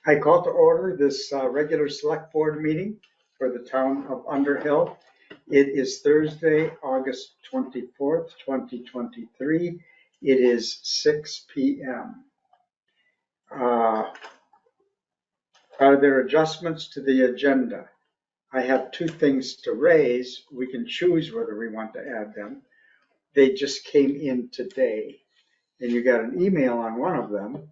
I call to order this regular select board meeting for the town of Underhill. It is Thursday, August 24th, 2023. It is 6 p.m. Are there adjustments to the agenda? I have two things to raise. We can choose whether we want to add them. They just came in today, and you got an email on one of them.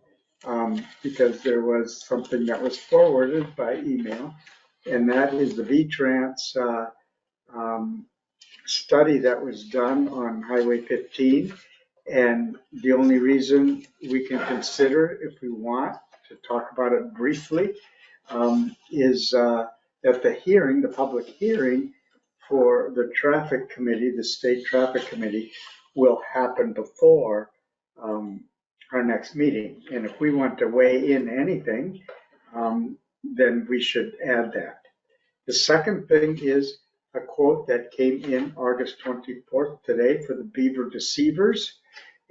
Because there was something that was forwarded by email, and that is the VTRANS study that was done on Highway 15. And the only reason we can consider, if we want to talk about it briefly, is that the hearing, the public hearing for the traffic committee, the state traffic committee, will happen before our next meeting. And if we want to weigh in anything, then we should add that. The second thing is a quote that came in August 24th today for the Beaver Deceivers.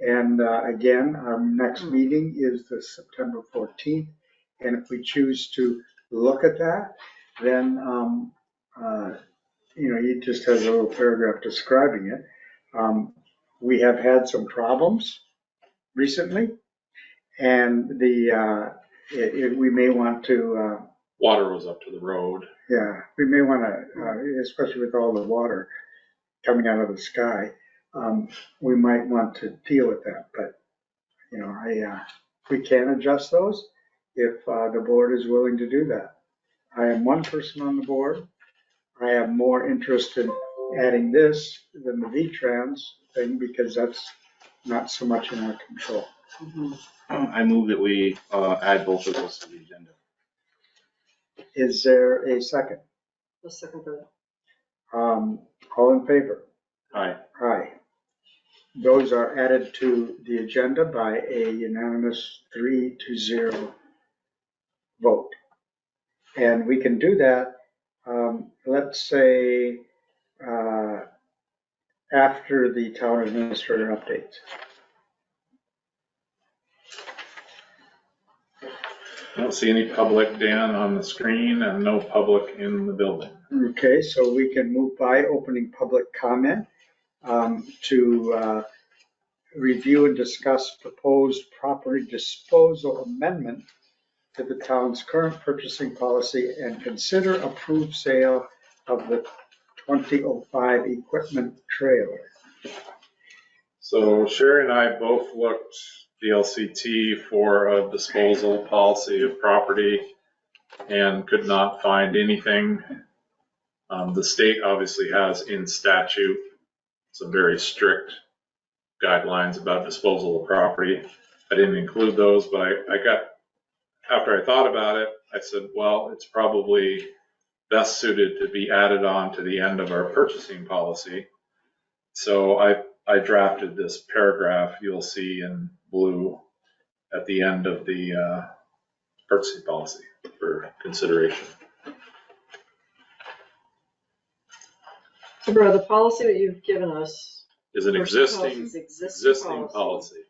And again, our next meeting is the September 14th. And if we choose to look at that, then, he just has a little paragraph describing it. We have had some problems recently, and we may want to. Water was up to the road. Yeah, we may want to, especially with all the water coming out of the sky, we might want to deal with that. But we can adjust those if the board is willing to do that. I am one person on the board. I have more interest in adding this than the VTRANS thing because that's not so much in our control. I move that we add both of those to the agenda. Is there a second? A second for that. All in favor? Aye. Aye. Those are added to the agenda by a unanimous 3-0 vote. And we can do that, let's say, after the town administrator updates. I don't see any public, Dan, on the screen, and no public in the building. Okay, so we can move by opening public comment to review and discuss proposed property disposal amendment to the town's current purchasing policy and consider approved sale of the 2005 equipment trailer. So Sherry and I both looked DLCT for a disposal policy of property and could not find anything. The state obviously has in statute some very strict guidelines about disposal of property. I didn't include those, but after I thought about it, I said, well, it's probably best suited to be added on to the end of our purchasing policy. So I drafted this paragraph you'll see in blue at the end of the purchasing policy for consideration. So, bro, the policy that you've given us is an existing policy.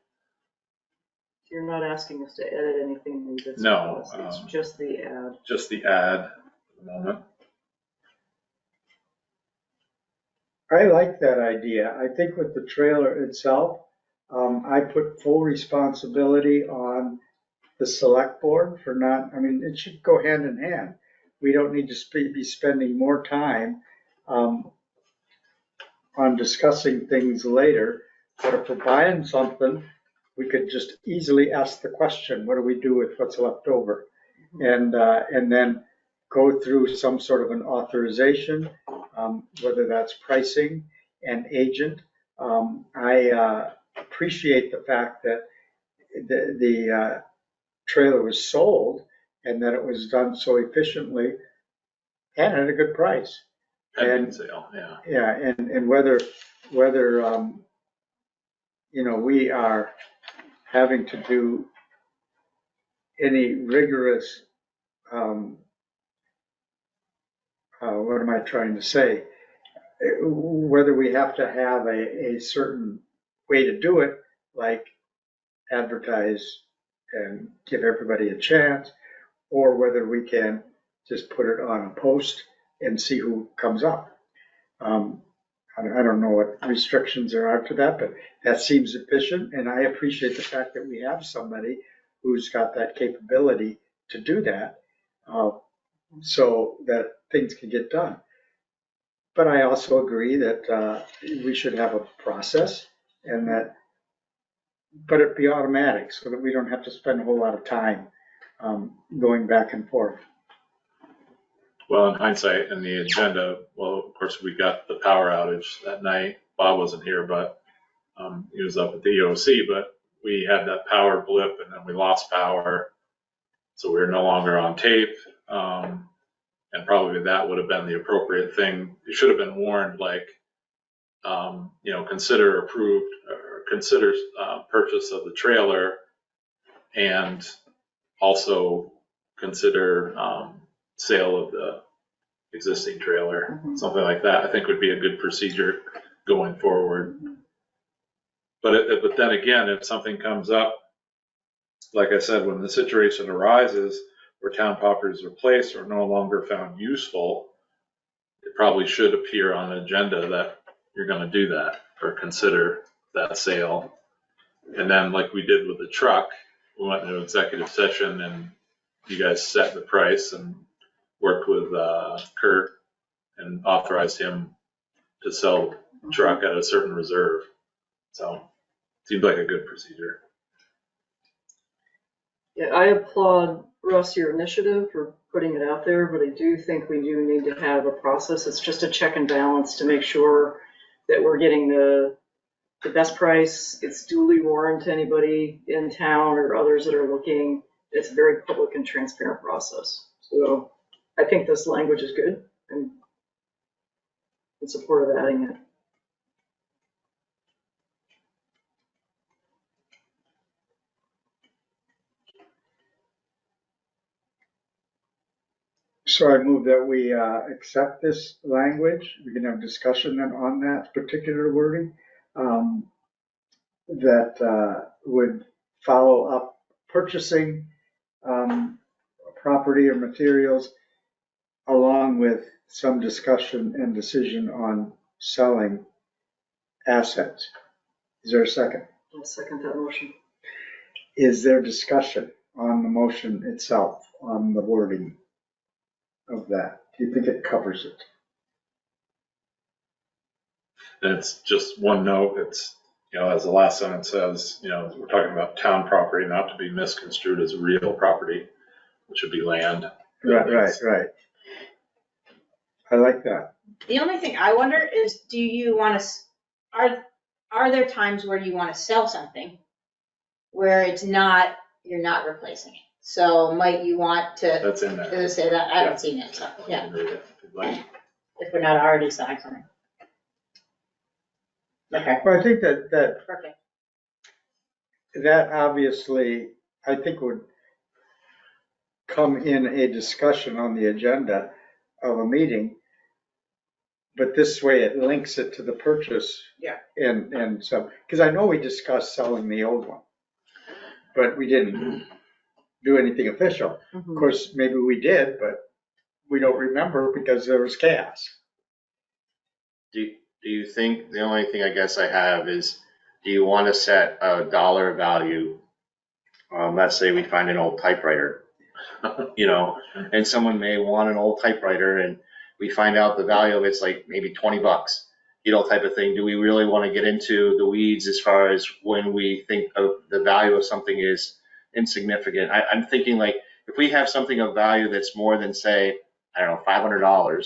You're not asking us to edit anything in the existing policy. It's just the ad. Just the ad at the moment. I like that idea. I think with the trailer itself, I put full responsibility on the select board for not, it should go hand in hand. We don't need to be spending more time on discussing things later. But if we're buying something, we could just easily ask the question, what do we do with what's left over? And then go through some sort of an authorization, whether that's pricing and agent. I appreciate the fact that the trailer was sold and that it was done so efficiently and at a good price. Pending sale, yeah. Yeah, and whether we are having to do any rigorous, what am I trying to say? Whether we have to have a certain way to do it, like advertise and give everybody a chance, or whether we can just put it on a post and see who comes up. I don't know what restrictions there are to that, but that seems efficient, and I appreciate the fact that we have somebody who's got that capability to do that, so that things can get done. But I also agree that we should have a process, and that, but it be automatic so that we don't have to spend a whole lot of time going back and forth. Well, in hindsight, in the agenda, well, of course, we got the power outage that night. Bob wasn't here, but he was up at the EOC, but we had that power blip and then we lost power. So we were no longer on tape. And probably that would have been the appropriate thing. It should have been warned, like, consider approved or consider purchase of the trailer, and also consider sale of the existing trailer, something like that. I think would be a good procedure going forward. But then again, if something comes up, like I said, when the situation arises where town property is replaced or no longer found useful, it probably should appear on the agenda that you're going to do that or consider that sale. And then, like we did with the truck, we went into executive session and you guys set the price and worked with Kurt and authorized him to sell the truck at a certain reserve. So seems like a good procedure. Yeah, I applaud Russ, your initiative for putting it out there, but I do think we do need to have a process. It's just a check and balance to make sure that we're getting the best price. It's duly warranted to anybody in town or others that are looking. It's a very public and transparent process. So I think this language is good and in support of adding it. So I move that we accept this language. We can have discussion then on that particular wording that would follow up purchasing property or materials along with some discussion and decision on selling assets. Is there a second? I'll second that motion. Is there discussion on the motion itself, on the wording of that? Do you think it covers it? And it's just one note. It's, as the last sentence says, we're talking about town property, not to be misconstrued as real property, which would be land. Right. I like that. The only thing I wonder is, do you want to, are there times where you want to sell something where it's not, you're not replacing it? So might you want to? That's in there. Does it say that? I haven't seen it, so, yeah. Like, If we're not already selling something. Okay, Well, I think that perfect. that obviously, I think would come in a discussion on the agenda of a meeting, but this way it links it to the purchase. Yeah. And so, because I know we discussed selling the old one, but we didn't do anything official. Of course, maybe we did, but we don't remember because there was chaos. Do you think, the only thing I guess I have is, do you want to set a dollar value? Let's say we find an old typewriter, and someone may want an old typewriter and we find out the value of it's like maybe $20, type of thing. Do we really want to get into the weeds as far as when we think of the value of something is insignificant? I'm thinking like, if we have something of value that's more than, say, I don't know, $500,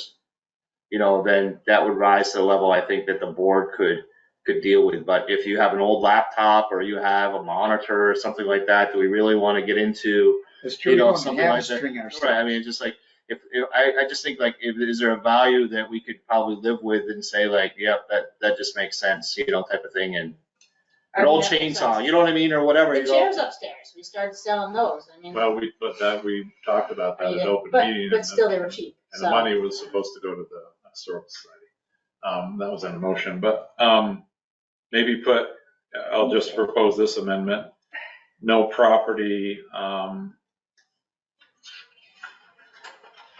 then that would rise to the level I think that the board could deal with. But if you have an old laptop or you have a monitor or something like that, do we really want to get into, something like that? Right. I mean, just like, if I just think like, is there a value that we could probably live with and say like, yep, that just makes sense, type of thing, and an old chainsaw, you know what I mean, or whatever. The chairs upstairs, we started selling those. I mean. Well, we talked about that at open meeting. But still, they were cheap. And the money was supposed to go to the historical society. That was in motion, but maybe I'll just propose this amendment. No property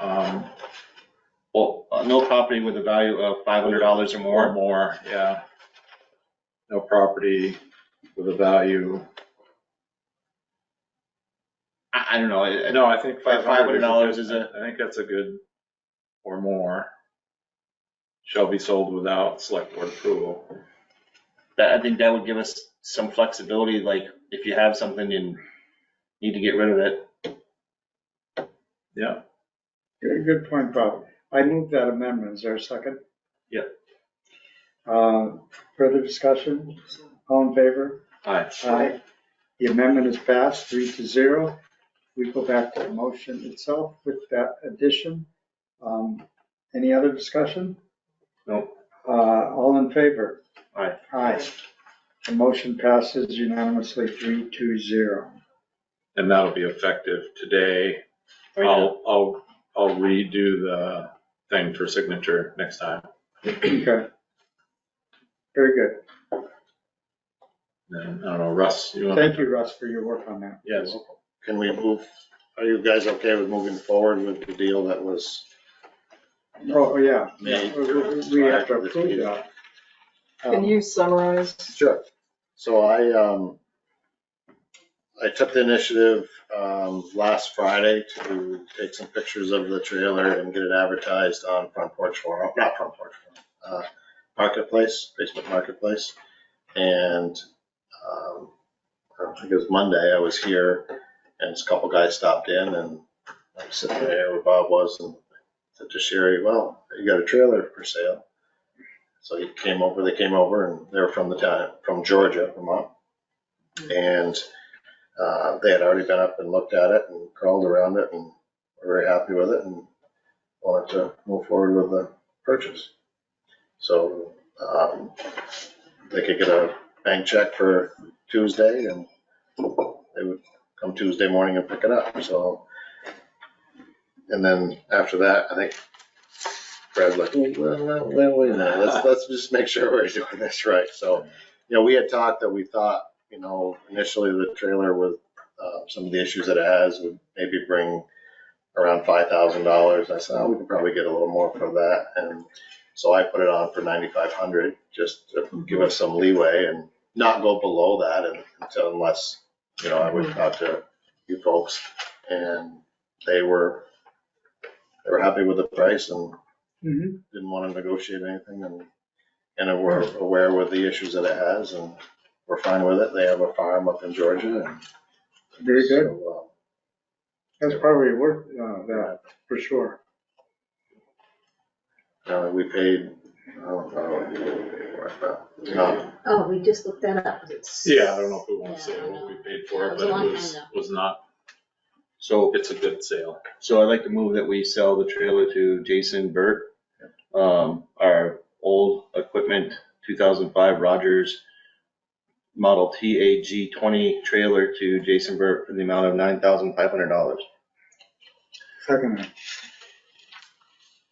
Well, no property with a value of $500 or Or more. more, yeah. No property with a value. I don't know. No, I think $500 is is a, I think that's a good, or more. Shall be sold without select board approval. I think that would give us some flexibility, like if you have something and need to get rid of it. Yeah. Good point, Bob. I move that amendment. Is there a second? Yeah. Further discussion? All in favor? Aye. Aye. The amendment is passed 3-0. We go back to the motion itself with that addition. Any other discussion? No. All in favor? Aye. Aye. The motion passes unanimously 3-0. And that'll be effective today. I'll redo the thing for signature next time. Okay. Very good. And I don't know, Russ, you want? Thank you, Russ, for your work on that. Yes. Can we move, are you guys okay with moving forward with the deal that was Oh, yeah. made? We have to approve that. Can you summarize? Sure. So I took the initiative last Friday to take some pictures of the trailer and get it advertised on Front Porch Forum, not Front Porch Forum, Marketplace, Facebook Marketplace. And I think it was Monday, I was here and a couple guys stopped in and I was sitting there where Bob was and said to Sherry, well, you got a trailer for sale. So they came over and they're from the town, from Georgia, Vermont. And they had already been up and looked at it and crawled around it and were very happy with it and wanted to move forward with the purchase. So they could get a bank check for Tuesday and they would come Tuesday morning and pick it up. So, and then after that, I think Fred's like, well, wait a minute, let's just make sure we're doing this right. So, we had talked that we thought, initially the trailer with some of the issues that it has would maybe bring around $5,000. I said, we could probably get a little more for that. And so I put it on for $9,500 just to give us some leeway and not go below that unless, I would talk to you folks. And they were happy with the price and didn't want to negotiate anything and we're aware with the issues that it has and we're fine with it. They have a farm up in Georgia. And Very good. so, That's probably worth that, for sure. we paid, I don't know what we paid for it, but Oh, we just looked that up. Yeah, I don't know if we want to say Yeah, I don't what we know. paid for it, That was but a long it time ago. was not, So it's a good sale. I'd like to move that we sell the trailer to Jason Burt. Our old equipment, 2005 Rogers model TAG 20 trailer to Jason Burt for the amount of $9,500. Second.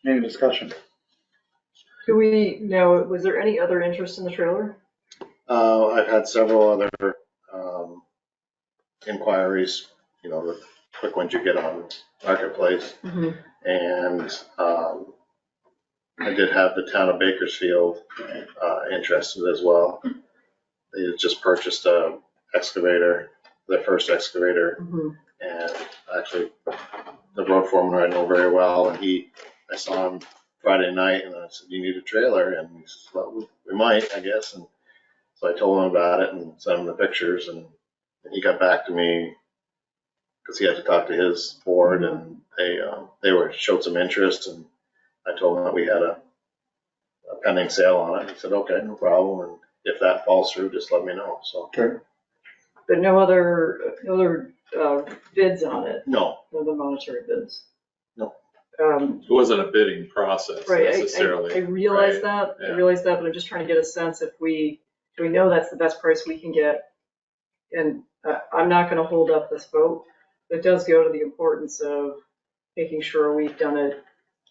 Any discussion? Was there any other interest in the trailer? I've had several other inquiries, the quick ones you get on Marketplace. And I did have the town of Bakersfield interested as well. They had just purchased a excavator, their first excavator. And actually, the road foreman I know very well, and I saw him Friday night and I said, you need a trailer? And he says, well, we might, I guess. And so I told him about it and sent him the pictures and he got back to me because he had to talk to his board and they showed some interest and I told him that we had a pending sale on it. He said, okay, no problem. And if that falls through, just let me know. So, Okay. But no other bids on it, no, no other monetary bids? No. It wasn't a bidding process Right, necessarily. I realize right? that, Yeah. but I'm just trying to get a sense do we know that's the best price we can get? And I'm not gonna hold up this vote. It does go to the importance of making sure we've done it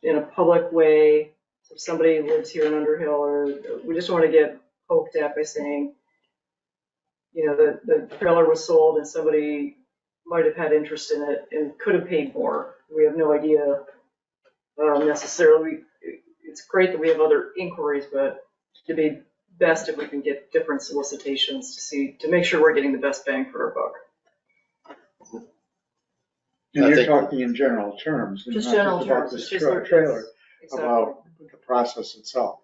in a public way. So if somebody lives here in Underhill, or we just wanna get poked at by saying, the trailer was sold and somebody might have had interest in it and could have paid more. We have no idea necessarily. It's great that we have other inquiries, but it'd be best if we can get different solicitations to make sure we're getting the best bang for our buck. And I you're think- talking in general terms, and Just not general just about terms, this it's just their trailer, Exactly. about the process itself.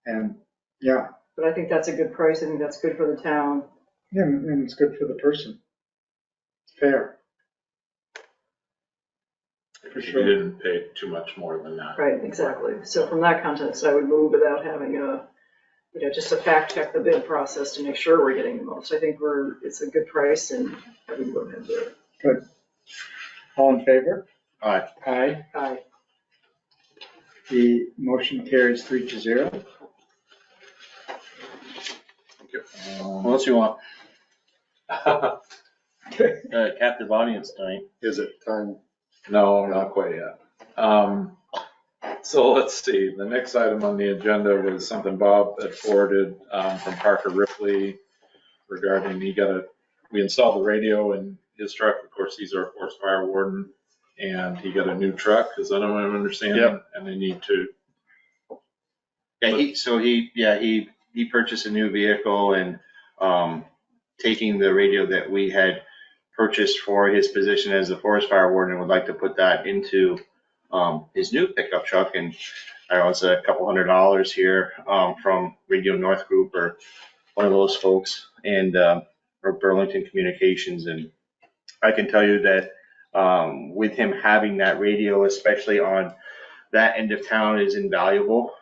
And, yeah, But I think that's a good price. I think that's good for the town. and it's good for the person. It's fair. For We sure. didn't pay too much more than that. Right, exactly. So from that context, I would move without having just to fact check the bid process to make sure we're getting the most. I think it's a good price and I would go ahead and do it. Good. All in favor? Aye. Aye. Aye. The motion carries 3-0. What else you want? Captive audience tonight. Is it time? No, not quite yet. So let's see, the next item on the agenda was something Bob had forwarded from Parker Ripley regarding we installed the radio in his truck. Of course, he's our forest fire warden, and he got a new truck, is that what I'm understanding? Yep. And they need to, Yeah, he purchased a new vehicle and, taking the radio that we had purchased for his position as the forest fire warden and would like to put that into, his new pickup truck. And I don't know, it's a couple $100 here, from Radio North Group or one of those folks and, or Burlington Communications. And I can tell you that, with him having that radio, especially on that end of town, is invaluable.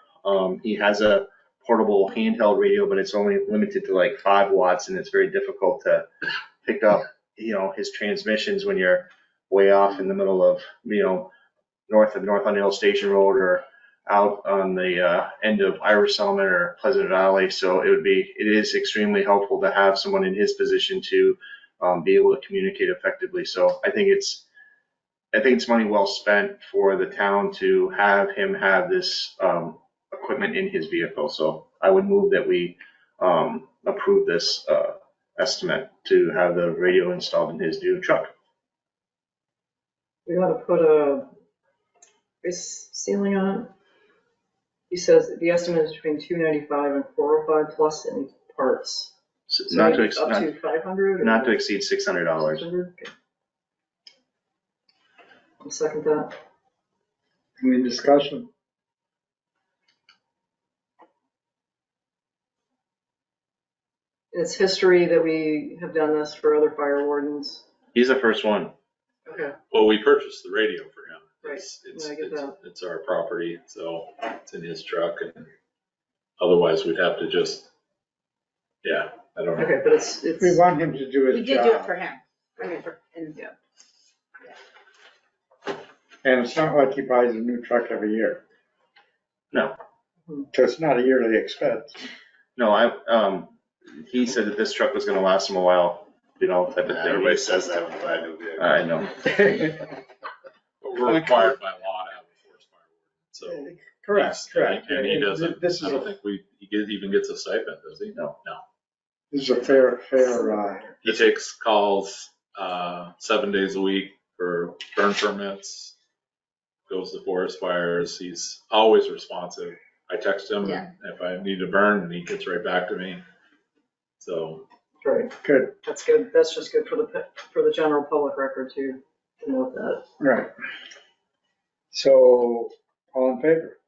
He has a portable handheld radio, but it's only limited to like 5 watts, and it's very difficult to pick up, his transmissions when you're way off in the middle of, north of North Underhill Station Road or out on the end of Irish Settlement or Pleasant Valley. So it is extremely helpful to have someone in his position to be able to communicate effectively. So I think it's money well spent for the town to have him have this equipment in his vehicle. So I would move that we approve this estimate to have the radio installed in his new truck. We ought to put a price ceiling on it. He says the estimate is between $295 and $405 plus any parts. So So not maybe to up to 500. not to exceed $600. 600? Okay. I'll second that. Any discussion? It's history that we have done this for other fire wardens. He's the first one. Okay. well, we purchased the radio for him. Right. It's Yeah, I get that. it's our property, so it's in his truck, and otherwise we'd have to just, I don't know. Okay, but it's. We want him to do his We job. did do it for him. Yeah. And it's not like he buys a new truck every year. No. So it's not a yearly expense. No, he said that this truck was gonna last him a while, type of thing. Everybody says that when I new vehicle. I know. But we're required by law to have a forest fire warden, so. Correct. And he doesn't, This I is don't think even gets a stipend, does he? No. a fair, He takes calls 7 days a week for burn permits, goes to forest fires. He's always responsive. I text him Yeah. if I need to burn, and he gets right back to me. So, Right. good, That's good. That's just good for the general public record to note that. right. So, all in favor?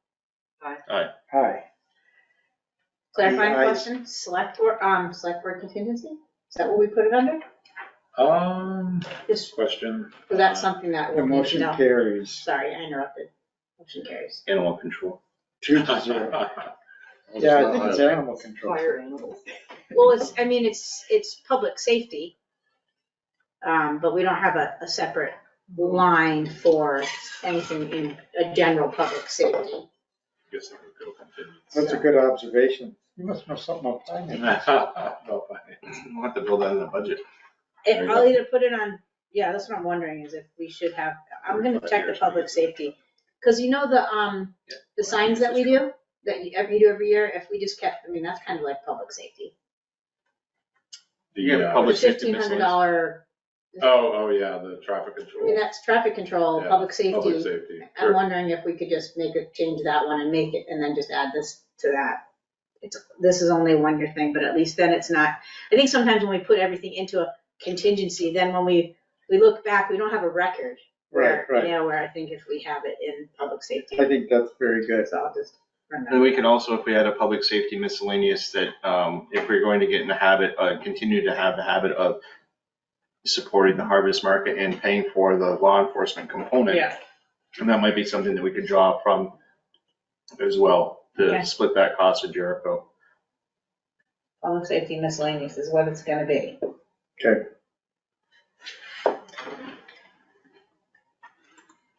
Aye. Aye. Clarifying Aye. question, select board contingency? Is that what we put it under? Just, question. was that something that The we'll need to motion know? carries Sorry, I interrupted. Motion carries. Animal control. 2-0. Yeah, I think it's animal control. Fire animals. Well, it's public safety. But we don't have a separate line for anything in a general public safety. Guess it would go contingency. That's a good observation. You must know something about finance. No finance. We'll have to build that in the budget. I'll either put it on, yeah, that's what I'm wondering is if we should have, I'm gonna check the public safety. Cause the signs that we do, that you do every year, if we just kept, that's kind of like public safety. Yeah, The, public The safety $1,500, Oh, yeah, the traffic I mean, control. that's traffic control, Yeah, public Public safety. safety. I'm wondering if we could just change that one and make it, and then just add this to that. This is only a 1-year thing, but at least then it's not, I think sometimes when we put everything into a contingency, then when we look back, we don't have a record. Right, right. Yeah, where I think if we have it in public safety. I think that's very good. So I'll just run that. And we can also, if we had a public safety miscellaneous, that if we're going to get in the habit, continue to have the habit of supporting the harvest market and paying for the law enforcement component. Yeah. And that might be something that we could draw from as well, to Okay. split that cost with Jericho. Public safety miscellaneous is what it's gonna be. Okay.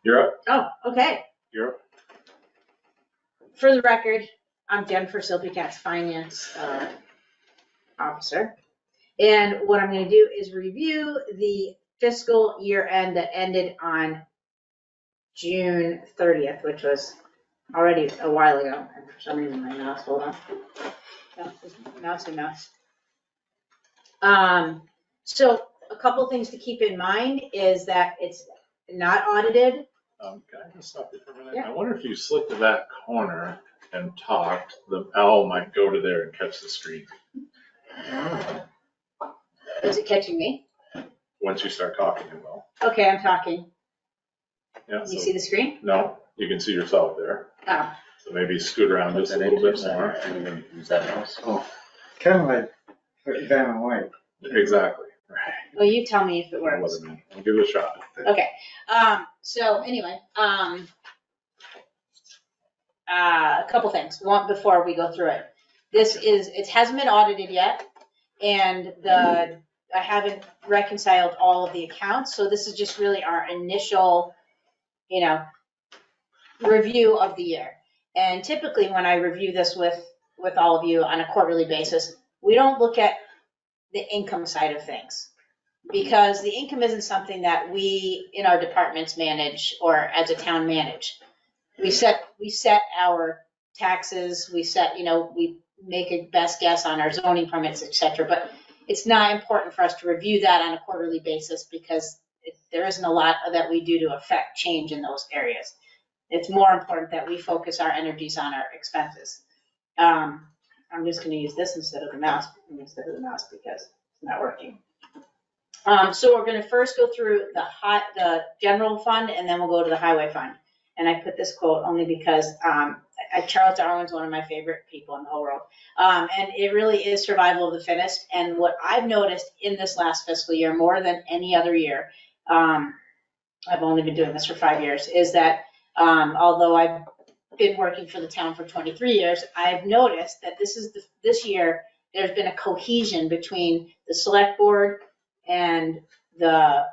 You're up. Oh, okay. You're up. For the record, I'm Jennifer Silpicat's finance officer. And what I'm gonna do is review the fiscal year end that ended on June 30th, which was already a while ago. And for some reason, my mouse, hold on. Mouse. So a couple things to keep in mind is that it's not audited. Can I just stop you for a minute? Yeah. I wonder if you slip to that corner and talked, the owl might go to there and catch the screen. Is it catching me? Once you start talking, it will. Okay, I'm talking. Yeah, You so, see the screen? no, you can see yourself there. Oh, So maybe scoot around just a little bit more. Use that mouse. Oh, kind of like Van and White. Exactly. Right. well, you tell me if it works. I'll give it a shot. Okay, so anyway, a couple things. One, before we go through it. It hasn't been audited yet, and I haven't reconciled all of the accounts, so this is just really our initial, review of the year. And typically, when I review this with all of you on a quarterly basis, we don't look at the income side of things, because the income isn't something that we in our departments manage or as a town manage. We set our taxes, we make a best guess on our zoning permits, et cetera, but it's not important for us to review that on a quarterly basis because there isn't a lot that we do to affect change in those areas. It's more important that we focus our energies on our expenses. I'm just gonna use this instead of the mouse because it's not working. So we're gonna first go through the general fund, and then we'll go to the highway fund. And I put this quote only because Charles Darwin's one of my favorite people in the whole world. And it really is survival of the fittest. And what I've noticed in this last fiscal year, more than any other year, I've only been doing this for 5 years, is that although I've been working for the town for 23 years, I've noticed that this year there's been a cohesion between the select board and the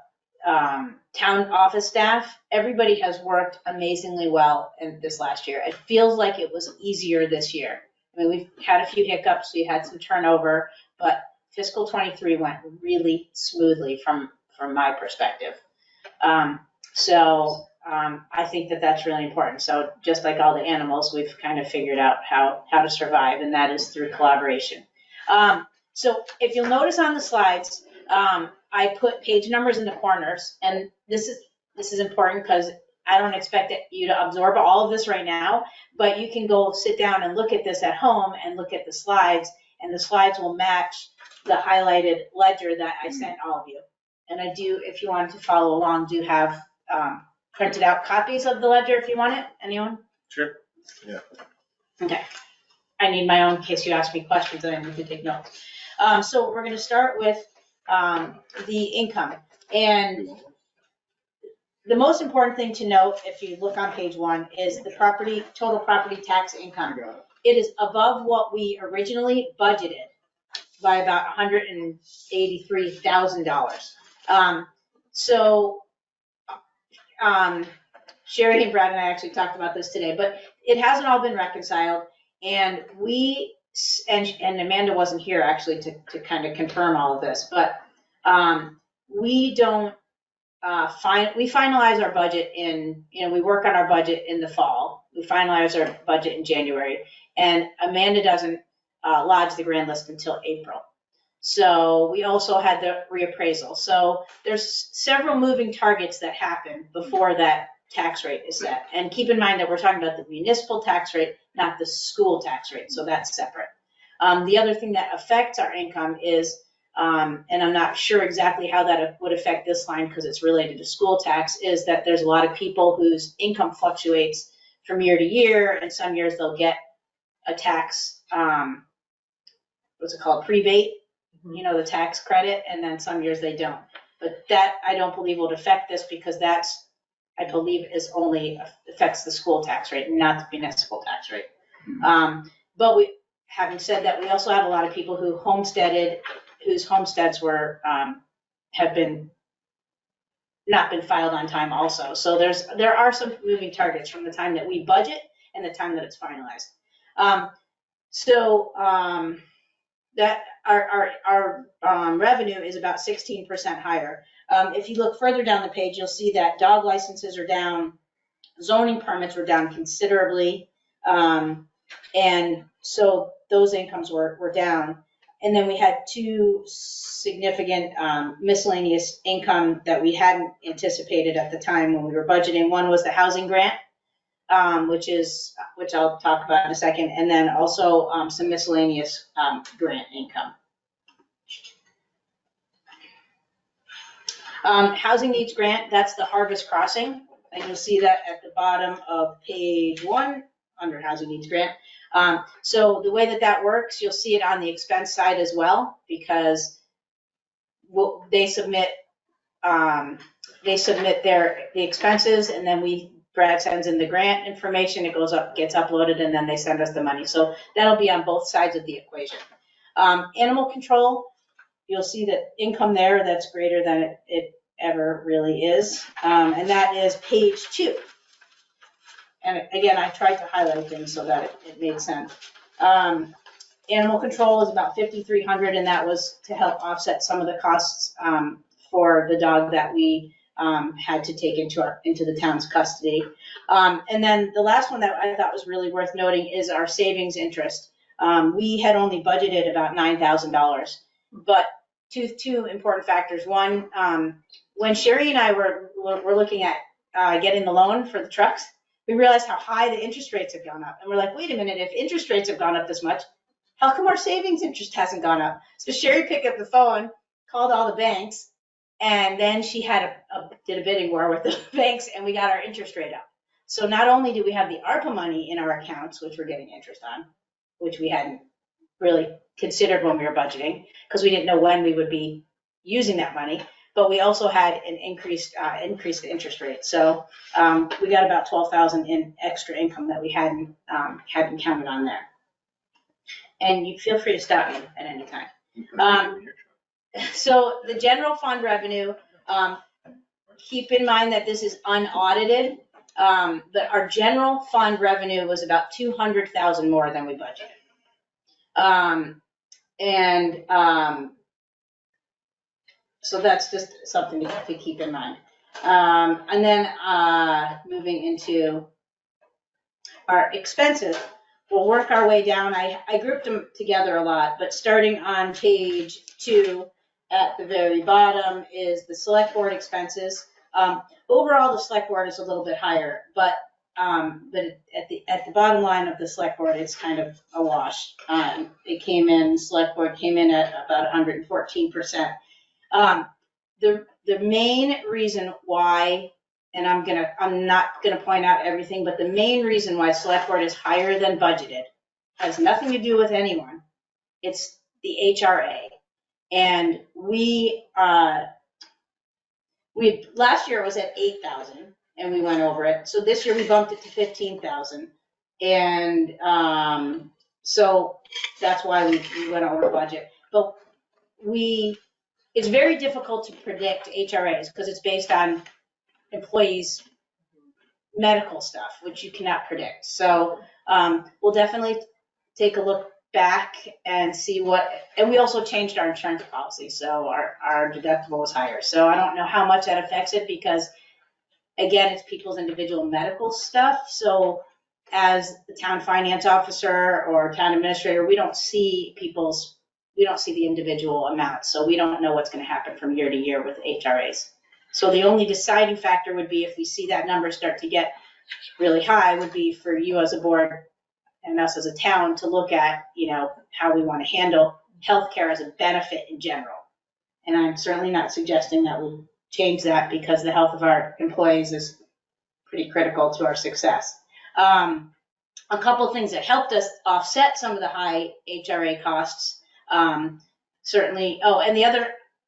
town office staff. Everybody has worked amazingly well in this last year. It feels like it was easier this year. I mean, we've had a few hiccups, we had some turnover, but fiscal 23 went really smoothly from my perspective. I think that that's really important. So just like all the animals, we've kind of figured out how to survive, and that is through collaboration. So if you'll notice on the slides, I put page numbers in the corners, and this is important because I don't expect you to absorb all of this right now, but you can go sit down and look at this at home and look at the slides, and the slides will match the highlighted ledger that I sent all of you. And I do, if you wanted to follow along, do have printed out copies of the ledger if you want it. Anyone? Sure. Yeah. Okay. I need my own in case you ask me questions and I need to take notes. So we're going to start with the income. And the most important thing to note, if you look on page 1, is the total property tax income. It is above what we originally budgeted by about $183,000. Sherry and Brad and I actually talked about this today, but it hasn't all been reconciled, and and Amanda wasn't here actually to kind of confirm all of this, but we finalize our budget we work on our budget in the fall. We finalize our budget in January, and Amanda doesn't lodge the grand list until April. So we also had the reappraisal. So there's several moving targets that happen before that tax rate is set. And keep in mind that we're talking about the municipal tax rate, not the school tax rate, so that's separate. The other thing that affects our income is, and I'm not sure exactly how that would affect this line because it's related to school tax, is that there's a lot of people whose income fluctuates from year to year, and some years they'll get a tax, what's it called, prebate, you know, the tax credit, and then some years they don't. But that I don't believe would affect this because that's, I believe, is only affects the school tax rate, not the municipal tax rate. But we, having said that, we also have a lot of people who homesteaded, whose homesteads were have been not been filed on time also. So there are some moving targets from the time that we budget and the time that it's finalized. That our revenue is about 16% higher. If you look further down the page, you'll see that dog licenses are down, zoning permits were down considerably, and so those incomes were down. And then we had two significant miscellaneous income that we hadn't anticipated at the time when we were budgeting. One was the housing grant, which I'll talk about in a second, and then also some miscellaneous grant income. Housing needs grant, that's the Harvest Crossing, and you'll see that at the bottom of page 1 under housing needs grant. So the way that works, you'll see it on the expense side as well, because they submit the expenses, and then Brad sends in the grant information, it goes up, gets uploaded, and then they send us the money. So that'll be on both sides of the equation. Animal control, you'll see that income there that's greater than it ever really is, and that is page 2. And again, I tried to highlight things so that it made sense. Animal control is about $5,300, and that was to help offset some of the costs for the dog that we had to take into the town's custody. And then the last one that I thought was really worth noting is our savings interest. We had only budgeted about $9,000, but two important factors. One, when Sherry and I were looking at getting the loan for the trucks, we realized how high the interest rates have gone up. And we're like, wait a minute, if interest rates have gone up this much, how come our savings interest hasn't gone up? So Sherry picked up the phone, called all the banks, and then she did a bidding war with the banks, and we got our interest rate up. So not only do we have the ARPA money in our accounts, which we're getting interest on, which we hadn't really considered when we were budgeting, because we didn't know when we would be using that money, but we also had an increased interest rate. So we got about $12,000 in extra income that we hadn't counted on there. And you feel free to stop me at any time. So the general fund revenue, keep in mind that this is unaudited, but our general fund revenue was about $200,000 more than we budgeted. So that's just something to keep in mind. And then moving into our expenses, we'll work our way down. I grouped them together a lot, but starting on page 2 at the very bottom is the select board expenses. Overall, the select board is a little bit higher, but at the bottom line of the select board, it's kind of a wash. Select board came in at about 114%. The main reason why, and I'm not gonna point out everything, but the main reason why select board is higher than budgeted has nothing to do with anyone. It's the HRA. And last year it was at 8,000 and we went over it. So this year we bumped it to 15,000. And so that's why we went over budget. But it's very difficult to predict HRAs because it's based on employees' medical stuff, which you cannot predict. So we'll definitely take a look back and see and we also changed our insurance policy, so our deductible was higher. So I don't know how much that affects it because, again, it's people's individual medical stuff. So as the town finance officer or town administrator, we don't see people's we don't see the individual amounts, so we don't know what's gonna happen from year to year with HRAs. So the only deciding factor would be if we see that number start to get really high, would be for you as a board and us as a town to look at, how we want to handle healthcare as a benefit in general. And I'm certainly not suggesting that we'll change that, because the health of our employees is pretty critical to our success. A couple things that helped us offset some of the high HRA costs, certainly, and the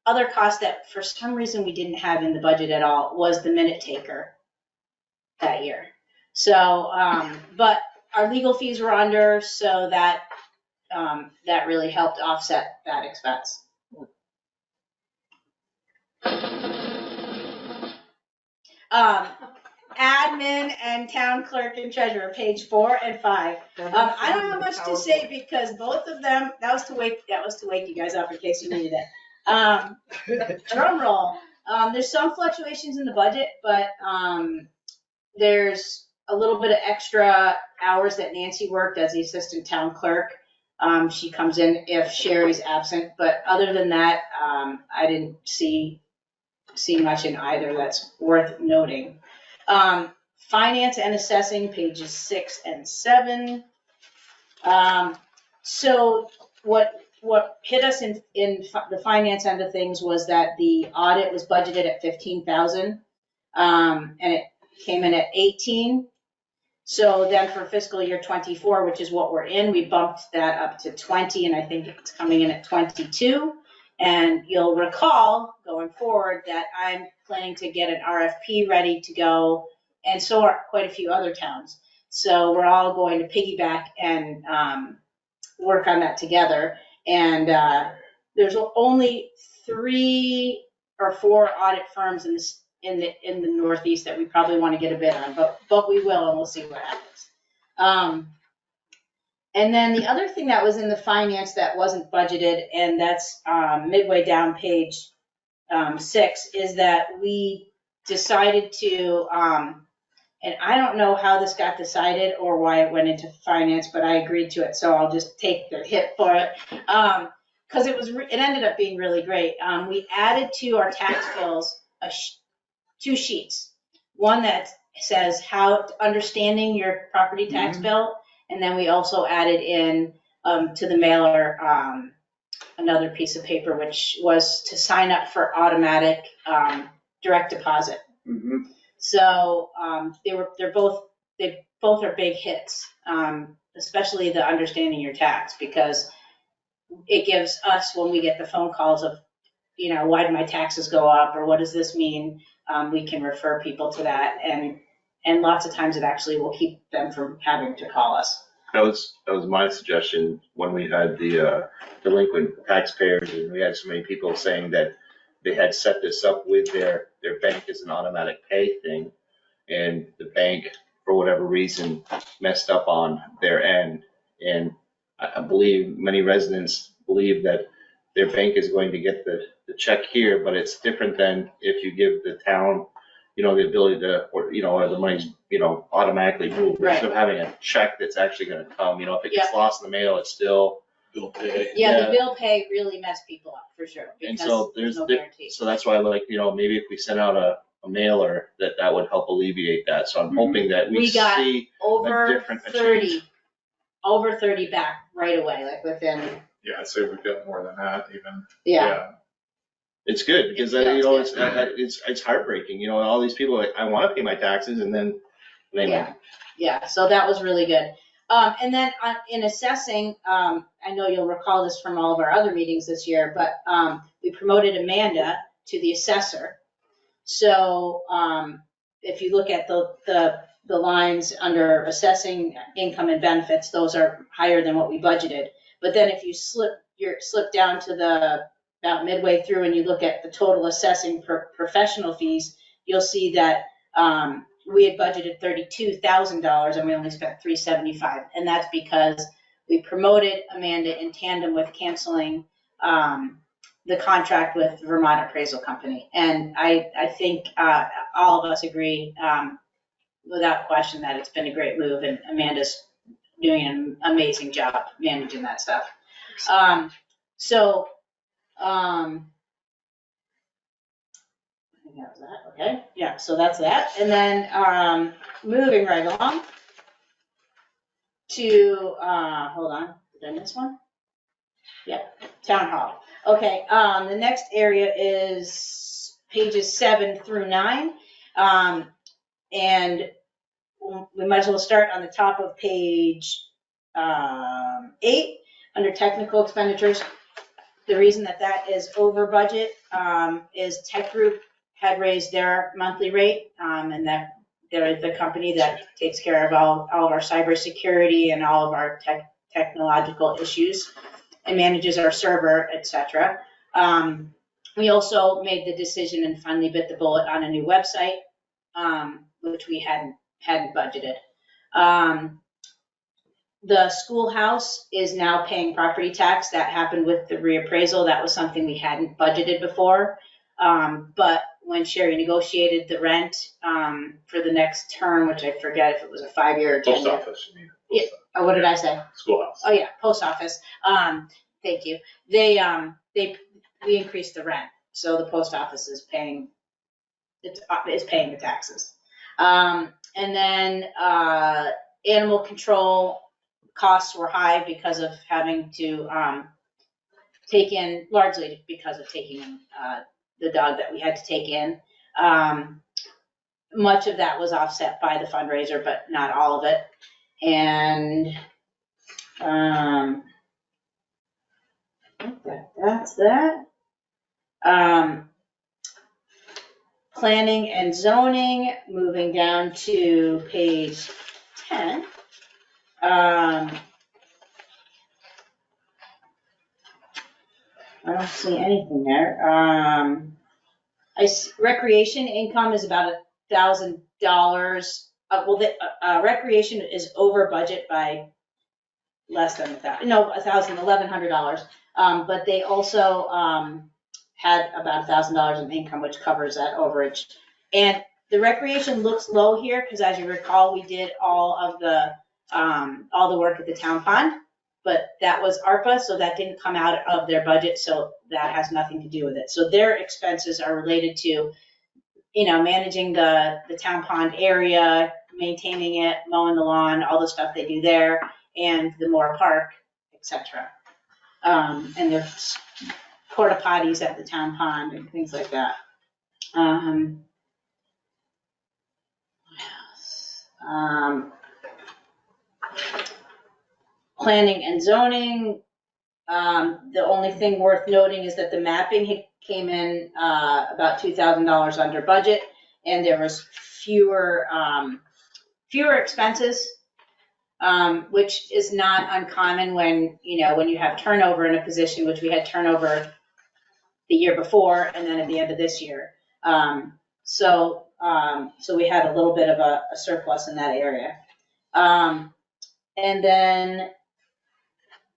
other cost that for some reason we didn't have in the budget at all was the minute taker that year. So, but our legal fees were under, so that really helped offset that expense. Admin and town clerk and treasurer, page 4 and 5. I don't have much to say because both of them, that was to wake you guys up in case you needed it. Drum roll. There's some fluctuations in the budget, but there's a little bit of extra hours that Nancy worked as the assistant town clerk. She comes in if Sherry's absent, but other than that, I didn't see much in either that's worth noting. Finance and assessing, pages 6 and 7. So what hit us in the finance end of things was that the audit was budgeted at 15,000, and it came in at 18. So then for fiscal year 24, which is what we're in, we bumped that up to 20, and I think it's coming in at 22. And you'll recall going forward that I'm planning to get an RFP ready to go, and so are quite a few other towns. So we're all going to piggyback and work on that together. And there's only 3 or 4 audit firms in the Northeast that we probably want to get a bid on, but we will, and we'll see what happens. And then the other thing that was in the finance that wasn't budgeted, and that's midway down page 6, is that we decided to, and I don't know how this got decided or why it went into finance, but I agreed to it, so I'll just take the hit for it. Because it ended up being really great. We added to our tax bills 2 sheets. One that says how understanding your property tax bill, and then we also added in to the mailer another piece of paper, which was to sign up for automatic direct deposit. Mhm. So they both are big hits, especially the understanding your tax, because it gives us, when we get the phone calls of, why did my taxes go up, or what does this mean? We can refer people to that, and lots of times it actually will keep them from having to call us. That was my suggestion when we had the delinquent taxpayers, and we had so many people saying that they had set this up with their bank as an automatic pay thing, and the bank, for whatever reason, messed up on their end. And I believe many residents believe that their bank is going to get the check here, but it's different than if you give the town, the ability to, or the money's, automatically moved. Right. Instead of having a check that's actually gonna come, if it gets lost in the mail, it's still. Bill pay. Yeah, the bill pay really messed people up, for sure, And because so there's no guarantee. So that's why I like, maybe if we sent out a mailer, that would help alleviate that. So I'm hoping that we got see over different 30 back right away, like within. Yeah, I'd say we've got more than that even. Yeah. It's good because it's heartbreaking. All these people, I want to pay my taxes, and then they. Yeah. So that was really good. And then in assessing, I know you'll recall this from all of our other meetings this year, but we promoted Amanda to the assessor. So if you look at the lines under assessing income and benefits, those are higher than what we budgeted. But then if you slip down to about midway through and you look at the total assessing professional fees, you'll see that we had budgeted $32,000 and we only spent $375, and that's because we promoted Amanda in tandem with canceling the contract with Vermont Appraisal Company. And I think all of us agree without question that it's been a great move, and Amanda's doing an amazing job managing that stuff. So, I think that was that, okay, yeah, so that's that, and then, moving right along to, hold on, did I miss one? Yep, town hall. Okay, the next area is pages 7 through 9. And we might as well start on the top of page 8, under technical expenditures. The reason that is over budget is Tech Group had raised their monthly rate, and that they're the company that takes care of all of our cybersecurity and all of our technological issues and manages our server, etc. We also made the decision and finally bit the bullet on a new website, which we hadn't budgeted. The schoolhouse is now paying property tax. That happened with the reappraisal. That was something we hadn't budgeted before. But when Sherry negotiated the rent for the next term, which I forget if it was a 5-year or 10-year. Post office, you mean? Yeah. Oh, what did I say? Schoolhouse. Oh, yeah, post office. Thank you. We increased the rent, so the post office is paying, it's paying the taxes. And then animal control costs were high because of having to largely because of taking in the dog that we had to take in. Much of that was offset by the fundraiser, but not all of it. And that's that. Planning and zoning, moving down to page 10. I don't see anything there. Recreation income is about $1,000. Recreation is over budget by less than $1,100. But they also had about $1,000 in income, which covers that overage. And the recreation looks low here because, as you recall, we did all the work at the town pond, but that was ARPA, so that didn't come out of their budget, so that has nothing to do with it. So their expenses are related to, managing the town pond area, maintaining it, mowing the lawn, all the stuff they do there, and the Moore Park, etc. And there's porta potties at the town pond and things like that. Planning and zoning. The only thing worth noting is that the mapping came in about $2,000 under budget, and there was fewer expenses, which is not uncommon when you have turnover in a position, which we had turnover the year before and then at the end of this year. So we had a little bit of a surplus in that area. And then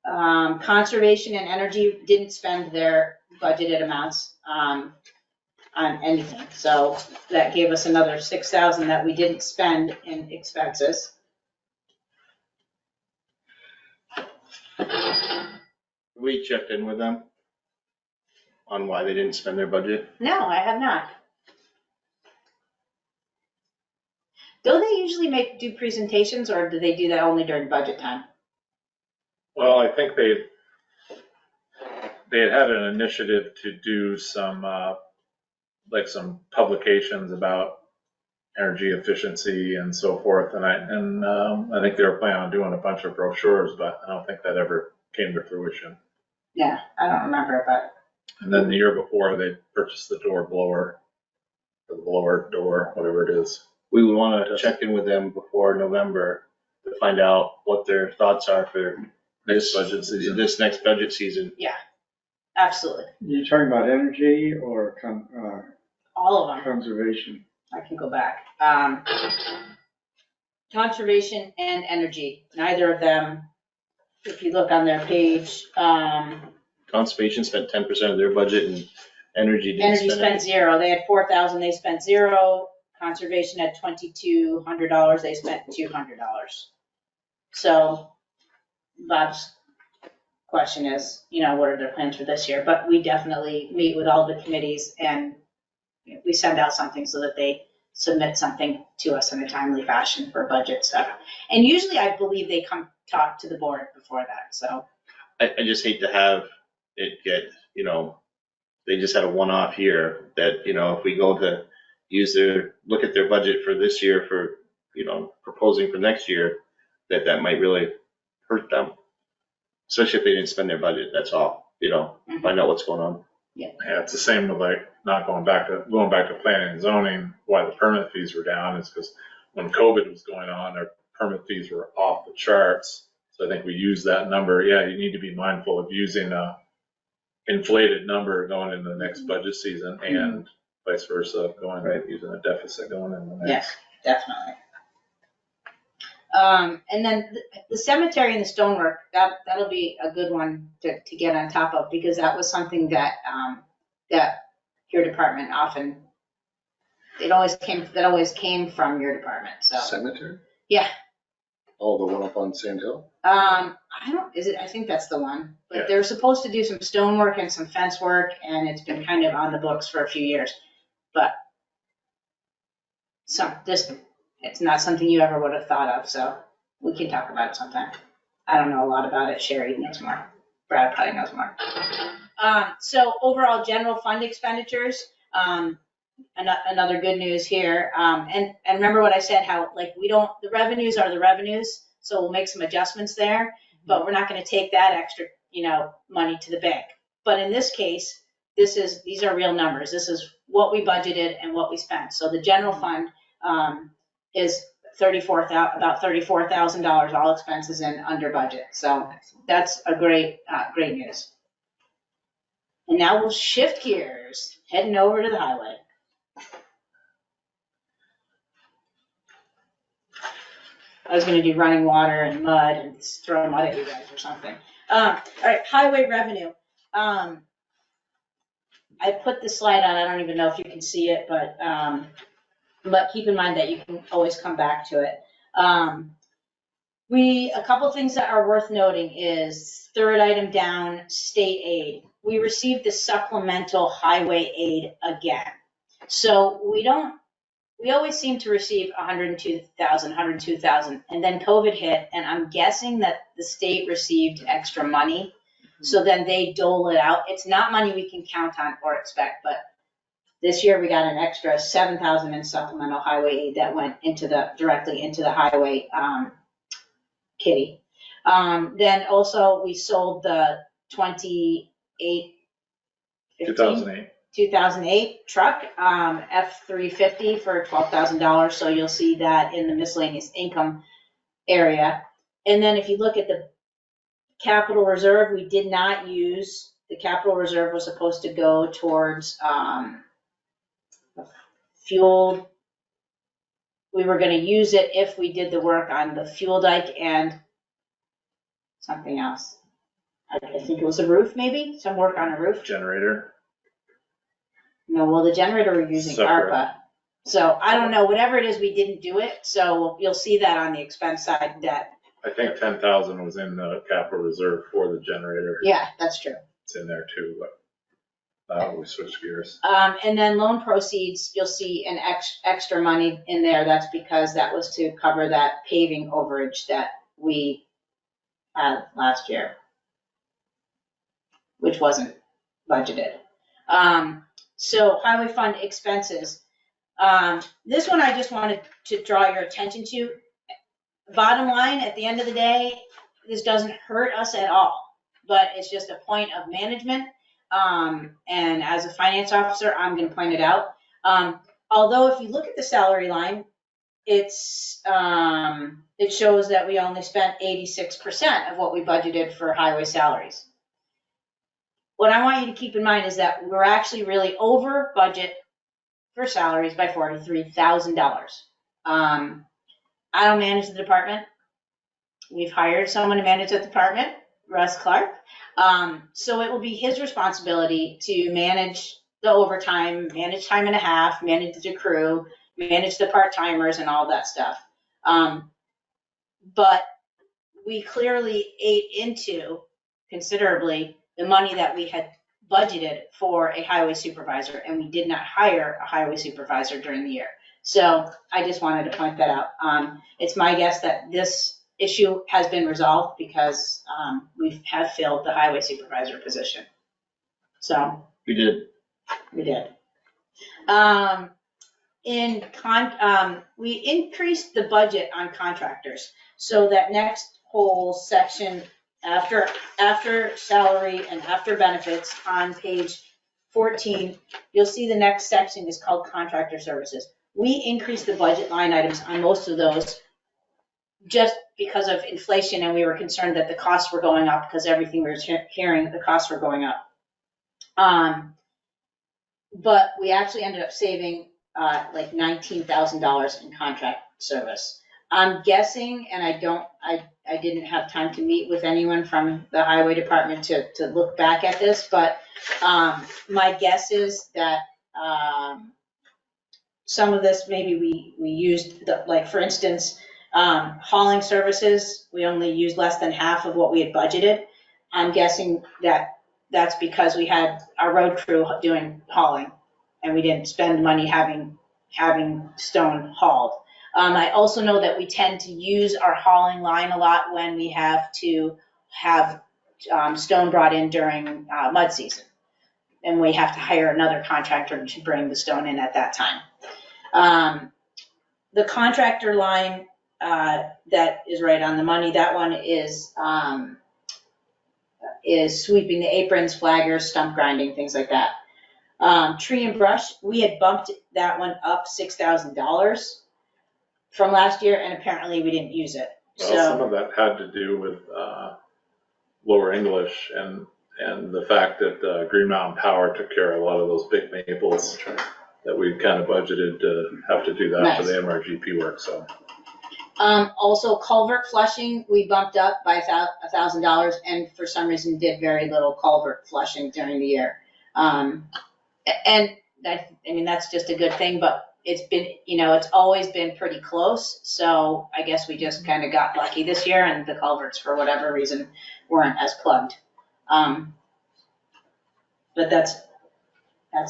conservation and energy didn't spend their budgeted amounts on anything. So that gave us another $6,000 that we didn't spend in expenses. We checked in with them on why they didn't spend their budget. No, I have not. Don't they usually do presentations, or do they do that only during budget time? Well, I think they had an initiative to do some publications about energy efficiency and so forth, and I think they were planning on doing a bunch of brochures, but I don't think that ever came to fruition. Yeah, I don't remember, but. And then the year before, they purchased the door blower, or the blower door, whatever it is. We would want to check in with them before November to find out what their thoughts are for Next budget season. this next budget season. Yeah, absolutely. You're talking about energy or All of them. conservation? I can go back. Conservation and energy, neither of them, if you look on their page, Conservation spent 10% of their budget and energy didn't energy spend spent it. zero. They had $4,000, they spent zero. Conservation had $2,200, they spent $200. So Bob's question is, what are their plans for this year? But we definitely meet with all the committees and we send out something so that they submit something to us in a timely fashion for budget stuff. And usually I believe they come talk to the board before that, so. I just hate to have it get, they just had a one-off year that, if we go to look at their budget for this year for, proposing for next year, that might really hurt them. Especially if they didn't spend their budget, that's all, find out what's going on. Yeah, it's the same with like not going back to planning and zoning. Why the permit fees were down is because when COVID was going on, our permit fees were off the charts. So I think we use that number. Yeah, you need to be mindful of using a inflated number going into the next budget season and vice versa, using a deficit going into the next. Yes, definitely. And then the cemetery and the stonework, that'll be a good one to get on top of, because that was something that your department often, that always came from your department, so. Cemetery? Yeah. Oh, the one up on Sand Hill? I think that's the one, but Yeah. they're supposed to do some stonework and some fence work, and it's been kind of on the books for a few years, but it's not something you ever would have thought of, so we can talk about it sometime. I don't know a lot about it. Sherry knows more. Brad probably knows more. So overall general fund expenditures, another good news here. And remember what I said, how the revenues are the revenues, so we'll make some adjustments there, but we're not gonna take that extra, money to the bank. But in this case, these are real numbers. This is what we budgeted and what we spent. So the general fund, is about $34,000, all expenses in under budget. So that's a great news. And now we'll shift gears, heading over to the highway. I was gonna do running water and mud and throw mud at you guys or something. All right, highway revenue. I put the slide on, I don't even know if you can see it, but keep in mind that you can always come back to it. A couple things that are worth noting is third item down, state aid. We received the supplemental highway aid again. So we always seem to receive 102,000, and then COVID hit, and I'm guessing that the state received extra money. So then they dole it out. It's not money we can count on or expect, but this year we got an extra 7,000 in supplemental highway aid that went directly into the highway kitty. Then also we sold the 2008 truck, F-350 for $12,000. So you'll see that in the miscellaneous income area. And then if you look at the capital reserve, we did not use, the capital reserve was supposed to go towards fuel. We were going to use it if we did the work on the fuel dike and something else. I think it was a roof, maybe some work on a roof. Generator. No, well, the generator we're using ARPA. So I don't know, whatever it is, we didn't do it. So you'll see that on the expense side that. I think 10,000 was in the capital reserve for the generator. Yeah, that's true. It's in there too, but we switched gears. And then loan proceeds, you'll see an extra money in there. That's because that was to cover that paving overage that we had last year, which wasn't budgeted. So highway fund expenses. This one I just wanted to draw your attention to. Bottom line, at the end of the day, this doesn't hurt us at all, but it's just a point of management. And as a finance officer, I'm going to point it out. Although if you look at the salary line, it shows that we only spent 86% of what we budgeted for highway salaries. What I want you to keep in mind is that we're actually really over budget for salaries by $43,000. I don't manage the department. We've hired someone to manage the department, Russ Clark. So it will be his responsibility to manage the overtime, manage time and a half, manage the crew, manage the part-timers and all that stuff. But we clearly ate into considerably the money that we had budgeted for a highway supervisor, and we did not hire a highway supervisor during the year. So I just wanted to point that out. It's my guess that this issue has been resolved because we have filled the highway supervisor position. So We did. we did. We increased the budget on contractors. So that next whole section after salary and after benefits on page 14, you'll see the next section is called contractor services. We increased the budget line items on most of those just because of inflation, and we were concerned that the costs were going up because everything we were hearing, the costs were going up. But we actually ended up saving like $19,000 in contract service. I'm guessing, and I didn't have time to meet with anyone from the highway department to look back at this, but my guess is that some of this maybe we used, like for instance, hauling services, we only used less than half of what we had budgeted. I'm guessing that that's because we had our road crew doing hauling and we didn't spend money having stone hauled. I also know that we tend to use our hauling line a lot when we have to have stone brought in during mud season. And we have to hire another contractor to bring the stone in at that time. The contractor line that is right on the money, that one is sweeping the aprons, flaggers, stump grinding, things like that. Tree and brush, we had bumped that one up $6,000 from last year, and apparently we didn't use it. Well, some of that had to do with Lower English and the fact that Green Mountain Power took care of a lot of those big maples that we kind of budgeted to have to do that for the MRGP work. So. Also culvert flushing, we bumped up by $1,000, and for some reason did very little culvert flushing during the year. And that's just a good thing, but it's been, it's always been pretty close. So I guess we just kind of got lucky this year, and the culverts, for whatever reason, weren't as plugged. But that's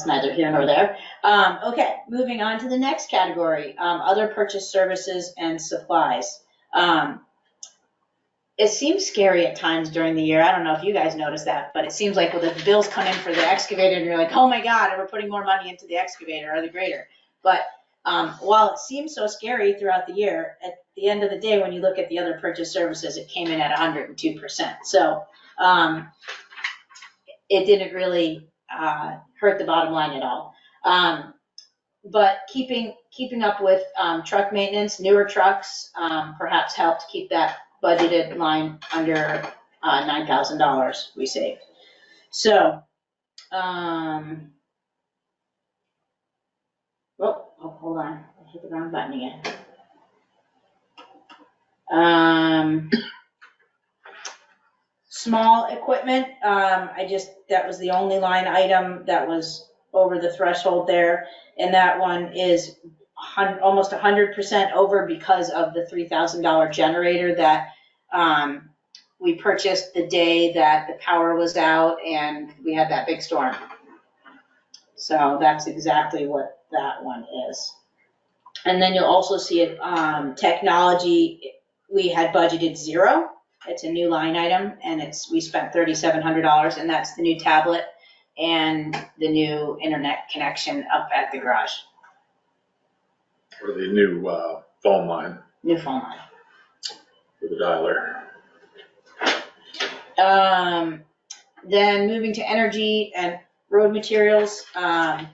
neither here nor there. Okay, moving on to the next category, other purchase services and supplies. It seems scary at times during the year. I don't know if you guys notice that, but it seems like when the bills come in for the excavator and you're like, oh my God, we're putting more money into the excavator or the grader. But while it seems so scary throughout the year, at the end of the day, when you look at the other purchase services, it came in at 102%. So it didn't really hurt the bottom line at all. But keeping up with truck maintenance, newer trucks, perhaps helped keep that budgeted line under $9,000 we saved. So, hold on, I hit the wrong button again. Small equipment, that was the only line item that was over the threshold there, and that one is almost 100% over because of the $3,000 generator that we purchased the day that the power was out and we had that big storm. So that's exactly what that one is. And then you'll also see it, technology, we had budgeted $0. It's a new line item, and we spent $3,700, and that's the new tablet and the new internet connection up at the garage. Or the new phone line. New phone line. With the dialer. Then moving to energy and road materials. I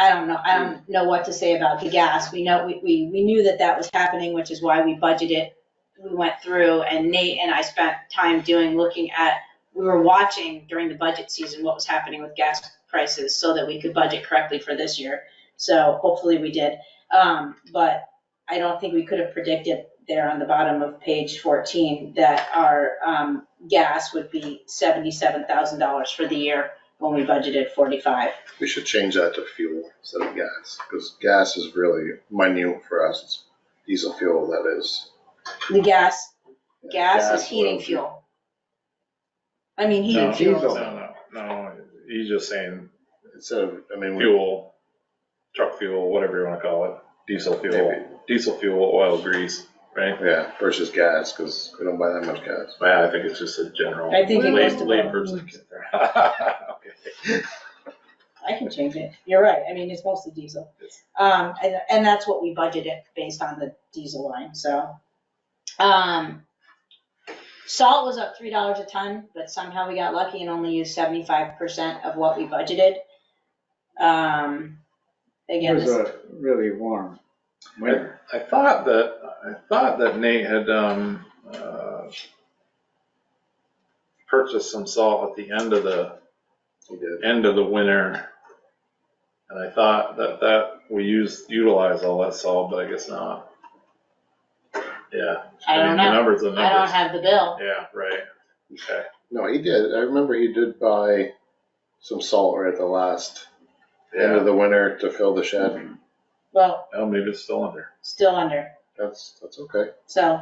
don't know what to say about the gas. We knew that was happening, which is why we budgeted. We went through, and Nate and I spent time we were watching during the budget season what was happening with gas prices so that we could budget correctly for this year. So hopefully we did. But I don't think we could have predicted there on the bottom of page 14 that our gas would be $77,000 for the year when we budgeted $45,000. We should change that to fuel instead of gas, because gas is really minute for us. It's diesel fuel, that is. The gas, Gas is Gas heating will- fuel. I mean, heating No, fuel. diesel. No, he's just saying Instead of, I mean, fuel, truck fuel, whatever you wanna call it, diesel fuel, Maybe. diesel fuel, oil, grease, right? yeah, versus gas, because we don't buy that much gas. Yeah, I think it's just a general. I think it goes to lay both. person. Okay. I can change it. You're right. I mean, it's mostly diesel. And that's what we budgeted based on the diesel line, so. Salt was up $3 a ton, but somehow we got lucky and only used 75% of what we budgeted. It Again, was this, a really warm winter. I thought that Nate had, purchased some salt at the end of We did. the winter. And I thought that we utilize all that salt, but I guess not. Yeah. I don't mean, know. The numbers are I don't numbers. have the bill. Yeah, right. Okay. No, he did. I remember he did buy some salt right at the last end of Yeah. the winter to fill the shed. Well, Well, maybe it's still under. still under, That's okay. so.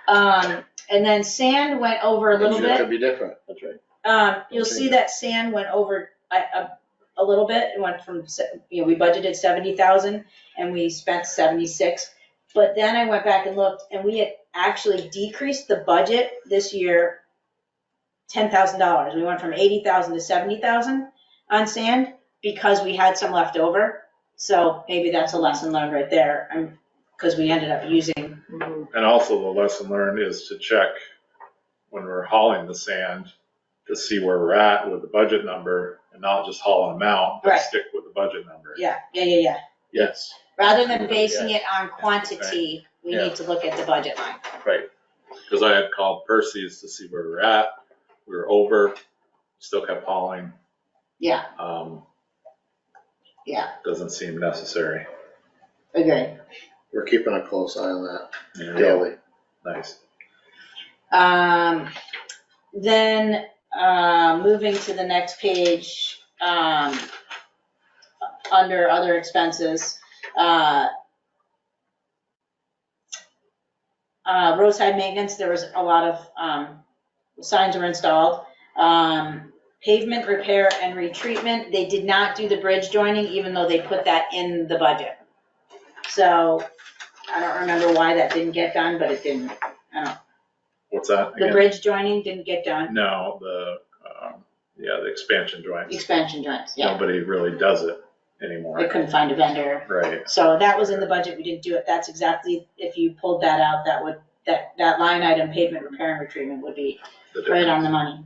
And then sand went over a little It bit. could be different. That's right. You'll see that sand went over a little bit. It went from, we budgeted 70,000 and we spent 76. But then I went back and looked and we had actually decreased the budget this year $10,000. We went from 80,000 to 70,000 on sand because we had some left over. So maybe that's a lesson learned right there. Because we ended up using. And also the lesson learned is to check when we're hauling the sand to see where we're at with the budget number and not just hauling them out, but Right. stick with the budget number. Yeah. Yes. Rather than basing it on quantity, we Yeah. need to look at the budget line. Right. Because I had called Percy's to see where we're at. We were over, still kept hauling. Yeah, Doesn't seem necessary. agree. We're keeping a close eye on that Yeah. daily. Nice. Then, moving to the next page, under other expenses, roadside maintenance, there was a lot of, signs were installed. Pavement repair and retreatment, they did not do the bridge joining, even though they put that in the budget. So, I don't remember why that didn't get done, but it didn't. What's that The again? bridge joining didn't get done, No, the expansion joints. expansion joints, yeah. Nobody really does it anymore. They couldn't find a vendor. Right. So that was in the budget, we didn't do it, that's exactly, if you pulled that out, that line item, pavement repair and retreatment would be The right on difference. the money.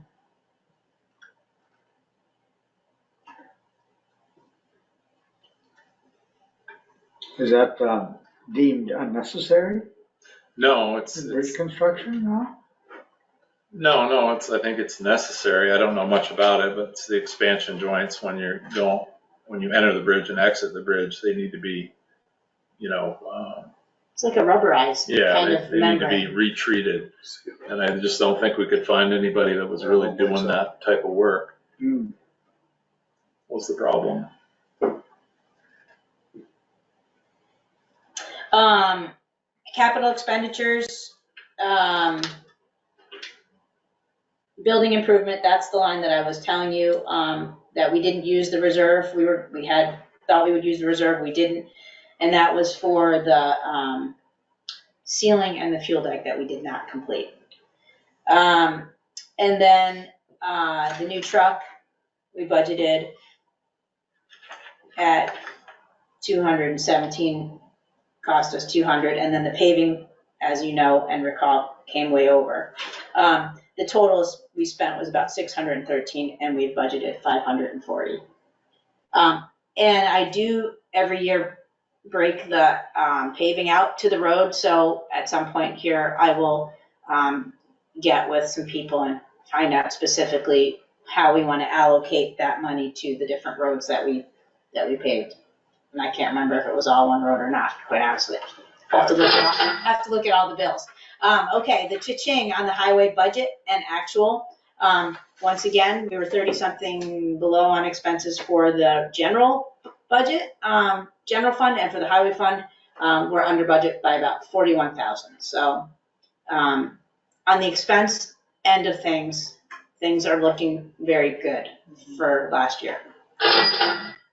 Is that deemed unnecessary No, it's in bridge construction, no? no, I think it's necessary. I don't know much about it, but it's the expansion joints when you enter the bridge and exit the bridge, they need to be, It's like a rubberized yeah, kind they of need to be membrane. retreated. And I just don't think we could find anybody that was really doing that type of work. Hmm. What's the problem? Capital expenditures, building improvement, that's the line that I was telling you, that we didn't use the reserve. We had thought we would use the reserve, we didn't. And that was for the ceiling and the fuel deck that we did not complete. And then the new truck, we budgeted at 217, cost us 200, and then the paving, as you know and recall, came way over. The totals we spent was about 613, and we budgeted 540. And I do every year break the paving out to the road, so at some point here, I will get with some people and find out specifically how we want to allocate that money to the different roads that we paved. And I can't remember if it was all one road or not, quite honestly. Have to look at all the bills. Okay, the cha-ching on the highway budget and actual. Once again, we were 30-something below on expenses for the general budget, general fund, and for the highway fund, we're under budget by about 41,000. So on the expense end of things are looking very good for last year.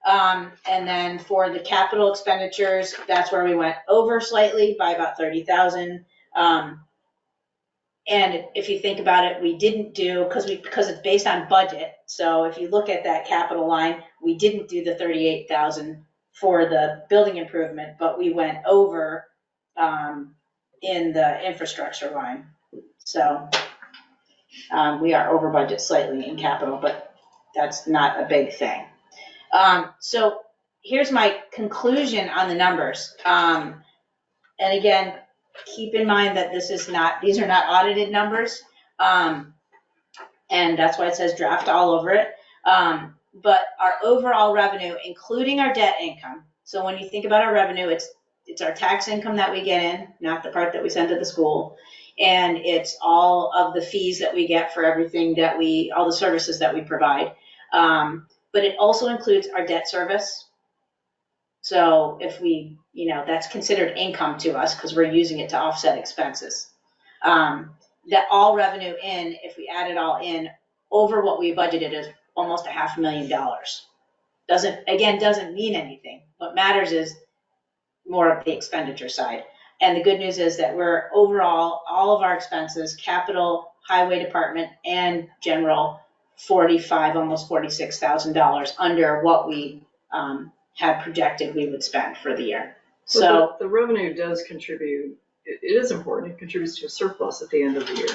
And then for the capital expenditures, that's where we went over slightly by about 30,000. And if you think about it, we didn't do, because it's based on budget. So if you look at that capital line, we didn't do the 38,000 for the building improvement, but we went over in the infrastructure line. So we are over budget slightly in capital, but that's not a big thing. So here's my conclusion on the numbers. And again, keep in mind that these are not audited numbers. And that's why it says draft all over it. But our overall revenue, including our debt income. So when you think about our revenue, it's our tax income that we get in, not the part that we send to the school. And it's all of the fees that we get for everything all the services that we provide. But it also includes our debt service. So if that's considered income to us because we're using it to offset expenses. That all revenue if we add it all in, over what we budgeted is almost $500,000. Doesn't mean anything. What matters is more of the expenditure side. And the good news is that we're overall, all of our expenses, capital, highway department, and general, almost $46,000 under what we had projected we would spend for the year. So the revenue does contribute. It is important. It contributes to a surplus at the end of the year.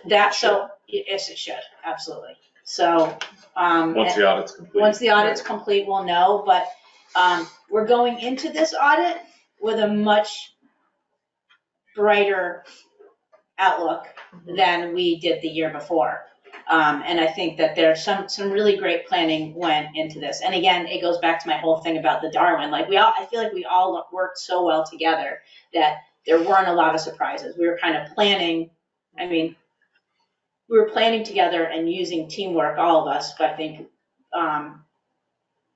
Yes, it should, absolutely. So once the audit's complete. Once the audit's complete, we'll know. But we're going into this audit with a much brighter outlook than we did the year before. And I think that there's some really great planning went into this. And again, it goes back to my whole thing about the Darwin. I feel like we all worked so well together that there weren't a lot of surprises. We were kind of planning. We were planning together and using teamwork, all of us, but I think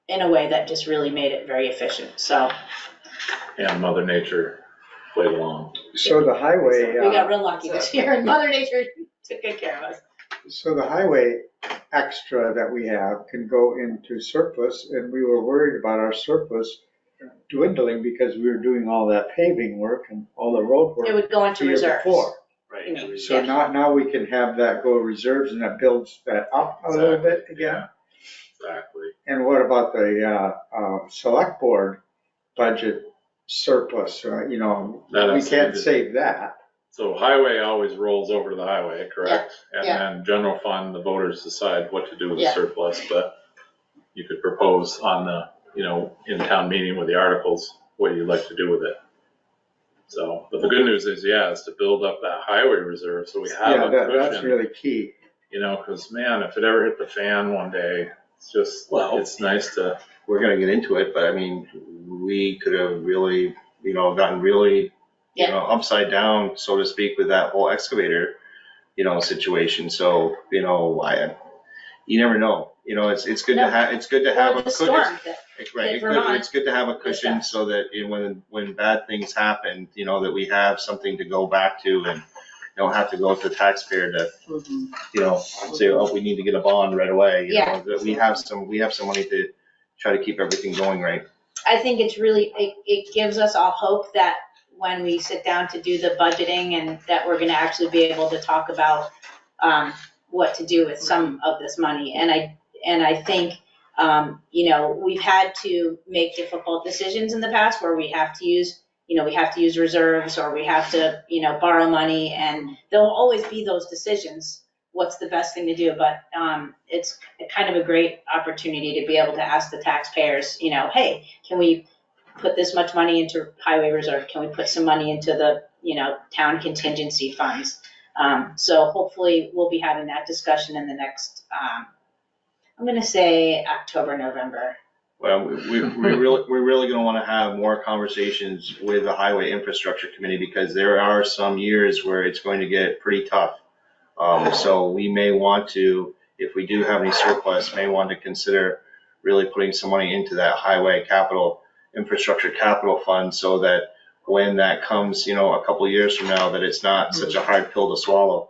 in a way that just really made it very efficient. So. And Mother Nature played along. So the highway. We got real lucky this year, and Mother Nature took good care of us. So the highway extra that we have can go into surplus, and we were worried about our surplus dwindling because we were doing all that paving work and all the road work. It would go into the year reserves. before. Right. So now we can have that go reserves, and that builds that up a little bit again. Exactly. And what about the select board budget surplus? We can't save that. So highway always rolls over to the highway, correct? Yeah. And then general fund, the voters decide what to do with the surplus, but you could propose on the, in town meeting with the articles, what you'd like to do with it. So, but the good news is, is to build up that highway reserve so we have a cushion. That's really key. Because man, if it ever hit the fan one day, it's just, it's nice to. We're gonna get into it, but we could have really, gotten really, upside down, so to speak, with that whole excavator, situation. So, you never know. It's good to have. It's good to have a cushion. Right. It's good to have a cushion so that when bad things happen, that we have something to go back to and don't have to go to the taxpayer to, say, we need to get a bond right away. That we have some money to try to keep everything going right. I think it's really, it gives us all hope that when we sit down to do the budgeting and that we're going to actually be able to talk about what to do with some of this money. And I think, we've had to make difficult decisions in the past where we have to use reserves or we have to, borrow money, and there'll always be those decisions. What's the best thing to do? But it's kind of a great opportunity to be able to ask the taxpayers, hey, can we put this much money into highway reserve? Can we put some money into the, town contingency funds? So hopefully we'll be having that discussion in the next, I'm going to say October, November. Well, we're really going to want to have more conversations with the Highway Infrastructure Committee because there are some years where it's going to get pretty tough. So we may want to, if we do have any surplus, may want to consider really putting some money into that highway infrastructure capital fund so that when that comes, you know, a couple years from now, that it's not such a hard pill to swallow.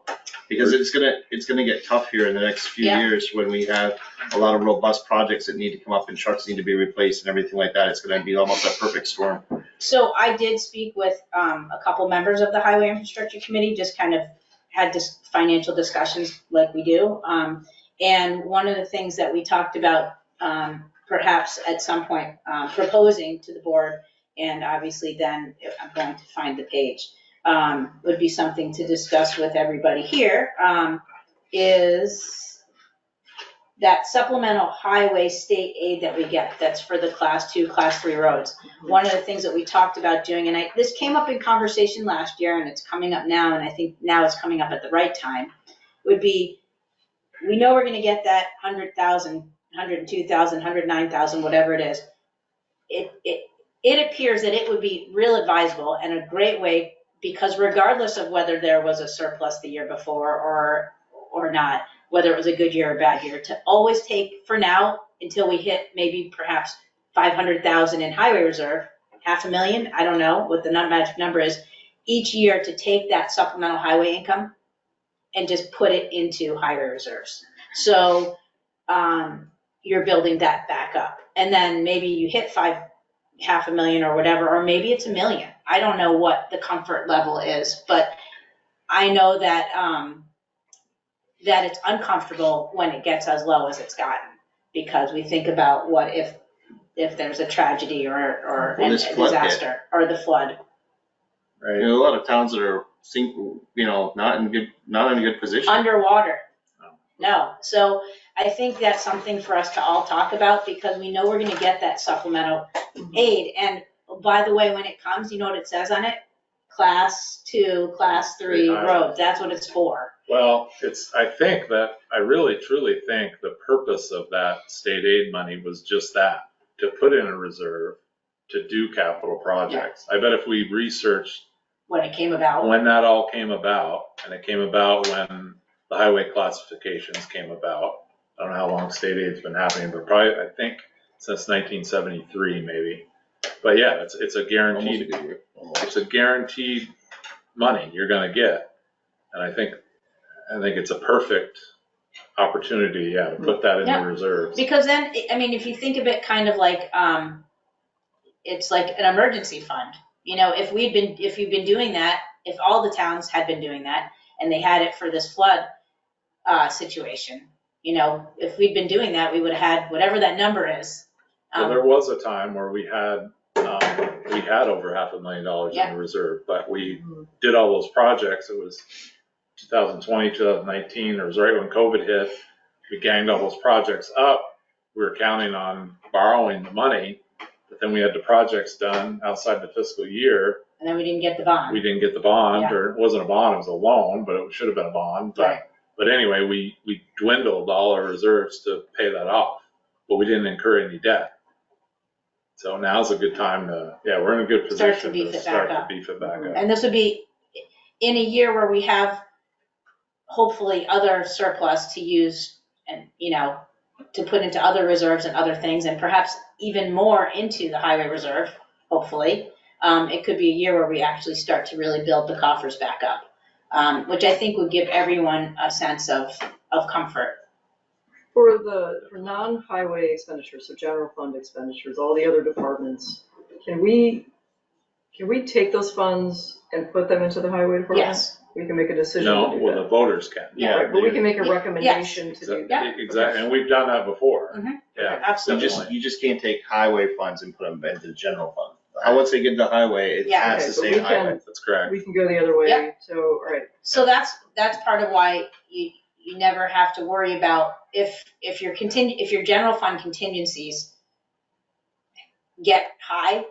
Because it's gonna get tough here in the next few Yeah. years when we have a lot of robust projects that need to come up and trucks need to be replaced and everything like that. It's gonna be almost a perfect storm. So I did speak with a couple members of the Highway Infrastructure Committee, just kind of had financial discussions like we do. And one of the things that we talked about, perhaps at some point proposing to the board, and obviously then I'm going to find the page, would be something to discuss with everybody here, is that supplemental highway state aid that we get, that's for the class 2, class 3 roads. One of the things that we talked about doing, and this came up in conversation last year and it's coming up now, and I think now it's coming up at the right time, would be, we know we're gonna get that 100,000, 102,000, 109,000, whatever it is. It appears that it would be real advisable and a great way, because regardless of whether there was a surplus the year before or not, whether it was a good year or a bad year, to always take, for now, until we hit maybe perhaps 500,000 in highway reserve, 500,000, I don't know what the magic number is, each year to take that supplemental highway income and just put it into highway reserves. So you're building that back up. And then maybe you hit 500,000 or whatever, or maybe it's $1 million. I don't know what the comfort level is, but I know that that it's uncomfortable when it gets as low as it's gotten, because we think about what if there's a tragedy or a disaster or the flood. Right. You know, a lot of towns that are not in a good position. Underwater. No. So I think that's something for us to all talk about, because we know we're going to get that supplemental aid. And by the way, when it comes, you know what it says on it? Class 2, class 3 roads. That's what it's for. Well, I really truly think the purpose of that state aid money was just that, to put in a reserve to do capital projects. I bet if we researched when it came about, when that all came about, and it came about when the highway classifications came about. I don't know how long state aid's been happening, but probably, I think since 1973 maybe. But yeah, it's a guaranteed, it's a guaranteed money you're gonna get. And I think it's a perfect opportunity, to put that in the reserves. Because then, I mean, if you think of it kind of like, it's like an emergency fund. You know, if you've been doing that, if all the towns had been doing that, and they had it for this flood situation, you know, if we'd been doing that, we would have had whatever that number is. Well, there was a time where we had over $500,000 in the reserve, but we did all those projects. It was 2020, 2019. It was right when COVID hit. We ganged all those projects up. We were counting on borrowing the money, but then we had the projects done outside the fiscal year. And then we didn't get the bond. We didn't get the bond, or it wasn't a bond, it was a loan, but it should have been a bond. But anyway, we dwindled all our reserves to pay that off, but we didn't incur any debt. So now's a good time we're in a good position to start to beef it back up. And this would be in a year where we have hopefully other surplus to use and, you know, to put into other reserves and other things, and perhaps even more into the highway reserve, hopefully. It could be a year where we actually start to really build the coffers back up, which I think would give everyone a sense of comfort. For non-highway expenditures, so general fund expenditures, all the other departments, can we take those funds and put them into the highway department? Yes. We can make a decision No, to do well, that. the voters can. Right, but we can make a recommendation to do that. Exactly, and we've done that before. Mhm. Yeah, Absolutely. You just can't take highway funds and put them into the general fund. Once they get to highway, it has to say highway. That's correct. We can go the other way, Yep. so, all right. So that's part of why you never have to worry about if your general fund contingencies get high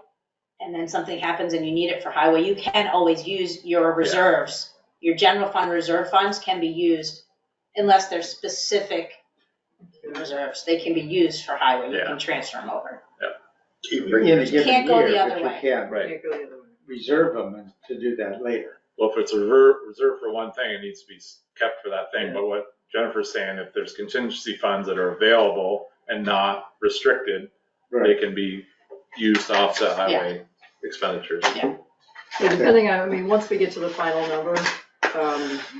and then something happens and you need it for highway, you can always use your reserves. Your general fund reserve funds can be used unless they're specific reserves. They can be used for highway. You can transfer them over. In a given Can't go the year, other but way. you can Can't go the other way. reserve them and to do that later. Well, if it's a reserve for one thing, it needs to be kept for that thing. But what Jennifer's saying, if there's contingency funds that are available and not restricted, they can be used to offset highway expenditures. Yeah. So depending on, I mean, once we get to the final number,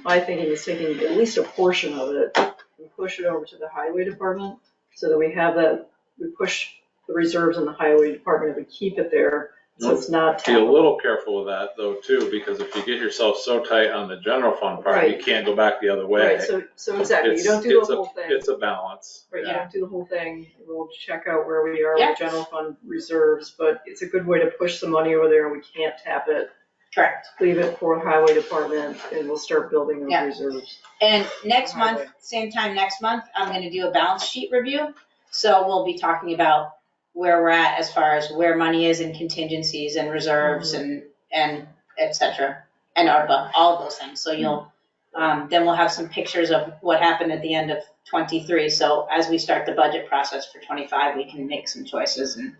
my thinking is taking at least a portion of it and push it over to the highway department so that we have that, we push the reserves in the highway department and we keep it there. So it's not Be a tappable. little careful with that though too, because if you get yourself so tight on the general fund part, you Right. can't go back the other way. Right, so exactly, you don't do It's the a- whole thing. It's a balance. Right, you Yeah. don't do the whole thing, we'll check out where we are Yeah. with general fund reserves, but it's a good way to push the money over there and we can't tap it. Correct. Leave it for the highway department and we'll start building those Yeah. reserves. And next month, same time next month, I'm gonna do a balance sheet review. So we'll be talking about where we're at as far as where money is in contingencies and reserves and et cetera. And ARPA, all of those things. So you'll, then we'll have some pictures of what happened at the end of '23. So as we start the budget process for '25, we can make some choices and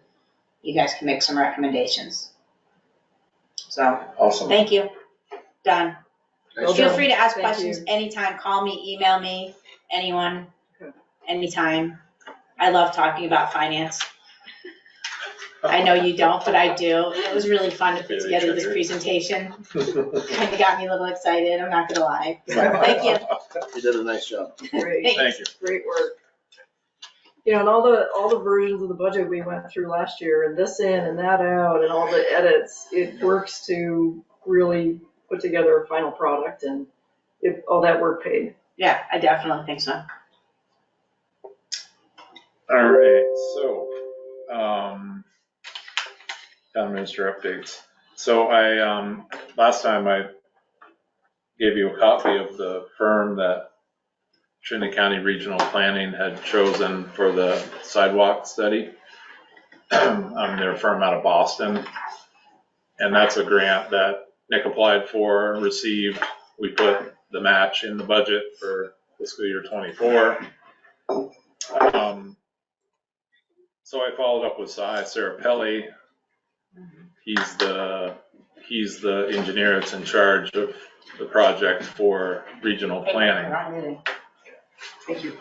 you guys can make some recommendations. So, Awesome. thank you. Done. Well Feel done. free to ask Thank questions you. anytime. Call me, email me, anyone, Okay. anytime. I love talking about finance. I know you don't, but I do. It was really fun to put Yeah, together this sure. presentation. Kind of got me a little excited, I'm not gonna lie. So, thank you. You did a nice job. Great, Thank you. great work. You know, and all the versions of the budget we went through last year, and this in and that out, and all the edits, it works to really put together a final product, and all that work paid. Yeah, I definitely think so. All right, so, town minister updates. So last time I gave you a copy of the firm that Trinity County Regional Planning had chosen for the sidewalk study. They're a firm out of Boston. And that's a grant that Nick applied for, received. We put the match in the budget for fiscal year '24. So I followed up with Sarah Pelly. He's the engineer that's in charge of the project for regional planning. Thank you.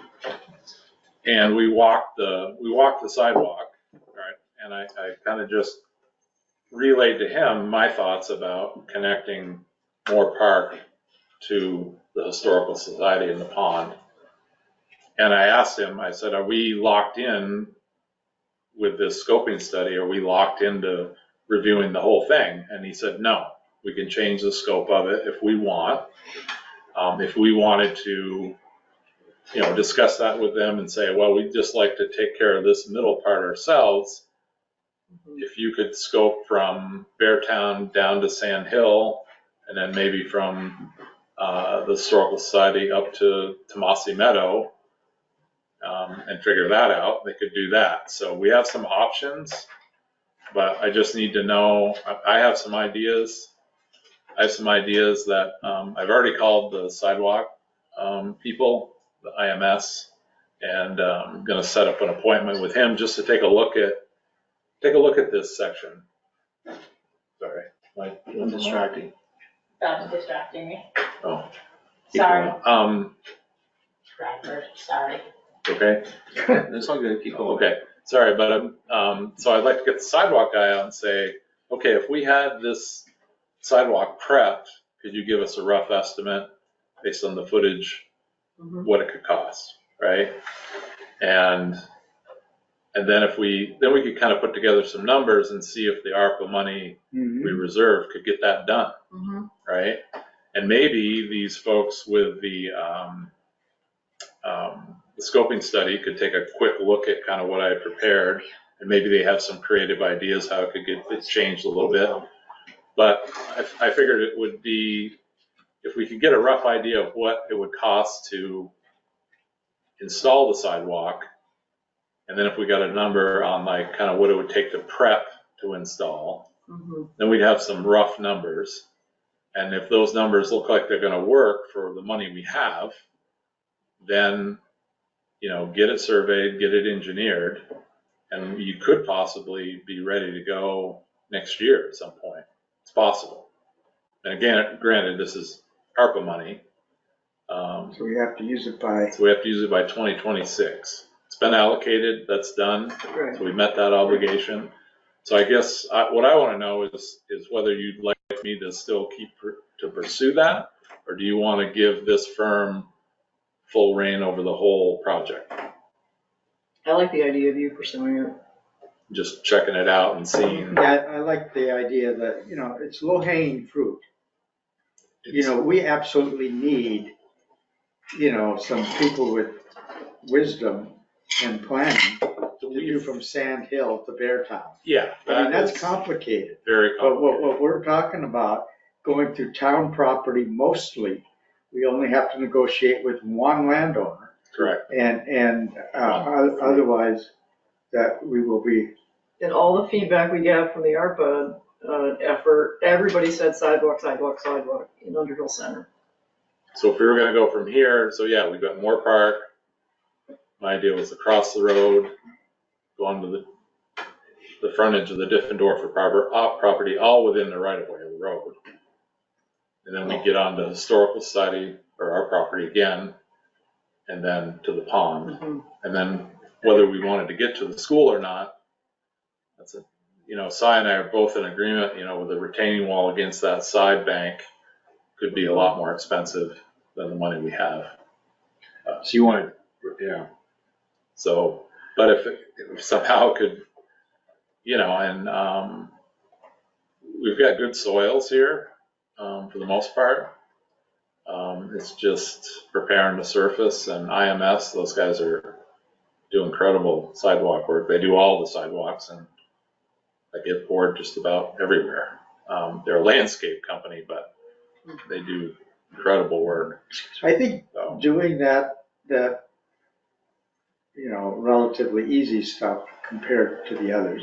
And we walked the sidewalk, right? And I kind of just relayed to him my thoughts about connecting Moore Park to the Historical Society in the pond. And I asked him, I said, are we locked in with this scoping study? Are we locked into reviewing the whole thing? And he said, no, we can change the scope of it if we want. If we wanted to, discuss that with them and say, well, we'd just like to take care of this middle part ourselves. If you could scope from Beartown down to Sand Hill, and then maybe from the Historical Society up to Tomasi Meadow, and figure that out, they could do that. So we have some options, but I just need to know, I have some ideas. I have some ideas that I've already called the sidewalk people, the IMS, and I'm going to set up an appointment with him just to take a look at this section. Sorry, I'm distracting. That's distracting me. Oh, keep Sorry. going. Bradford, sorry. Okay. It's all good, keep going. Okay, sorry, but so I'd like to get the sidewalk guy out and say, okay, if we had this sidewalk prepped, could you give us a rough estimate based on the footage, what it could cost, right? And then we could kind of put together some numbers and see if the ARPA money we reserve could get that done, right? And maybe these folks with the scoping study could take a quick look at kind of what I prepared, and maybe they have some creative ideas how it could get it changed a little bit. But I figured it would be, if we could get a rough idea of what it would cost to install the sidewalk, and then if we got a number on like kind of what it would take to prep to install, then we'd have some rough numbers. And if those numbers look like they're going to work for the money we have, then get it surveyed, get it engineered, and you could possibly be ready to go next year at some point. It's possible. And again, granted, this is ARPA money. So we have to use it by, So we have to use it by 2026. It's been allocated, that's done. Right. So we met that obligation. So I guess what I want to know is whether you'd like for me to still to pursue that? Or do you want to give this firm full reign over the whole project? I like the idea of you pursuing it. Just checking it out and seeing. Yeah, I like the idea that, it's low hanging fruit. We absolutely need, some people with wisdom and planning to do from Sand Hill to Bear Town. Yeah. I mean, that's complicated. Very But complicated. what we're talking about, going through town property mostly, we only have to negotiate with one landowner. Correct. And otherwise, that we will be. And all the feedback we got from the ARPA effort, everybody said sidewalk, sidewalk, sidewalk in Underhill Center. So if we were gonna go from here, so yeah, we've got more park. My idea was across the road, go onto the frontage of the Diffendorfer property, all within the right of way of the road. And then we get on to historical society or our property again, and then to the pond. Mhm. And then whether we wanted to get to the school or not, that's it. Cy and I are both in agreement, with the retaining wall against that side bank could be a lot more expensive than the money we have. So you want to, yeah. So, but if somehow could, and we've got good soils here for the most part. It's just preparing the surface, and IMS, those guys are do incredible sidewalk work. They do all the sidewalks, and I get bored just about everywhere. They're a landscape company, but they do incredible work. I think So, doing that, relatively easy stuff compared to the others.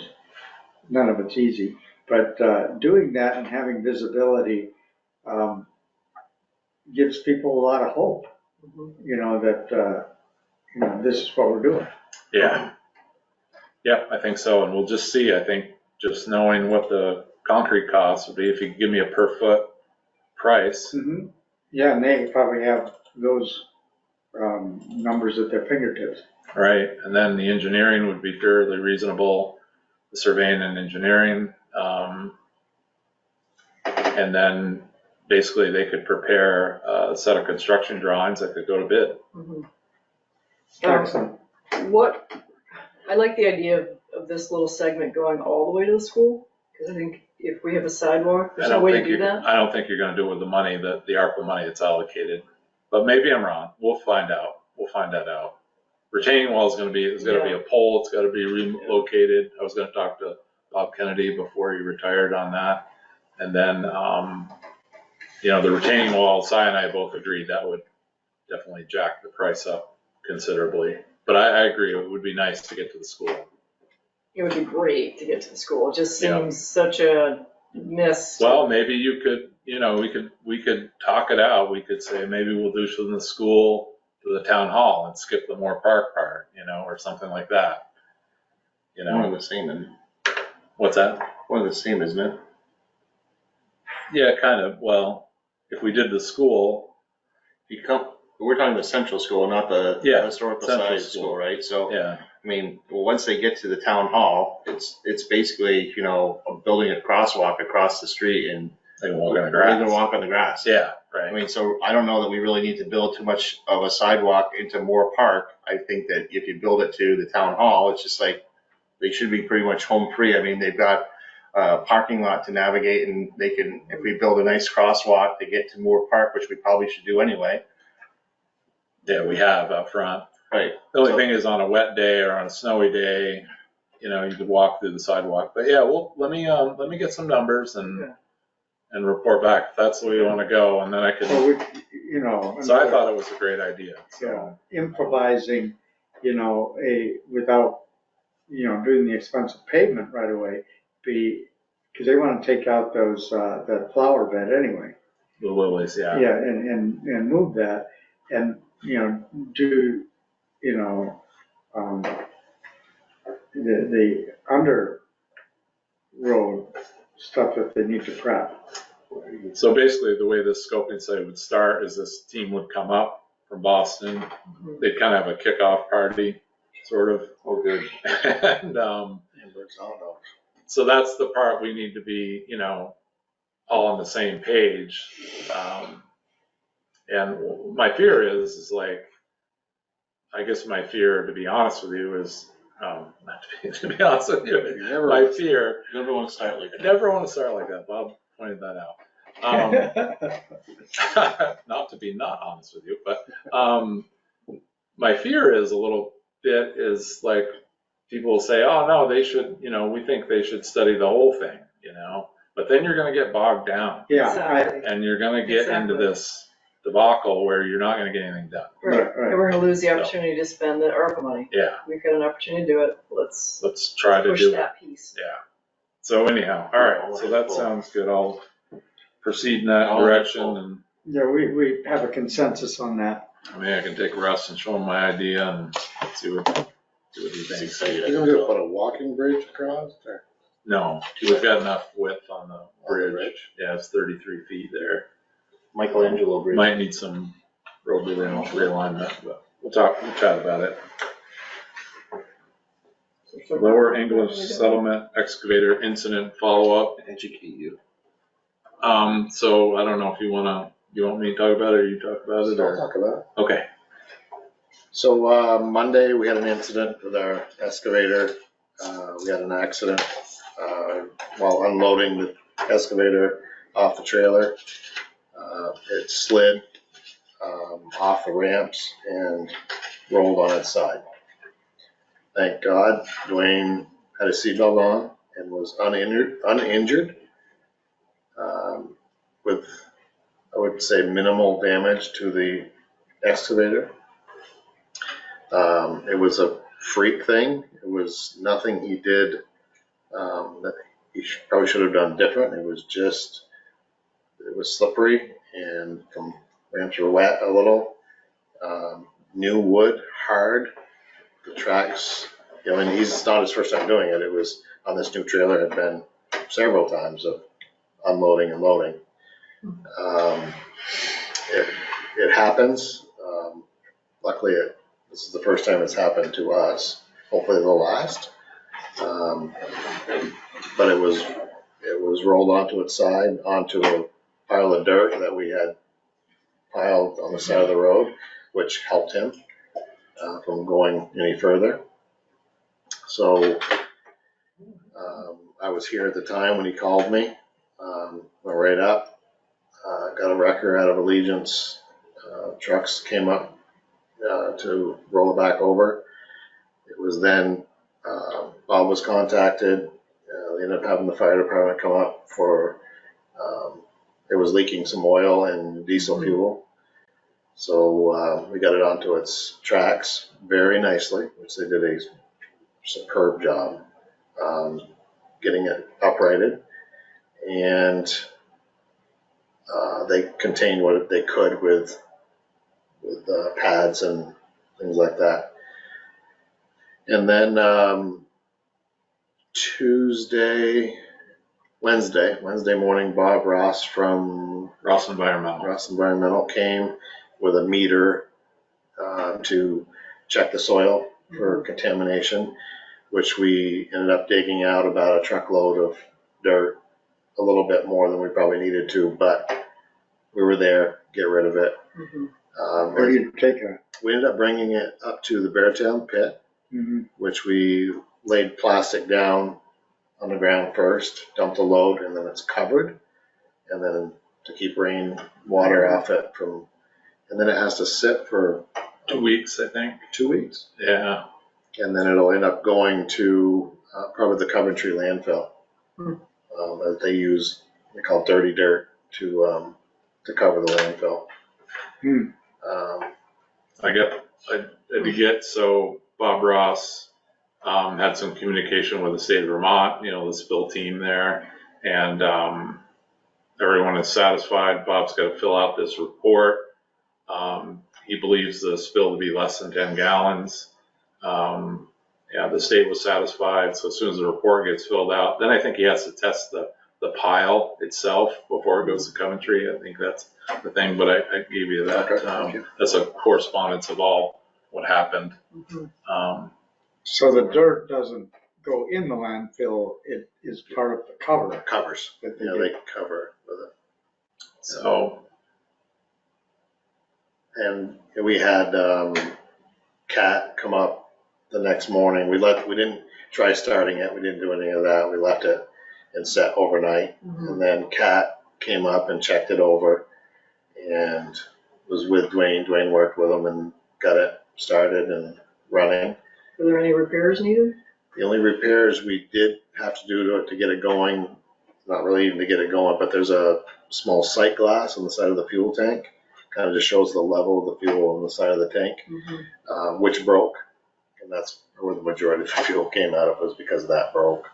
None of it's easy, but doing that and having visibility gives people a lot of hope, that, this is what we're doing. yeah. Yeah, I think so. And we'll just see. I think just knowing what the concrete cost would be, if you could give me a per foot price. Mhm. Yeah, and they probably have those numbers at their fingertips. Right, and then the engineering would be fairly reasonable, the surveying and engineering. And then basically they could prepare a set of construction drawings that could go to bid. Mhm. Excellent. I like the idea of this little segment going all the way to the school, because I think if we have a sidewalk, there's no way to do that. I don't think you're gonna do it with the money, the ARPA money that's allocated, but maybe I'm wrong. We'll find out. We'll find that out. Retaining wall is gonna be, there's gotta be a pole, it's gotta be relocated. I was gonna talk to Bob Kennedy before he retired on that. And then, the retaining wall, Cy and I both agreed that would definitely jack the price up considerably. But I agree, it would be nice to get to the school. It would be great to get to the school. It just Yeah. seems such a miss. Well, maybe you could, we could talk it out. We could say maybe we'll do from the school to the town hall and skip the Moore Park part, or something like that. One of the same, and What's that? one of the same, isn't it? Yeah, kind of. Well, if we did the school, We're talking the central school, not the Yeah, historical central society school. school, right? So, yeah, once they get to the town hall, it's basically, building a crosswalk across the street and they can walk on the they're gonna grass. walk on the grass. Yeah, right. So I don't know that we really need to build too much of a sidewalk into Moore Park. I think that if you build it to the town hall, it's just like, they should be pretty much home free. They've got a parking lot to navigate, and they can, if we build a nice crosswalk to get to Moore Park, which we probably should do anyway. Yeah, we have up front. Right. The only thing is on a wet day or on a snowy day, you could walk through the sidewalk. But yeah, let me get some numbers and report back if that's the way you want to go, and then I can. So So I thought it was a great idea. So improvising, without, doing the expensive pavement right away, because they want to take out those, that flower bed anyway. the lilies, yeah. Yeah, and move that and, do, the under road stuff that they need to prep. So basically, the way this scoping study would start is this team would come up from Boston. They'd kind of have a kickoff party, sort of. Oh, good. And so that's the part we need to be, all on the same page. And my fear is like, I guess my fear, to be honest with you, is, not to be honest with you, my fear. You never want to start like I never want to start like that. Bob pointed that out. Not to be not honest with you, but my fear is a little bit is like people will say, oh no, they should, we think they should study the whole thing, but then you're going to get bogged down. Yeah, Exactly. And you're going to get into Exactly. this debacle where you're not going to get anything done. Right, Right, right. and we're gonna lose the opportunity to spend the ARPA money. Yeah, We've got an opportunity to do it, let's try to push do it. that piece. Yeah. So anyhow, all right, so that sounds good. I'll proceed in that direction, and Yeah, we have a consensus on that. I mean, I can take Russ and show him my idea and see what he thinks. You're gonna do put a walking bridge across or? No, we've got enough width on the bridge. Bridge. Yeah, it's 33 feet there. Michelangelo Bridge. Might need some road realignment, but we'll chat about it. Lower English Settlement Excavator Incident Follow-Up. Educate you. So I don't know if you want me to talk about it or you talk about it, I'll or? talk about it. Okay. So, Monday, we had an incident with our excavator. We had an accident, while unloading the excavator off the trailer. It slid, off the ramps and rolled on its side. Thank God, Dwayne had a seatbelt on and was uninjured, with, I would say, minimal damage to the excavator. It was a freak thing. It was nothing he did that he probably should have done different. It was slippery and some ramps were wet a little. New wood, hard. The tracks, and it's not his first time doing it. It was on this new trailer, had been several times of unloading and loading. It happens. Luckily, this is the first time it's happened to us. Hopefully the last. But it was rolled onto its side, onto a pile of dirt that we had piled on the side of the road, which helped him from going any further. So I was here at the time when he called me. Went right up, got a wrecker out of Allegiance. Trucks came up to roll it back over. It was then Bob was contacted. They ended up having the fire department come up for, it was leaking some oil and diesel fuel. So we got it onto its tracks very nicely, which they did a superb job getting it uprighted. And they contained what they could with pads and things like that. And then Wednesday morning, Bob Ross from Ross Environmental. Came with a meter to check the soil for contamination, which we ended up digging out about a truckload of dirt, a little bit more than we probably needed to, but we were there, get rid of it. Where do you take it? We ended up bringing it up to the Beartown pit, which we laid plastic down on the ground first, dumped the load, and then it's covered. And then to keep rain, water off it and then it has to sit for 2 weeks, I think. 2 weeks. Yeah. And then it'll end up going to probably the Coventry landfill. That they use, they call it dirty dirt to cover the landfill. So Bob Ross had some communication with the state of Vermont, the spill team there, and everyone is satisfied. Bob's got to fill out this report. He believes the spill to be less than 10 gallons. The state was satisfied. So as soon as the report gets filled out, then I think he has to test the pile itself before it goes to Coventry. I think that's the thing, but I gave you that. Okay, that's a correspondence of all what happened. So the dirt doesn't go in the landfill, it is part of the cover Covers, that they you know, do. they cover with it. So, And we had Cat come up the next morning. We didn't try starting it. We didn't do any of that. We left it and set overnight. And then Cat came up and checked it over and was with Dwayne. Dwayne worked with him and got it started and running. Were there any repairs needed? The only repairs we did have to do to it to get it going, not really even to get it going, but there's a small sight glass on the side of the fuel tank. Kind of just shows the level of the fuel on the side of the tank, which broke. And that's where the majority of the fuel came out of, was because that broke.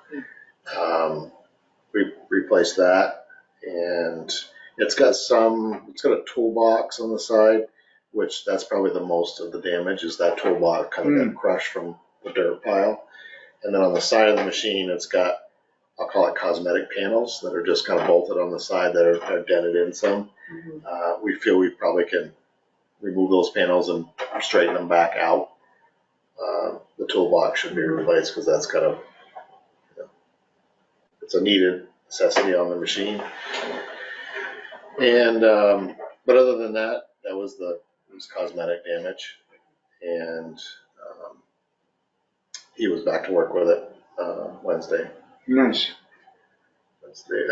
We replaced that, and it's got a toolbox on the side, which that's probably the most of the damage, is that toolbox kind of got crushed from the dirt pile. And then on the side of the machine, it's got, I'll call it cosmetic panels that are just kind of bolted on the side that are dented in some. We feel we probably can remove those panels and straighten them back out. The toolbox should be replaced because that's kind of, it's a needed necessity on the machine. And, but other than that, it was cosmetic damage. And he was back to work with it Wednesday. Nice.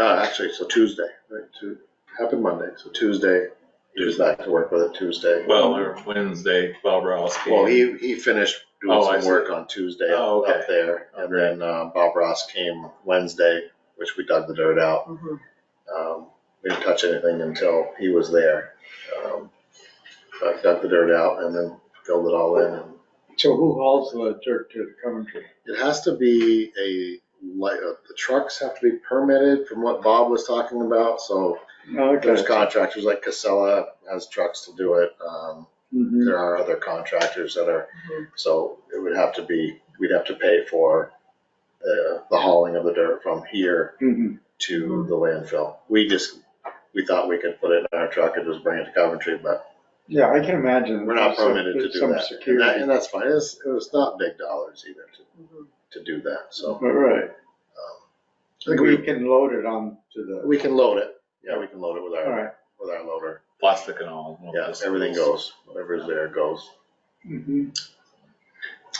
Actually, so Tuesday, right? Happened Monday, so Tuesday, he was back to work with it Tuesday. well, or Wednesday, Bob Ross came. Well, he finished doing Oh, I some see. work on Tuesday Oh, okay. up there, and then Bob Ross came Wednesday, which we dug the dirt out. We didn't touch anything until he was there. But dug the dirt out and then filled it all in. And So who hauls the dirt to the Coventry? it has to be the trucks have to be permitted from what Bob was talking about, so there's contractors like Casella has trucks to do it. There are other contractors that are, so it would have to be, we'd have to pay for the hauling of the dirt from here to the landfill. We thought we could put it in our truck and just bring it to Coventry, but Yeah, I can imagine. we're not permitted to do some that. security. And that's fine. It was not big dollars either to do that, so. Right. I think We can load it onto the, we can load it. Yeah, we can load it with all right. our loader. Plastic and all. Yeah, everything goes. Whatever's there goes.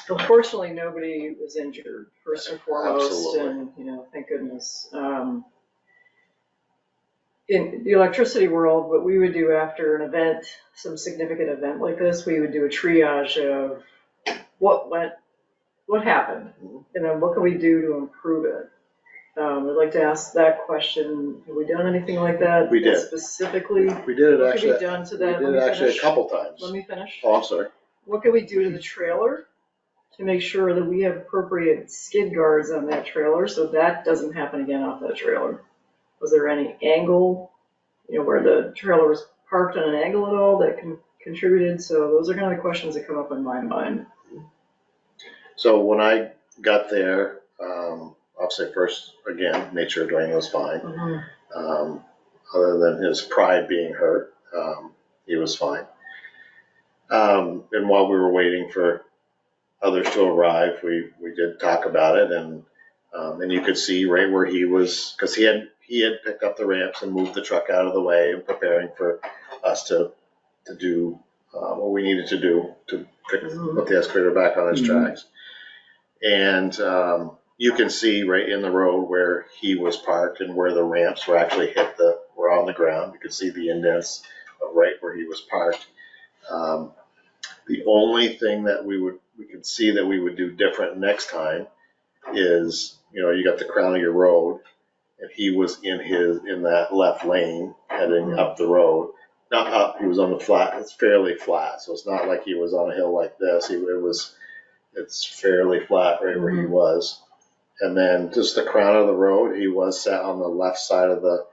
Unfortunately, nobody was injured, first and foremost, Absolutely. and, thank goodness. In the electricity world, what we would do after an event, some significant event like this, we would do a triage of what happened, and then what can we do to improve it? I'd like to ask that question. Have we done anything like that? We did. Specifically? We did it What actually. could be done to that? We Let did me it actually finish. a couple times. Let me finish. Oh, I'm sorry. What can we do to the trailer to make sure that we have appropriate skid guards on that trailer so that doesn't happen again off that trailer? Was there any angle, where the trailer was parked on an angle at all that contributed? So those are kind of the questions that come up in my mind. So when I got there, obviously first, again, made sure Dwayne was fine. Other than his pride being hurt, he was fine. And while we were waiting for others to arrive, we did talk about it, and you could see right where he was, because he had picked up the ramps and moved the truck out of the way and preparing for us to do what we needed to do to put the excavator back on his tracks. And you can see right in the road where he was parked and where the ramps were actually were on the ground. You could see the indents right where he was parked. The only thing that we could see that we would do different next time is, you got the crown of your road, and he was in that left lane heading up the road. Not up, he was on the flat. It's fairly flat, so it's not like he was on a hill like this. It's fairly flat right where he was. And then just the crown of the road, he was sat on the left side of the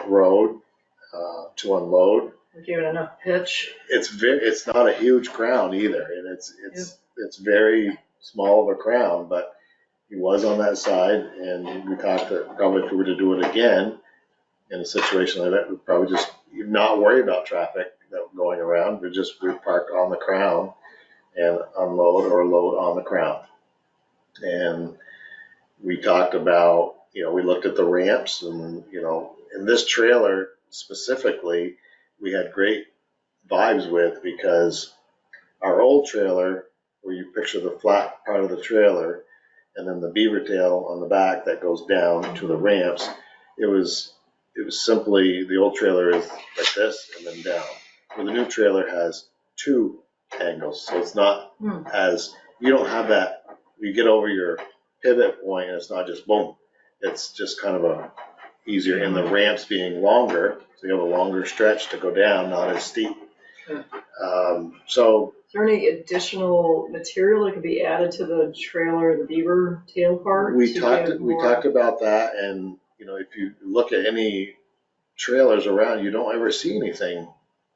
road to unload. We're giving enough pitch. It's not a huge crown either, and it's very small of a crown, but he was on that side, and we talked that probably if we were to do it again in a situation like that, we'd probably just not worry about traffic going around. We'd park on the crown and unload or load on the crown. And we talked about, we looked at the ramps and, in this trailer specifically, we had great vibes with, because our old trailer, where you picture the flat part of the trailer and then the beaver tail on the back that goes down to the ramps, it was simply, the old trailer is like this and then down. Well, the new trailer has two angles, so it's not as, you don't have that, you get over your pivot point and it's not just boom. It's just kind of a easier, and the ramps being longer, so you have a longer stretch to go down, not as steep. So. Is there any additional material that could be added to the trailer, the beaver tail part? We talked about that, and if you look at any trailers around, you don't ever see anything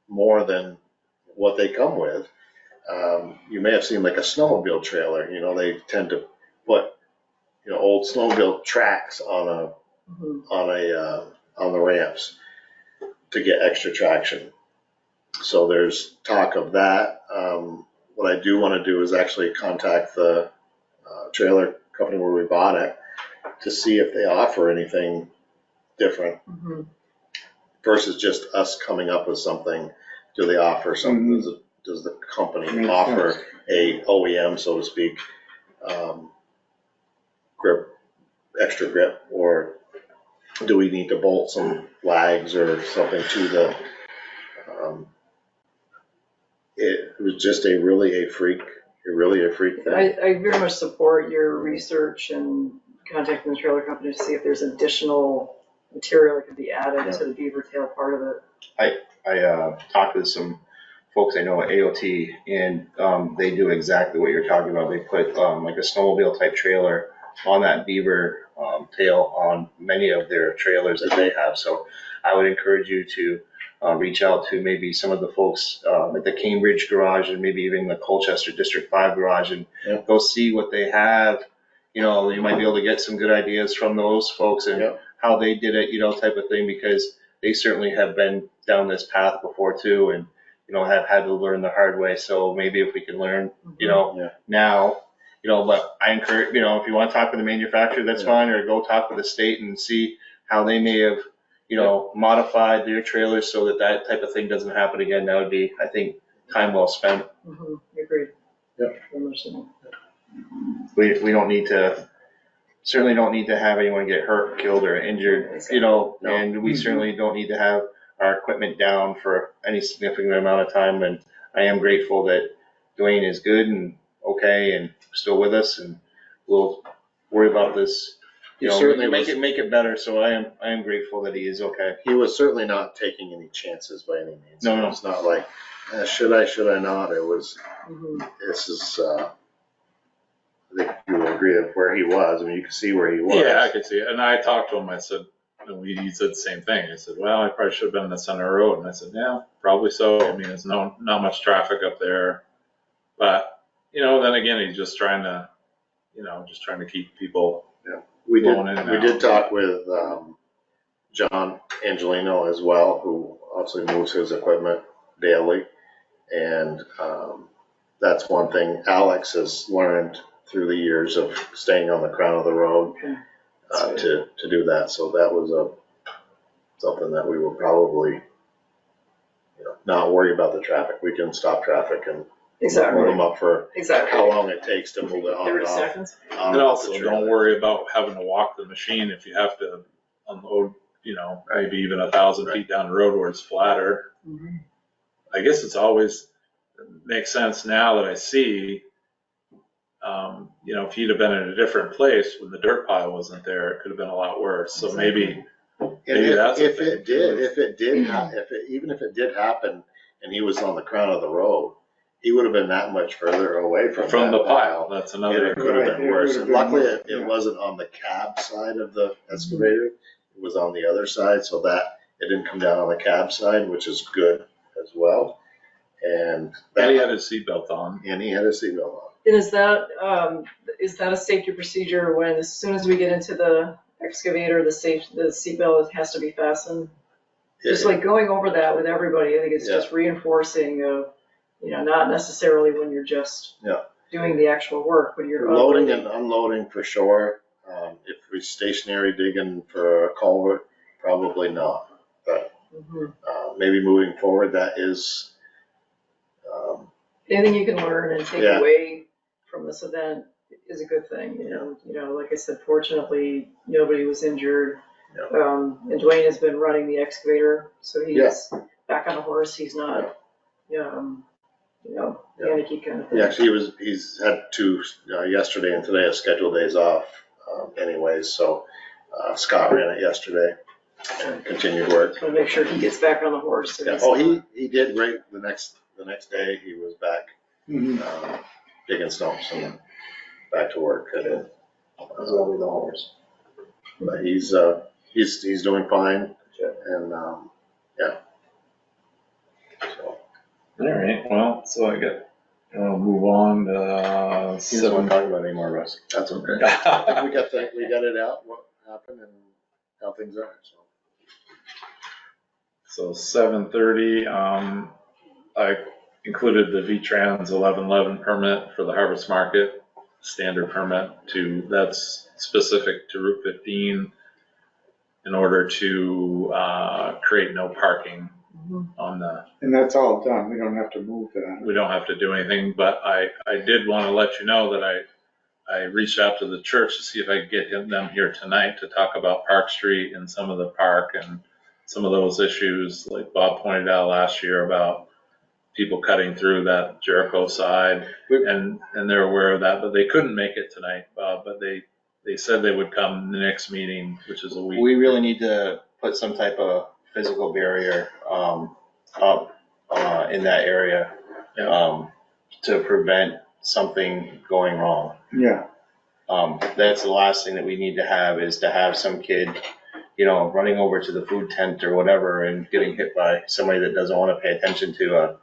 more than what they come with. You may have seen like a snowmobile trailer, they tend to put old snowmobile tracks on the ramps to get extra traction. So there's talk of that. What I do want to do is actually contact the trailer company where we bought it to see if they offer anything different versus just us coming up with something. Do they offer something? Does the company offer a OEM, so to speak, grip, extra grip, or do we need to bolt some flags or something to the? It was just really a freak thing. I very much support your research and contacting the trailer company to see if there's additional material that could be added to the beaver tail part of it. I talked with some folks I know at AOT, and they do exactly what you're talking about. They put like a snowmobile type trailer on that beaver tail on many of their trailers that they have. So I would encourage you to reach out to maybe some of the folks at the Cambridge garage, and maybe even the Colchester District 5 garage, and go see what they have. You might be able to get some good ideas from those folks and how they did it, type of thing, because they certainly have been down this path before too, and have had to learn the hard way. So maybe if we can learn, now, but I encourage, if you want to talk with the manufacturer, that's fine, or go talk with the state and see how they may have, modified their trailers so that type of thing doesn't happen again. That would be, I think, time well spent. Agreed. Yep. We don't need to, certainly don't need to have anyone get hurt, killed, or injured, and we certainly don't need to have our equipment down for any significant amount of time. And I am grateful that Dwayne is good and okay and still with us, and we'll worry about this. Certainly make it better. So I am grateful that he is okay. He was certainly not taking any chances by any means. No. It's not like, should I not? It was, this is, I think you will agree with where he was. I mean, you can see where he was. Yeah, I could see it. And I talked to him, I said, and he said the same thing. He said, well, I probably should have been in the center of the road. And I said, yeah, probably so. I mean, there's not much traffic up there. But, then again, he's just trying to keep people. We did talk with John Angelino as well, who obviously moves his equipment daily. And that's one thing Alex has learned through the years of staying on the crown of the road to do that. So that was something that we will probably not worry about the traffic. We can stop traffic and hold them up for how long it takes to move it on 30 and off. seconds. And also don't worry about having to walk the machine if you have to unload, maybe even 1,000 feet down the road where it's flatter. I guess it makes sense now that I see, if you'd have been in a different place when the dirt pile wasn't there, it could have been a lot worse. So maybe that's if it did happen and he was on the crown of the road, he would have been that much further away from the pile. That's another. And it could have been worse. And luckily, it wasn't on the cab side of the excavator. It was on the other side, so that it didn't come down on the cab side, which is good as well. And he had his seatbelt on. And he had his seatbelt on. And is that a safety procedure when, as soon as we get into the excavator, the seatbelt has to be fastened? Just like going over that with everybody, I think it's just reinforcing of, not necessarily when you're just doing the actual work when you're Loading and unloading for sure. If we're stationary digging for a culvert, probably not. But Mhm. maybe moving forward, that is, Anything you can learn and take Yeah. away from this event is a good thing, you know, like I said, fortunately, nobody was injured. And Dwayne has been running the excavator, so he's back on a horse, he's not, you know, panicky kind of thing. yeah, actually he's had two, yesterday and today, scheduled days off, anyways, so, Scott ran it yesterday and continued work. So make sure he gets back on the horse. So Yeah, he's oh, not- he did great. The next day he was back, Mhm. digging stumps and back to work. And it was only the horse. But he's doing fine and, yeah. So. All right, well, so I get, move on to He doesn't want seven. to talk about it anymore, Russ. That's okay. I think we got it out, what happened and how things are, so. So 7:30, I included the VTRANS 1111 permit for the Harvest Market, standard permit that's specific to Route 15 in order to create no parking on the, And that's all done. We don't have to move that. we don't have to do anything, but I did want to let you know that I reached out to the church to see if I could get them here tonight to talk about Park Street and some of the park and some of those issues, like Bob pointed out last year about people cutting through that Jericho side, and they're aware of that, but they couldn't make it tonight, Bob, but they said they would come the next meeting, which is a week. We really need to put some type of physical barrier up in that area to prevent something going wrong. Yeah. That's the last thing that we need to have, is to have some kid, you know, running over to the food tent or whatever and getting hit by somebody that doesn't want to pay attention to a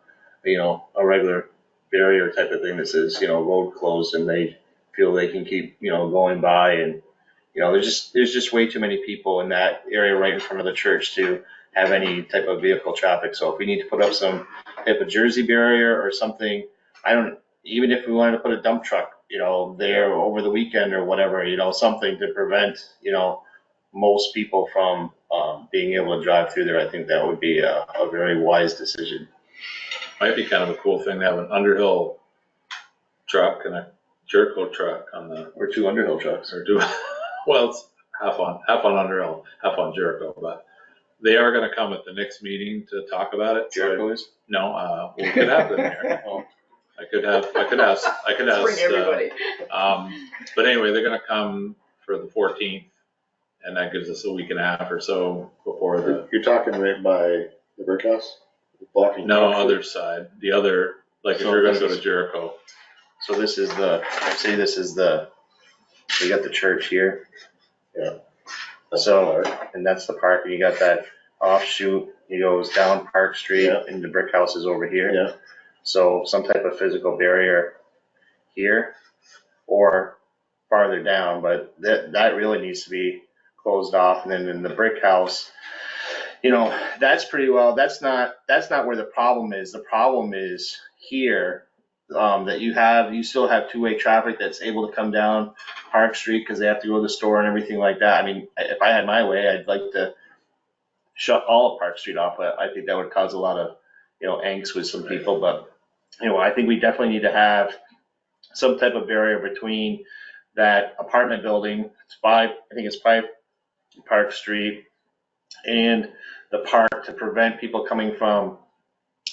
regular barrier type of thing that says, you know, road closed, and they feel they can keep, you know, going by. And, you know, there's just way too many people in that area right in front of the church to have any type of vehicle traffic. So if we need to put up some type of Jersey barrier or something, even if we wanted to put a dump truck, you know, there over the weekend or whatever, you know, something to prevent, you know, most people from being able to drive through there, I think that would be a very wise decision. Might be kind of a cool thing to have an Underhill truck and a Jericho truck on the, Or two Underhill trucks. or do, well, it's half on Underhill, half on Jericho, but they are gonna come at the next meeting to talk about it. So Jericho is? No, we could have them here. Oh. I could ask, Bring everybody. but anyway, they're gonna come for the 14th, and that gives us a week and a half or so before the, You're talking right by the brick house? Blocking. no, Park Street? other side, the other, like if So you're gonna this go to is- Jericho. So this is we got the church here. Yeah. So, and that's the park, and you got that offshoot, he goes down Park Street, Yeah. and the brick house is over here. Yeah. So some type of physical barrier here or farther down, but that really needs to be closed off. And then in the brick house, you know, that's pretty well, that's not where the problem is. The problem is here, that you still have two-way traffic that's able to come down Park Street because they have to go to the store and everything like that. I mean, if I had my way, I'd like to shut all of Park Street off, but I think that would cause a lot of, you know, angst with some people. But, you know, I think we definitely need to have some type of barrier between that apartment building, I think it's 5 Park Street, and the park, to prevent people coming from,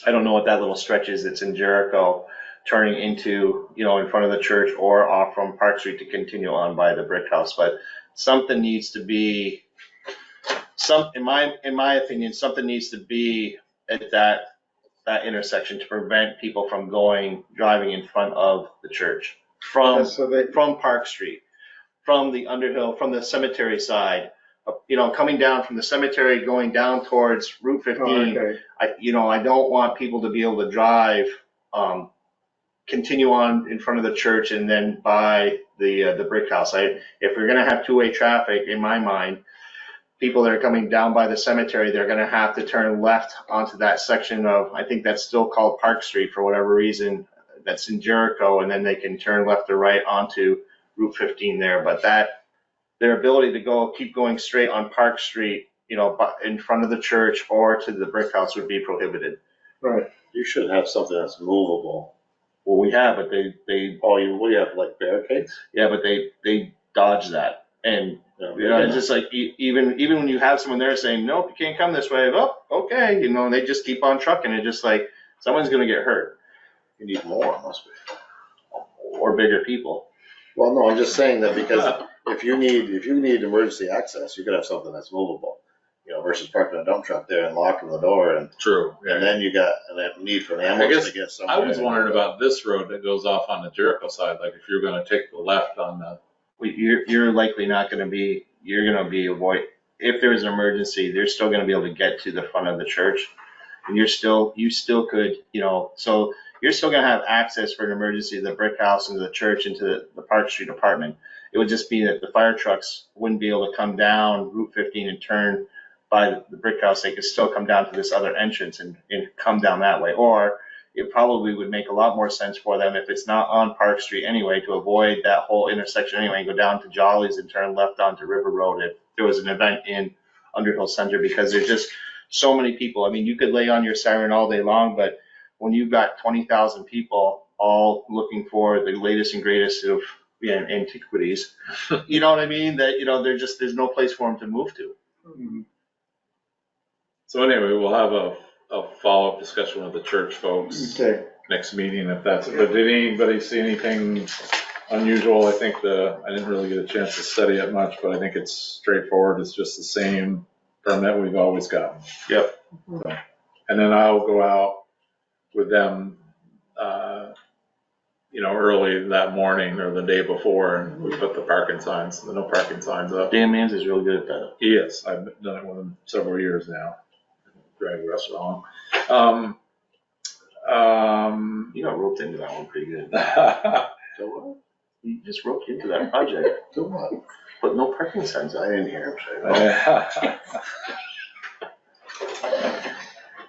I don't know what that little stretch is that's in Jericho, turning into, you know, in front of the church or off from Park Street to continue on by the brick house. But something needs to be, in my opinion, something needs to be at that intersection to prevent people from driving in front of the church from Park Street, from the Underhill, from the cemetery side, you know, coming down from the cemetery, going down towards Route 15. Okay. I don't want people to be able to drive, continue on in front of the church and then by the brick house. If we're gonna have two-way traffic, in my mind, people that are coming down by the cemetery, they're gonna have to turn left onto that section of, I think that's still called Park Street for whatever reason, that's in Jericho, and then they can turn left or right onto Route 15 there. But their ability to keep going straight on Park Street, in front of the church or to the brick house would be prohibited. Right. You should have something that's movable. Well, we have, but We have like barricades? yeah, but they dodge that. And it's just like, even when you have someone there saying, nope, you can't come this way, oh, okay, and they just keep on trucking it, just like, someone's gonna get hurt. You need more, must be. Or bigger people. Well, no, I'm just saying that because if you need emergency access, you could have something that's movable, versus parking a dump truck there and locking the door, and True. then you got a need for an ambulance to get somewhere. I was wondering about this road that goes off on the Jericho side, like if you're gonna take the left on the, You're likely not gonna be, if there's an emergency, they're still gonna be able to get to the front of the church. And you still could, so you're still gonna have access for an emergency to the brick house and to the church and to the Park Street apartment. It would just be that the fire trucks wouldn't be able to come down Route 15 and turn by the brick house. They could still come down to this other entrance and come down that way. Or it probably would make a lot more sense for them if it's not on Park Street anyway, to avoid that whole intersection anyway, and go down to Jolly's and turn left onto River Road if there was an event in Underhill Center, because there's just so many people. I mean, you could lay on your siren all day long, but when you've got 20,000 people all looking for the latest and greatest of antiquities, you know what I mean? That, there's no place for them to move to. Mm-hmm. so anyway, we'll have a follow-up discussion with the church folks Okay. next meeting if that's, but did anybody see anything unusual? I think I didn't really get a chance to study it much, but I think it's straightforward. It's just the same permit we've always gotten. Yep. So, and then I'll go out with them, early that morning or the day before, and we put the no parking signs up. Dan Mans is really good at that. He is. I've done it with him several years now. Drag the rest along. You got roped into that one pretty good. So what? You just roped into that project. So what? But no parking signs. I didn't hear him say that.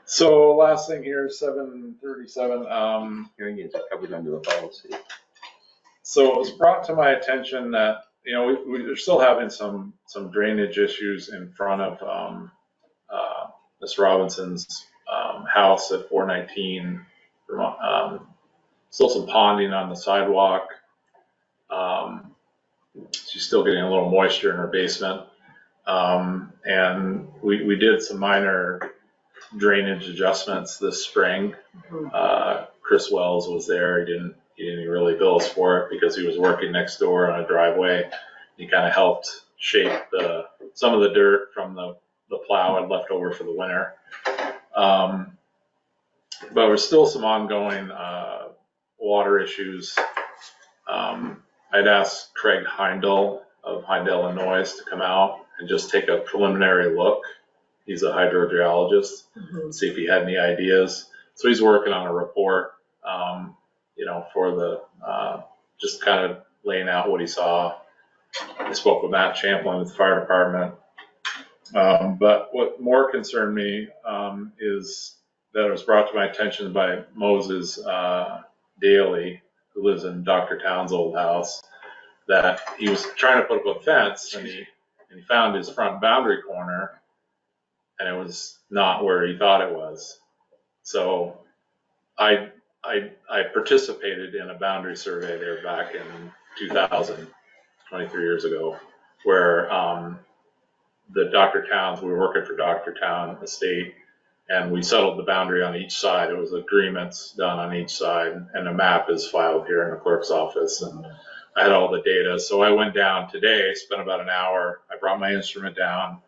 So last thing here, 737. Hearing aids are covered under the policy. So it was brought to my attention that, we're still having some drainage issues in front of Miss Robinson's house at 419. Still some ponding on the sidewalk. She's still getting a little moisture in her basement. And we did some minor drainage adjustments this spring. Chris Wells was there. He didn't really bill us for it because he was working next door on a driveway. He kind of helped shape some of the dirt from the plow and left over for the winter. But there's still some ongoing water issues. I'd asked Craig Heindel of Heindel, Illinois to come out and just take a preliminary look. He's a hydrogeologist, see if he had any ideas. So he's working on a report, for the, just kind of laying out what he saw. I spoke with Matt Champlin with the fire department. But what more concerned me is that it was brought to my attention by Moses Daly, who lives in Dr. Town's old house, that he was trying to put up a fence and he found his front boundary corner, and it was not where he thought it was. So I participated in a boundary survey there back in 2000, 23 years ago, where the Dr. Towns, we were working for Dr. Town Estate, and we settled the boundary on each side. It was agreements done on each side, and a map is filed here in the clerk's office, and I had all the data. So I went down today, spent about an hour. I brought my instrument down.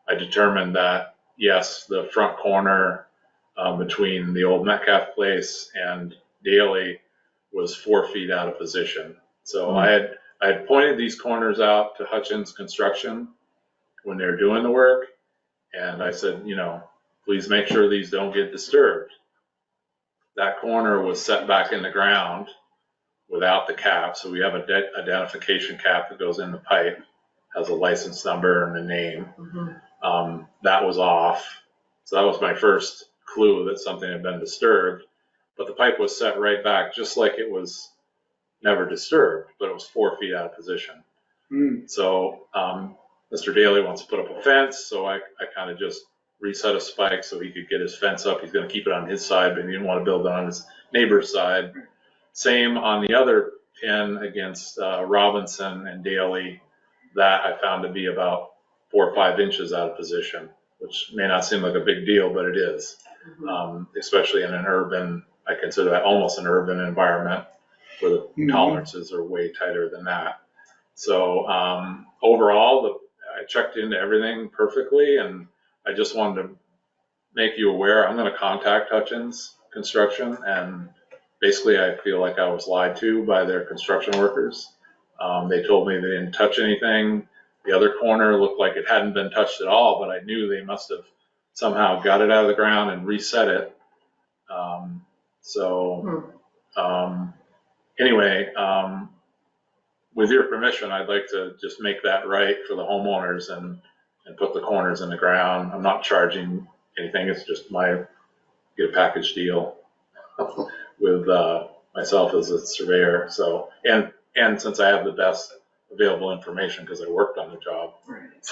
I determined that, yes, the front corner between the old Metcalf place and Daly was 4 feet out of position. So I had pointed these corners out to Hutchins Construction when they're doing the work, and I said, please make sure these don't get disturbed. That corner was set back in the ground without the cap, so we have a identification cap that goes in the pipe, has a license number and a name. That was off, so that was my first clue that something had been disturbed. but the pipe was set right back, just like it was never disturbed, but it was 4 feet out of position. So Mr. Daly wants to put up a fence, so I kind of just reset a spike so he could get his fence up. He's going to keep it on his side, but he didn't want to build it on his neighbor's side. Same on the other pin against Robinson and Daly. That I found to be about 4 or 5 inches out of position, which may not seem like a big deal, but it is. Especially in an urban, I consider that almost an urban environment where the tolerances are way tighter than that. So overall, I checked into everything perfectly, and I just wanted to make you aware, I'm going to contact Hutchins Construction, and basically I feel like I was lied to by their construction workers. They told me they didn't touch anything. The other corner looked like it hadn't been touched at all, but I knew they must have somehow got it out of the ground and reset it. Anyway, with your permission, I'd like to just make that right for the homeowners and put the corners in the ground. I'm not charging anything. It's just get a package deal with myself as a surveyor. So, and since I have the best available information because I worked on the job,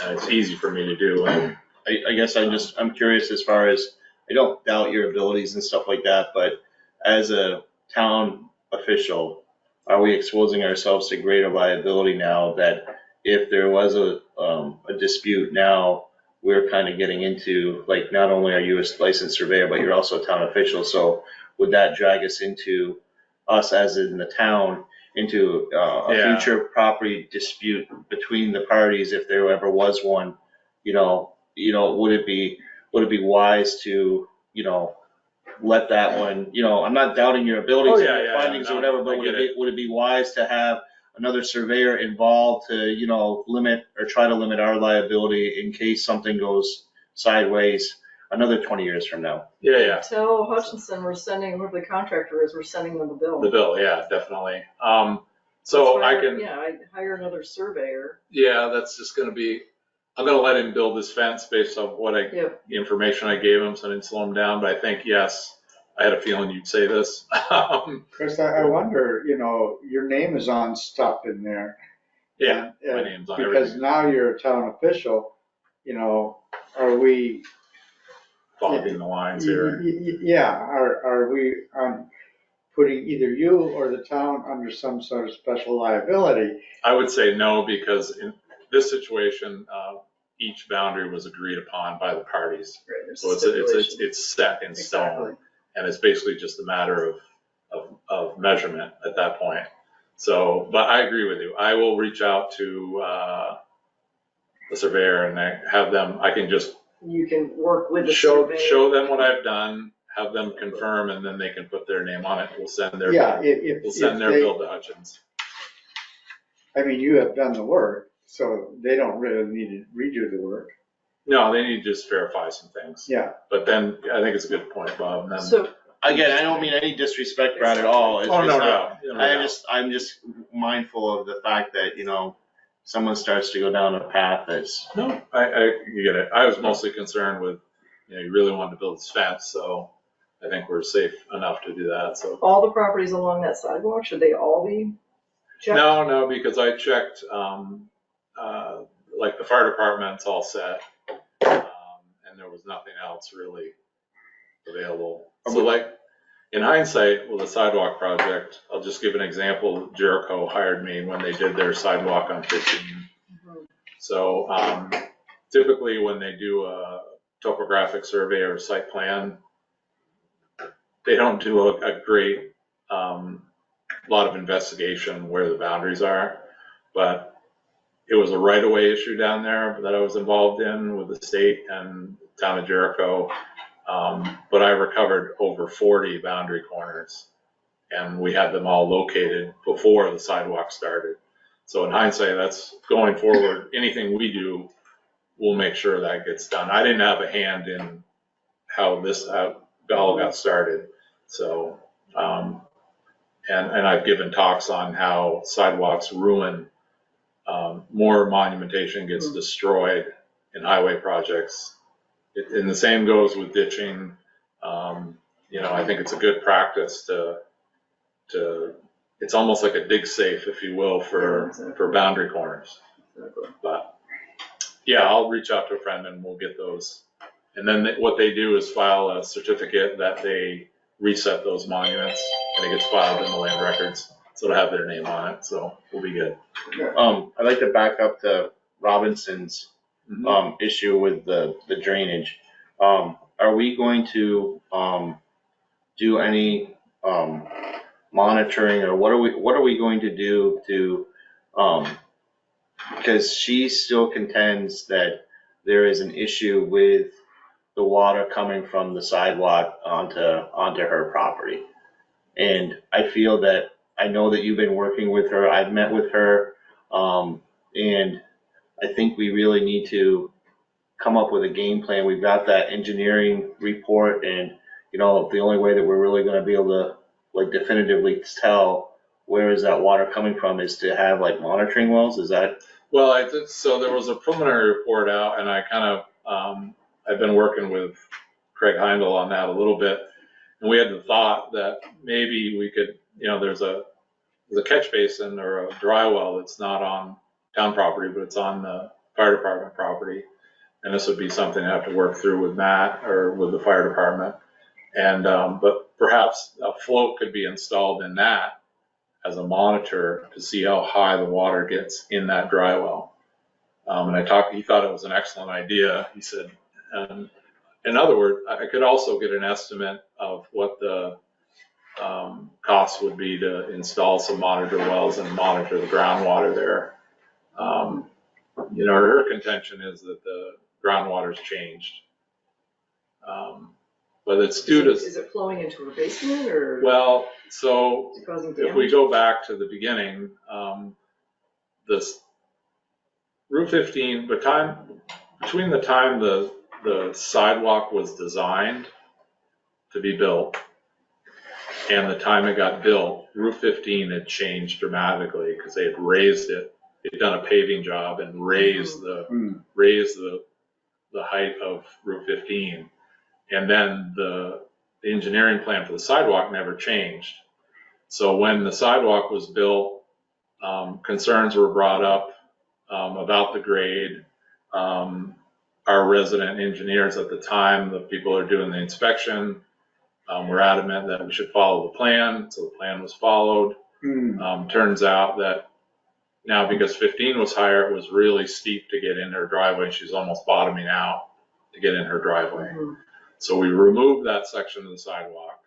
and it's easy for me to do. I guess I'm curious as far as, I don't doubt your abilities and stuff like that, but as a town official, are we exposing ourselves to greater liability now that if there was a dispute now, we're kind of getting into, like, not only are you a licensed surveyor, but you're also a town official, so would that drag us into, us as in the town, into a future property dispute between the parties if there ever was one? Would it be wise to, let that one, I'm not doubting your abilities and your findings or whatever, but would it be wise to have another surveyor involved to, limit or try to limit our liability in case something goes sideways another 20 years from now? Tell Hutchinson we're sending, whoever the contractor is, we're sending them the bill. The bill, definitely. So I can. I'd hire another surveyor. That's just going to be, I'm going to let him build his fence based on the information I gave him, so I didn't slow him down. But I think, yes, I had a feeling you'd say this. Chris, I wonder, your name is on stuff in there. My name's on because everything. Now you're a town official, are we Following the lines here. Are we putting either you or the town under some sort of special liability? I would say no, because in this situation, each boundary was agreed upon by the parties. Right, So it's set in stone, and it's basically just a matter of measurement at that point. So, but I agree with you. I will reach out to the surveyor and I can just You can work with the surveyor. show them what I've done, have them confirm, and then they can put their name on it. We'll send their bill to Hutchins. I mean, you have done the work, so they don't really need to redo the work. No, they need to just verify some things. Yeah. But then I think it's a good point, Bob. And then, So again, I don't mean any disrespect, Brad, at all. It's I'm just mindful of the fact that, someone starts to go down a path that's. No, you get it. I was mostly concerned with, you really wanted to build this fence, so I think we're safe enough to do that. So all the properties along that sidewalk, should they all be checked? No, because I checked, like the fire department's all set, and there was nothing else really available. So like in hindsight, with the sidewalk project, I'll just give an example. Jericho hired me when they did their sidewalk on 15. So typically when they do a topographic survey or site plan, they don't do a great lot of investigation where the boundaries are, but it was a right-of-way issue down there that I was involved in with the state and town of Jericho. But I recovered over 40 boundary corners, and we had them all located before the sidewalk started. So in hindsight, that's going forward. Anything we do, we'll make sure that gets done. I didn't have a hand in how this all got started. So, and I've given talks on how sidewalks ruin, more monumentation gets destroyed in highway projects. And the same goes with ditching. I think it's a good practice to, it's almost like a dig safe, if you will, for boundary corners. But yeah, I'll reach out to a friend and we'll get those. And then what they do is file a certificate that they reset those monuments, and it gets filed in the land records. So it'll have their name on it, so we'll be good. I'd like to back up to Robinson's issue with the drainage. Are we going to do any monitoring, or what are we going to do to because she still contends that there is an issue with the water coming from the sidewalk onto her property. And I feel that, I know that you've been working with her, I've met with her, and I think we really need to come up with a game plan. We've got that engineering report, and the only way that we're really gonna be able to like definitively tell where is that water coming from is to have like monitoring wells. Is that? Well, so there was a preliminary report out, and I kind of, I've been working with Craig Heindel on that a little bit, and we had the thought that maybe we could, there's a catch basin or a dry well that's not on town property, but it's on the fire department property, and this would be something I have to work through with Matt or with the fire department, and but perhaps a float could be installed in that as a monitor to see how high the water gets in that dry well. And he thought it was an excellent idea. He said, in other words, I could also get an estimate of what the cost would be to install some monitor wells and monitor the groundwater there. Her contention is that the groundwater's changed. But it's due to... Is it flowing into her basement, or? Well, so is it causing damage? if we go back to the beginning, this Route 15, between the time the sidewalk was designed to be built and the time it got built, Route 15 had changed dramatically because they had raised it. They'd done a paving job and raised the height of Route 15. And then the engineering plan for the sidewalk never changed. So when the sidewalk was built, concerns were brought up about the grade. Our resident engineers at the time, the people who are doing the inspection, were adamant that we should follow the plan. So the plan was followed. Turns out that now, because 15 was higher, it was really steep to get in her driveway. She's almost bottoming out to get in her driveway. So we removed that section of the sidewalk,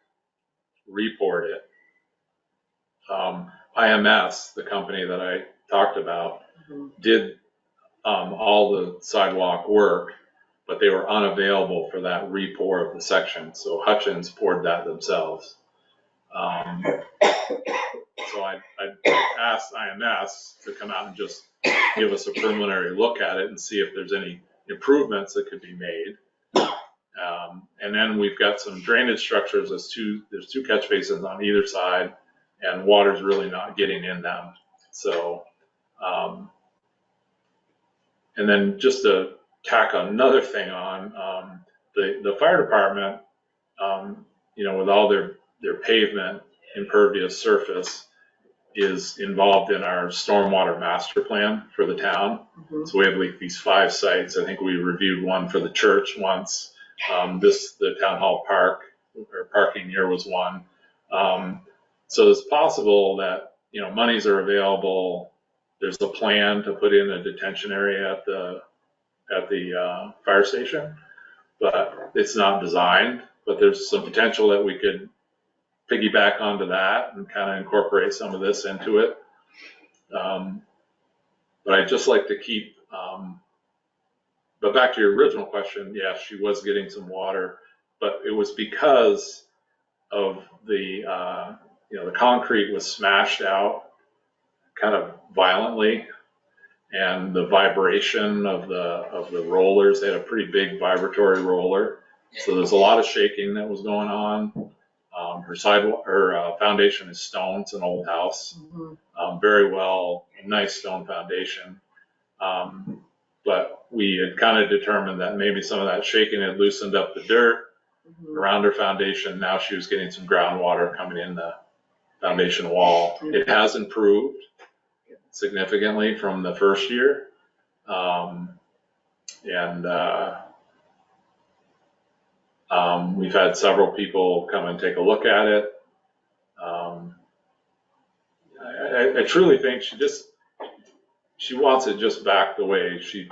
re-poured it. IMS, the company that I talked about, did all the sidewalk work, but they were unavailable for that re-pour of the section. So Hutchins poured that themselves. So I asked IMS to come out and just give us a preliminary look at it and see if there's any improvements that could be made. And then we've got some drainage structures. There's two catch basins on either side, and water's really not getting in them. So, and then just to tack another thing on, the fire department, with all their pavement impervious surface, is involved in our stormwater master plan for the town. So we have like these 5 sites. I think we reviewed one for the church once. The town hall parking here was one. So it's possible that, monies are available. There's a plan to put in a detention area at the fire station, but it's not designed. But there's some potential that we could piggyback onto that and kind of incorporate some of this into it. But I'd just like to keep, but back to your original question, yeah, she was getting some water, but it was because of the concrete was smashed out kind of violently, and the vibration of the rollers, they had a pretty big vibratory roller. So there's a lot of shaking that was going on. Her foundation is stone. It's an old house. Very well, nice stone foundation. But we had kind of determined that maybe some of that shaking had loosened up the dirt, around her foundation. Now she was getting some groundwater coming in the foundation wall. It has improved significantly from the first year. We've had several people come and take a look at it. I truly think she wants it just back the way she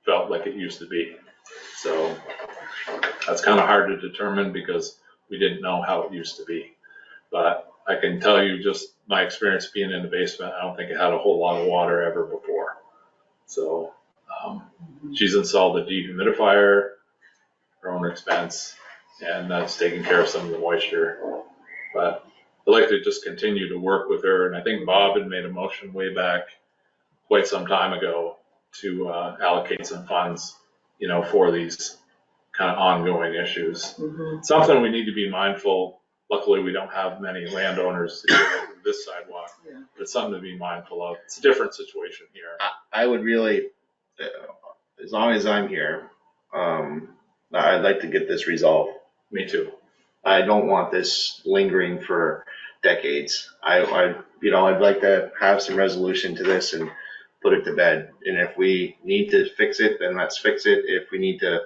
felt like it used to be. So that's kind of hard to determine because we didn't know how it used to be. But I can tell you just my experience being in the basement, I don't think it had a whole lot of water ever before. So she's installed a dehumidifier, her own expense, and that's taking care of some of the moisture. But I'd like to just continue to work with her, and I think Bob had made a motion way back quite some time ago to allocate some funds, for these kind of ongoing issues. Something we need to be mindful. Luckily, we don't have many landowners to deal with this sidewalk, but it's something to be mindful of. It's a different situation here. I would really, as long as I'm here, I'd like to get this resolved. Me too. I don't want this lingering for decades. I'd like to have some resolution to this and put it to bed. And if we need to fix it, then let's fix it. If we need to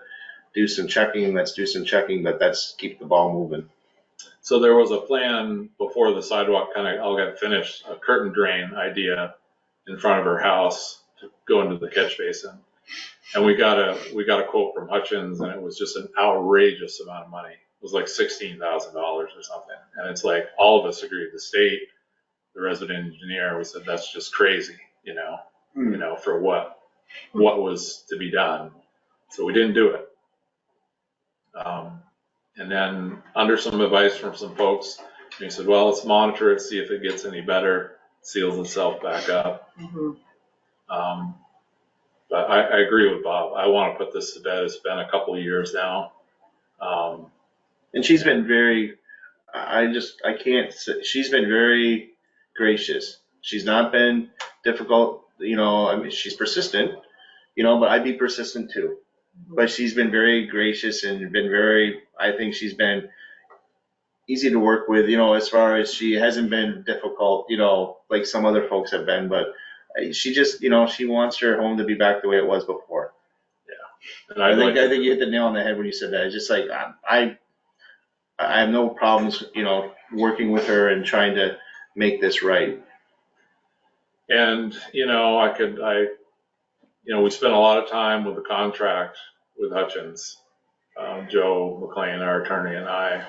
do some checking, let's do some checking, but let's keep the ball moving. So there was a plan before the sidewalk kind of all got finished, a curtain drain idea in front of her house to go into the catch basin. And we got a quote from Hutchins, and it was just an outrageous amount of money. It was like $16,000 or something. And it's like all of us agreed, the state, the resident engineer, we said that's just crazy, for what was to be done. So we didn't do it. And then under some advice from some folks, he said, well, let's monitor it, see if it gets any better, seals itself back up. But I agree with Bob. I want to put this to bed. It's been a couple of years now. And she's been very, she's been very gracious. She's not been difficult, she's persistent, but I'd be persistent too. But she's been very gracious and I think she's been easy to work with, as far as she hasn't been difficult, like some other folks have been, but she just, she wants her home to be back the way it was before. Yeah. And I think you hit the nail on the head when you said that. It's just like, I have no problems, working with her and trying to make this right. And, we spent a lot of time with the contract with Hutchins, Joe McLean, our attorney, and I.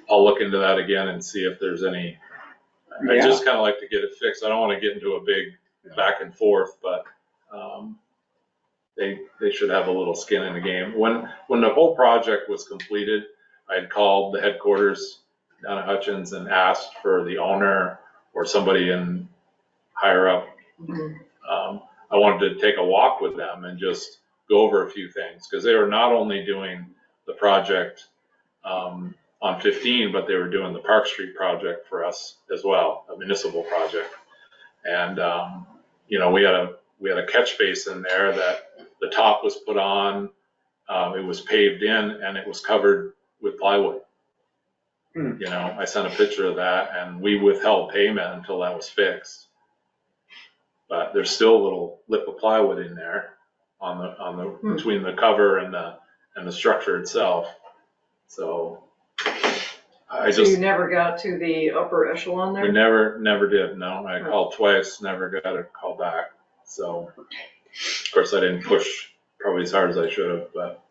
I'll look into that again and see if there's any. I just kind of like to get it fixed. I don't want to get into a big back and forth, but they should have a little skin in the game. When the whole project was completed, I had called the headquarters down at Hutchins and asked for the owner or somebody in higher up. I wanted to take a walk with them and just go over a few things because they were not only doing the project on 15, but they were doing the Park Street project for us as well, a municipal project. And we had a catch basin there that the top was put on, it was paved in, and it was covered with plywood. I sent a picture of that, and we withheld payment until that was fixed. But there's still a little lip of plywood in there on the between the cover and the structure itself. So you never got to the upper echelon there? We never did. No, I called twice, never got a call back. So of course I didn't push probably as hard as I should have, but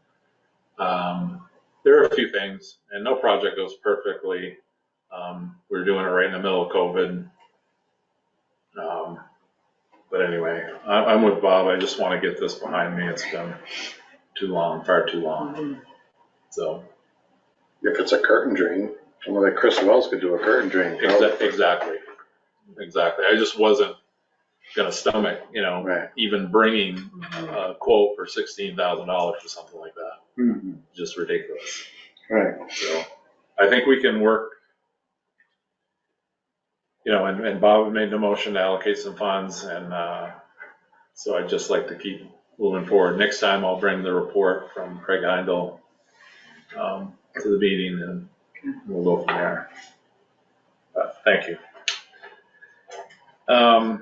there are a few things, and no project goes perfectly. We're doing it right in the middle of COVID. But anyway, I'm with Bob. I just want to get this behind me. It's been too long, far too long. So if it's a curtain drain, someone like Chris Wells could do a curtain drain. Exactly. I just wasn't going to stomach, even bringing a quote for $16,000 for something like that. Just ridiculous. Right. So I think we can work. And Bob made the motion to allocate some funds, and so I'd just like to keep moving forward. Next time I'll bring the report from Craig Heindel to the meeting and we'll go from there. Thank you. Now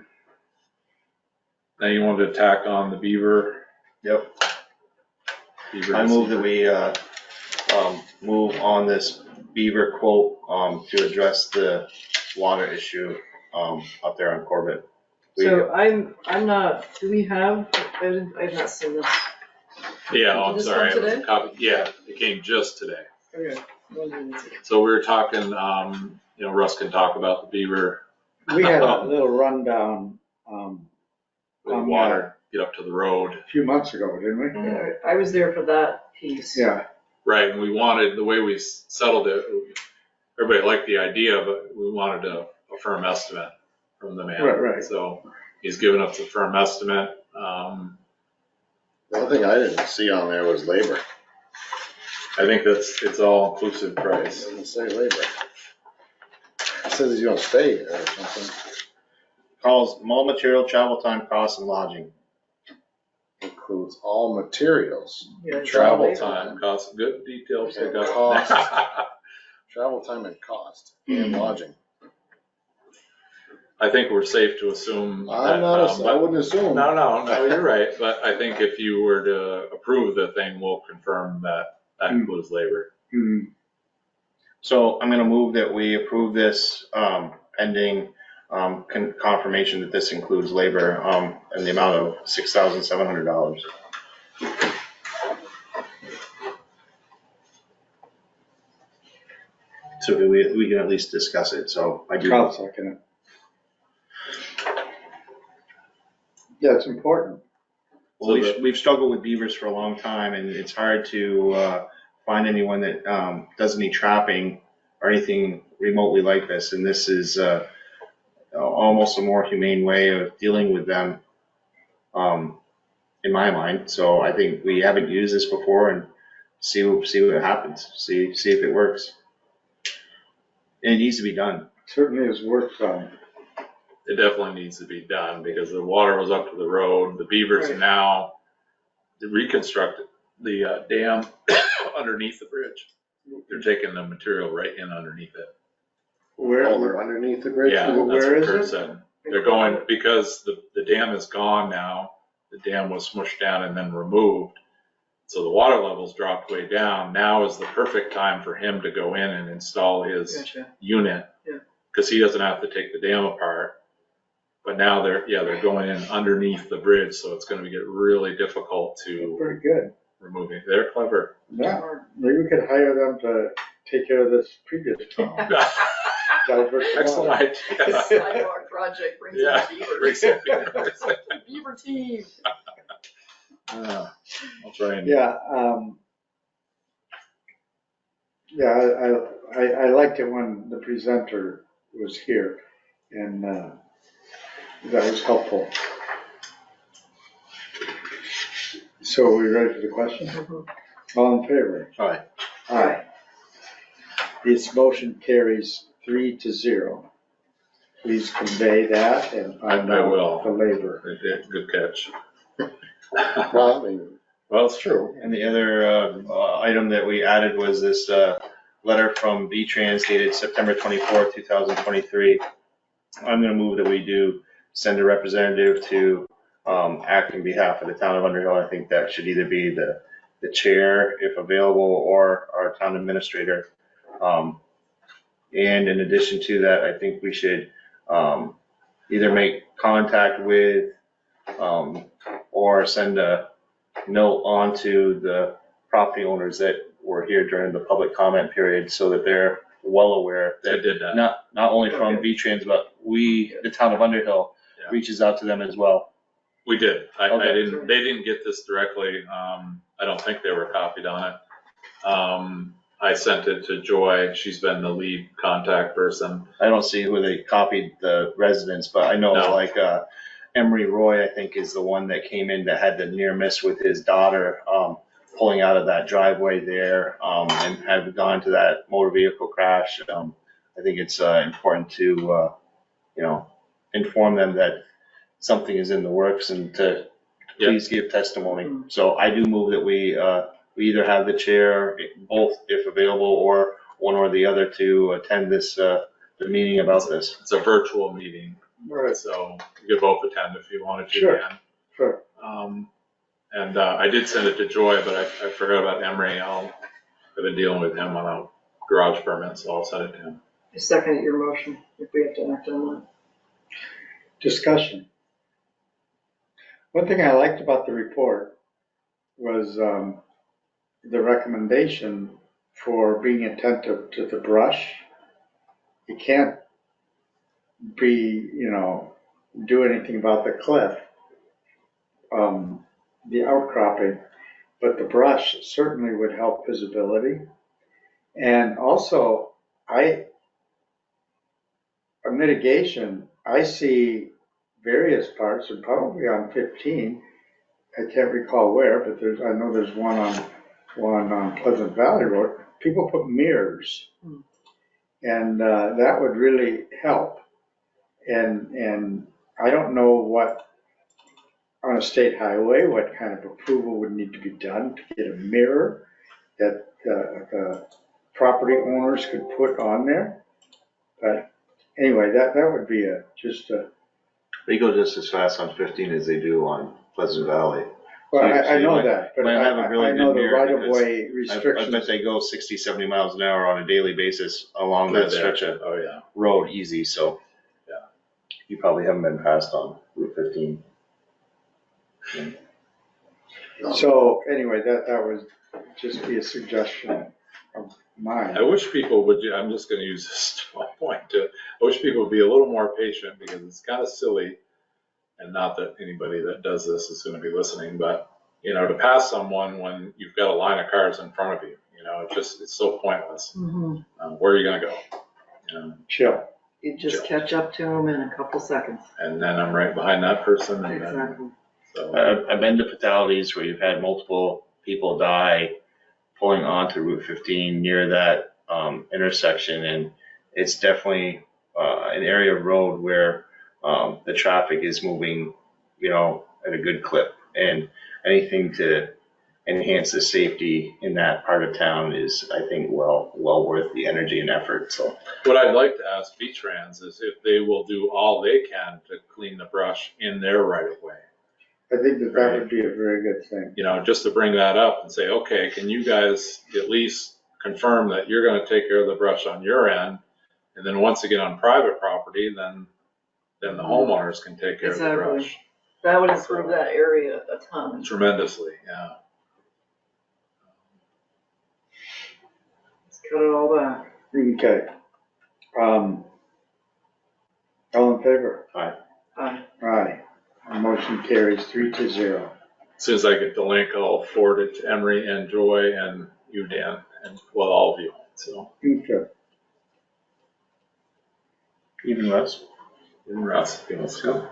you wanted to tack on the beaver. Yep. Beaver I move that we move on this beaver quote to address the water issue up there on Corbett. So I'm not, do we have, I've not seen this. Yeah, oh, Did I'm this sorry. come It was a today? copy. Yeah, it came just today. Okay. Well, then it's- So we were talking, Russ can talk about the beaver We had a little rundown with On water, get up to the road. a few months ago, didn't we? Yeah, I was there for that piece. Yeah, Right, and we wanted, the way we settled it, everybody liked the idea, but we wanted a firm estimate from the man. Right. So he's given us a firm estimate. The only thing I didn't see on there was labor. I think it's all inclusive It price. doesn't say labor. It says he's gonna stay there or something. Calls all material, travel time, costs, and lodging. Includes all materials, Yeah, it's Travel all Time, labor. cost, good details they And got. cost. travel time and cost, and lodging. I think we're safe to assume that. I'm not, I but- wouldn't assume. No, you're right, but I think if you were to approve the thing, we'll confirm that includes labor. Hmm. So I'm gonna move that we approve this pending confirmation that this includes labor in the amount of $6,700. So we can at least discuss it, so I do. I'll second it. Yeah, it's important. Well, we've struggled with beavers for a long time, and it's hard to find anyone that does any trapping or anything remotely like this. And this is almost a more humane way of dealing with them, in my mind. So I think we haven't used this before, and see what happens. See if it works. And it needs to be done. Certainly is worth It definitely needs to be done because the water was up to the road. The beavers Right. now reconstructed the dam underneath the bridge. They're taking the material right in underneath it. where. Oh, they're underneath the bridge? Yeah, Well, that's where what is Kurt it? said. They're going, because the dam is gone now, the dam was smushed down and then removed. So the water levels dropped way down. Now is the perfect time for him to go in and install his Gotcha. unit. Yeah. Because he doesn't have to take the dam apart. But now they're going in underneath the bridge, so it's gonna get really difficult to Pretty good. remove it. They're clever. Yeah, maybe we could hire them to take care of this previous problem. Divert the Excellent water. idea. Sidewalk project brings in Yeah. beavers. Beaver team. I'll try and. Yeah, I liked it when the presenter was here, and that was helpful. So are we ready for the question? Mhm. All in favor? All right. Aye. This motion carries 3-0. Please convey that and find I out will. the labor. Good catch. Well, I mean, Well, it's true. And the other item that we added was this letter from VTRANS dated September 24th, 2023. I'm going to move that we do send a representative to act on behalf of the town of Underhill. I think that should either be the chair, if available, or our town administrator. And in addition to that, I think we should either make contact with or send a note on to the property owners that were here during the public comment period so that they're well aware I that did that. not only from Okay. VTRANS, but the town of Underhill Yeah. reaches out to them as well. We did. I Okay. didn't, they didn't get this directly. I don't think they were copied on it. I sent it to Joy. She's been the lead contact person. I don't see who they copied the residents, but I know No. like Emery Roy, I think, is the one that came in that had the near miss with his daughter pulling out of that driveway there and had gone to that motor vehicle crash. I think it's important to inform them that something is in the works and to Yeah. please give testimony. So I do move that we either have the chair, both if available, or one or the other to attend this, the meeting about this. It's a virtual meeting, Right, so you could both attend if you wanted to, Sure. Dan. sure. And I did send it to Joy, but I forgot about Emery. I've been dealing with him on a garage permit, so I'll send it to him. I second your motion if we have to act on that. Discussion. One thing I liked about the report was the recommendation for being attentive to the brush. You can't do anything about the cliff, the outcropping, but the brush certainly would help visibility. And also, a mitigation, I see various parts, and probably on 15, I can't recall where, but I know there's one on Pleasant Valley Road. People put mirrors, and that would really help. And I don't know what, on a state highway, what kind of approval would need to be done to get a mirror that the property owners could put on there. But anyway, that would be just a. They go just as fast on 15 as they do on Pleasant Valley. Well, So I know might- that, but might have a really I know good the mirror right-of-way I restrictions. bet they go 60, 70 miles an hour on a daily basis along that stretch of Oh, yeah. road easy, so. Yeah. You probably haven't been passed on Route 15. So anyway, that would just be a suggestion of mine. I wish people would, I'm just gonna use this point I wish people would be a little more patient because it's kind of silly. And not that anybody that does this is gonna be listening, but, to pass someone when you've got a line of cars in front of you, it's so pointless. Where are you gonna go? Chill. You just catch up to them in a couple seconds. And then I'm right behind that person and then, Exactly. so. I've been to fatalities where you've had multiple people die pulling onto Route 15 near that intersection, and it's definitely an area of road where the traffic is moving, at a good clip, and anything to enhance the safety in that part of town is, I think, well worth the energy and effort. So What I'd like to ask VTRANS is if they will do all they can to clean the brush in their right of way. I think that would be a very good thing. Just to bring that up and say, okay, can you guys at least confirm that you're gonna take care of the brush on your end? And then once again on private property, then the homeowners can take care of the Exactly. brush That would improve that area a ton. tremendously, yeah. Let's cut it all back. Okay. All in favor? Aye. Motion carries 3-0. As soon as I get the link, I'll forward it to Emery and Joy and you, Dan, and all of you, so. Okay. even less. And Russ, if he wants to come.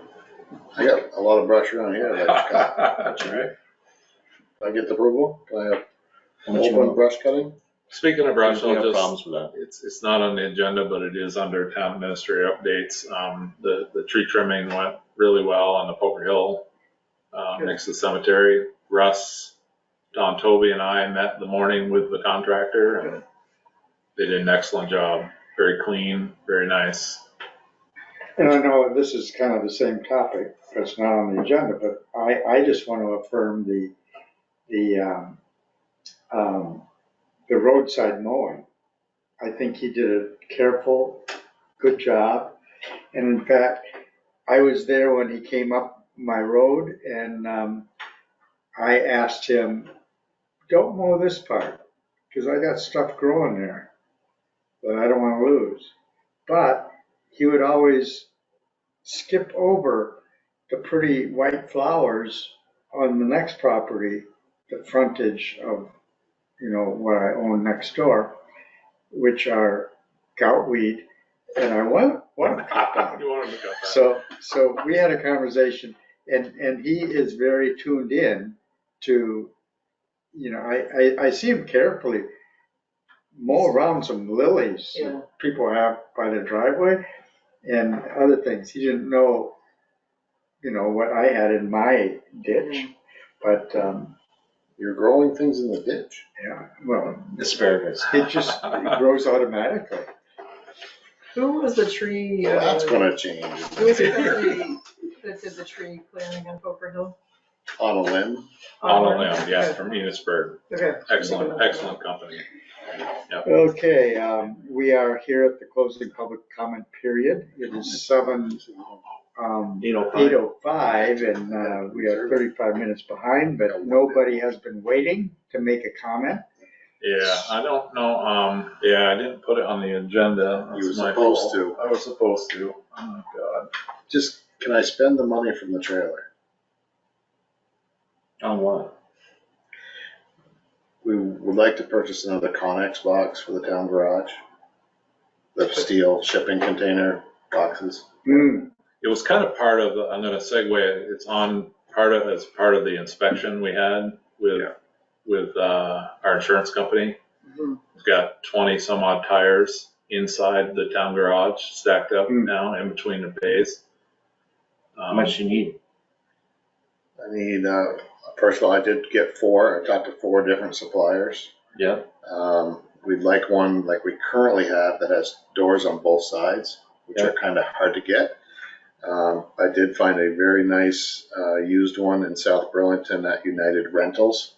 I got a lot of brush around here. That I just cut. That's right. Can I get the approval? Can I have How much you open want? brush cutting? Speaking of brush, We I'll have just, problems with that. it's not on the agenda, but it is under town administrator updates. The tree trimming went really well on the Poker Hill, next to the cemetery. Russ, Don Toby and I met the morning with the contractor and they did an excellent job. Very clean, very nice. And I know this is kind of the same topic, but it's not on the agenda, but I just want to affirm the roadside mowing. I think he did a careful, good job. And in fact, I was there when he came up my road and I asked him, don't mow this part because I got stuff growing there that I don't want to lose. But he would always skip over the pretty white flowers on the next property, the frontage of, what I own next door, which are goutweed, and I want to cut down. You want him to cut that. So we had a conversation, and he is very tuned in to, I see him carefully mow around some lilies Yeah. that people have by the driveway and other things. He didn't know what I had in my ditch. But, You're growing things in the ditch. yeah, well, Asparagus. it just grows automatically. Who was the tree? Well, that's gonna change. Who was the company that did the tree clearing on Poker Hill? On a limb. On a limb, yeah, from Enosburg. Okay. Excellent company. Okay, we are here at the closing public comment period. It is 8:05, and we are 35 minutes behind, but nobody has been waiting to make a comment. Yeah, I don't know, I didn't put it on the agenda. You were That's my supposed fault. to. I was supposed to. Oh, God. Just, can I spend the money from the trailer? On what? We would like to purchase another Connex box for the town garage. The steel shipping container boxes. It was kind of part of, I'm gonna segue, it's as part of the inspection we had with our insurance company. Mhm. We've got 20 some odd tires inside the town garage stacked up now in between the bays. How much you need? I need, first of all, I did get 4. I talked to 4 different suppliers. Yeah. We'd like one like we currently have that has doors on both sides, which are kind of hard to get. I did find a very nice used one in South Burlington at United Rentals.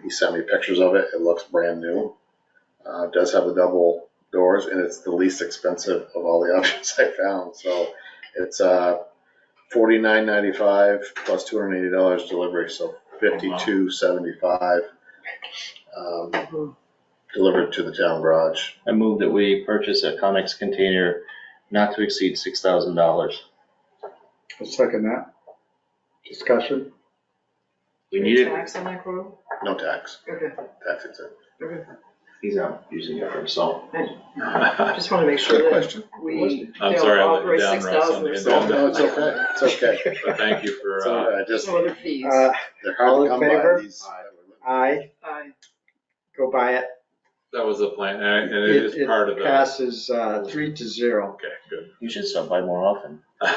He sent me pictures of it. It looks brand new. It does have the double doors, and it's the least expensive of all the options I found. So it's $49.95 plus $280 delivery, so $52.75 delivered to the town garage. I move that we purchase a Connex container not to exceed $6,000. I'll second that. Discussion? We need it. Tax on that quote? No tax. Okay, Tax exempt. okay. He's not using it for himself. Just want to make sure Good that question. we I'm don't sorry, I let you authorize down, Russ, 6,000 or on the something. No, it's okay. It's okay. But thank you for, So I just, No other fees. they're hard All to in come by. favor? These. Aye, Aye. go by it. that was the plan, and it is part of It the. passes 3-0. Okay, good. You should stop by more often. Can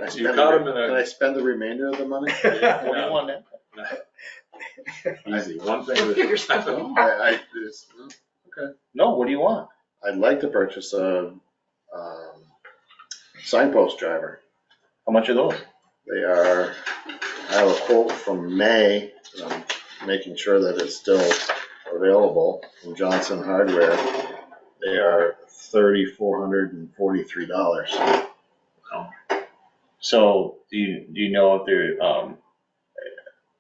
I You spend caught him the, in a- can I spend the remainder of the money? What do you want then? Easy, one thing. Don't give yourself at a a- time. No, what do you want? I'd like to purchase a signpost driver. How much are those? They are, I have a quote from May, and I'm making sure that it's still available from Johnson Hardware. They are $3,443. So do you know if they're,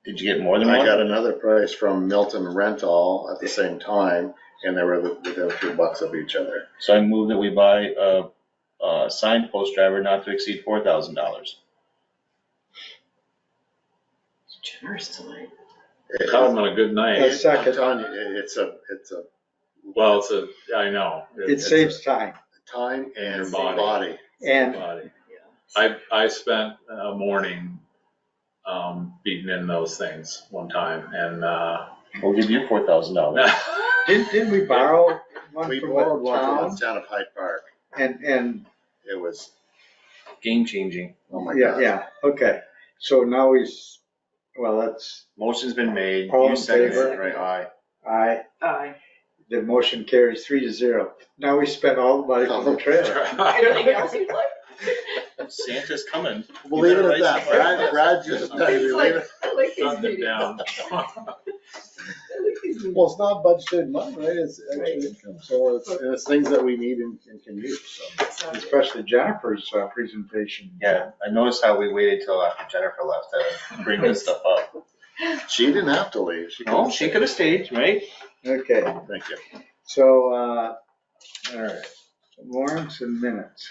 did you get more than one? I got another price from Milton Rental at the same time, and they were within a few bucks of each other. So I move that we buy a signpost driver not to exceed $4,000. It's generous tonight. Caught him on a good A night. second. I'm telling you, it's a Well, I know. It saves time. time and Your body. body. And Body. Yeah. I spent a morning beating in those things one time, and We'll give you $4,000. didn't we borrow one We from borrowed the one from town? the town of Hyde Park. And, It was, Game changing. oh my yeah, God. yeah, okay. So now that's, Motion's been made. All You in seconded favor? it, right? Aye. aye, Aye. the motion carries 3-0. Now we spent all the money from the trailer. Anything else you'd like? Santa's coming. We'll leave it at that. Right. Brad just, It's like, I like these Thumbed it meetings. down. I like these meetings. well, it's not budgeted money, right? It's Right. actual income, so it's things that we need and can use, so. So, Especially Jennifer's presentation. Yeah, I noticed how we waited till after Jennifer left to bring this stuff up. She didn't have to leave. No, she could have stayed, right? Okay, Thank you. so, all right, warrants and minutes.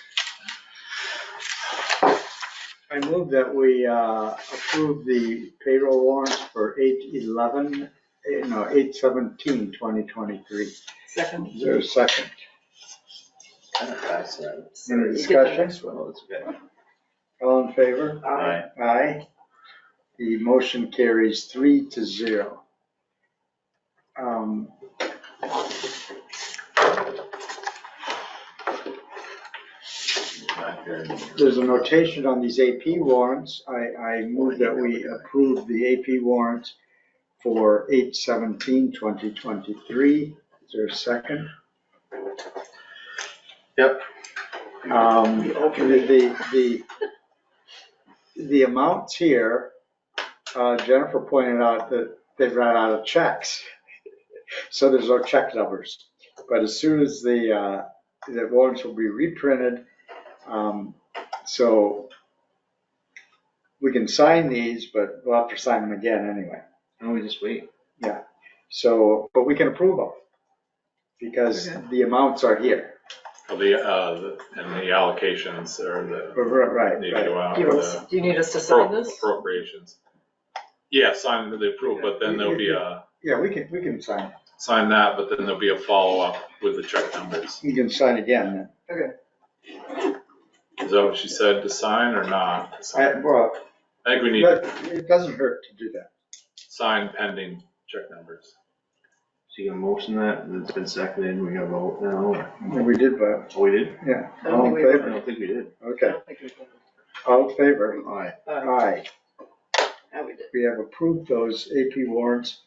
I move that we approve the payroll warrants for 8/17/2023. second. Is there a second? Kind of fast, right? Any You get the discussion? next one. Oh, that's okay. All in favor? Aye. Aye. The motion carries 3-0. There's a notation on these AP warrants. I move that we approve the AP warrants for 8/17/2023. Is there a second? Yep. The amounts here, Jennifer pointed out that they ran out of checks. So there's no check numbers. But as soon as the warrants will be reprinted, so we can sign these, but we'll have to sign them again anyway. And we just wait. So, but we can approve them because the amounts are here. And the allocations or the. Right. Need to go out. Do you need us to sign this? Appropriations. Yeah, sign the approval, but then there'll be a, Yeah, we can sign it. sign that, but then there'll be a follow-up with the check numbers. You can sign again Okay. Is that what she said, to sign or not? To sign? then. Well, I think we need but to it doesn't hurt to do that. sign pending check numbers. So you can motion that, and it's been seconded, and we got a vote now. We did, but, Oh, we did? yeah. I don't All in think we- I favor? don't think we did. I Okay, don't think we can. all in favor? Aye. Aye. Now we did. We have approved those AP warrants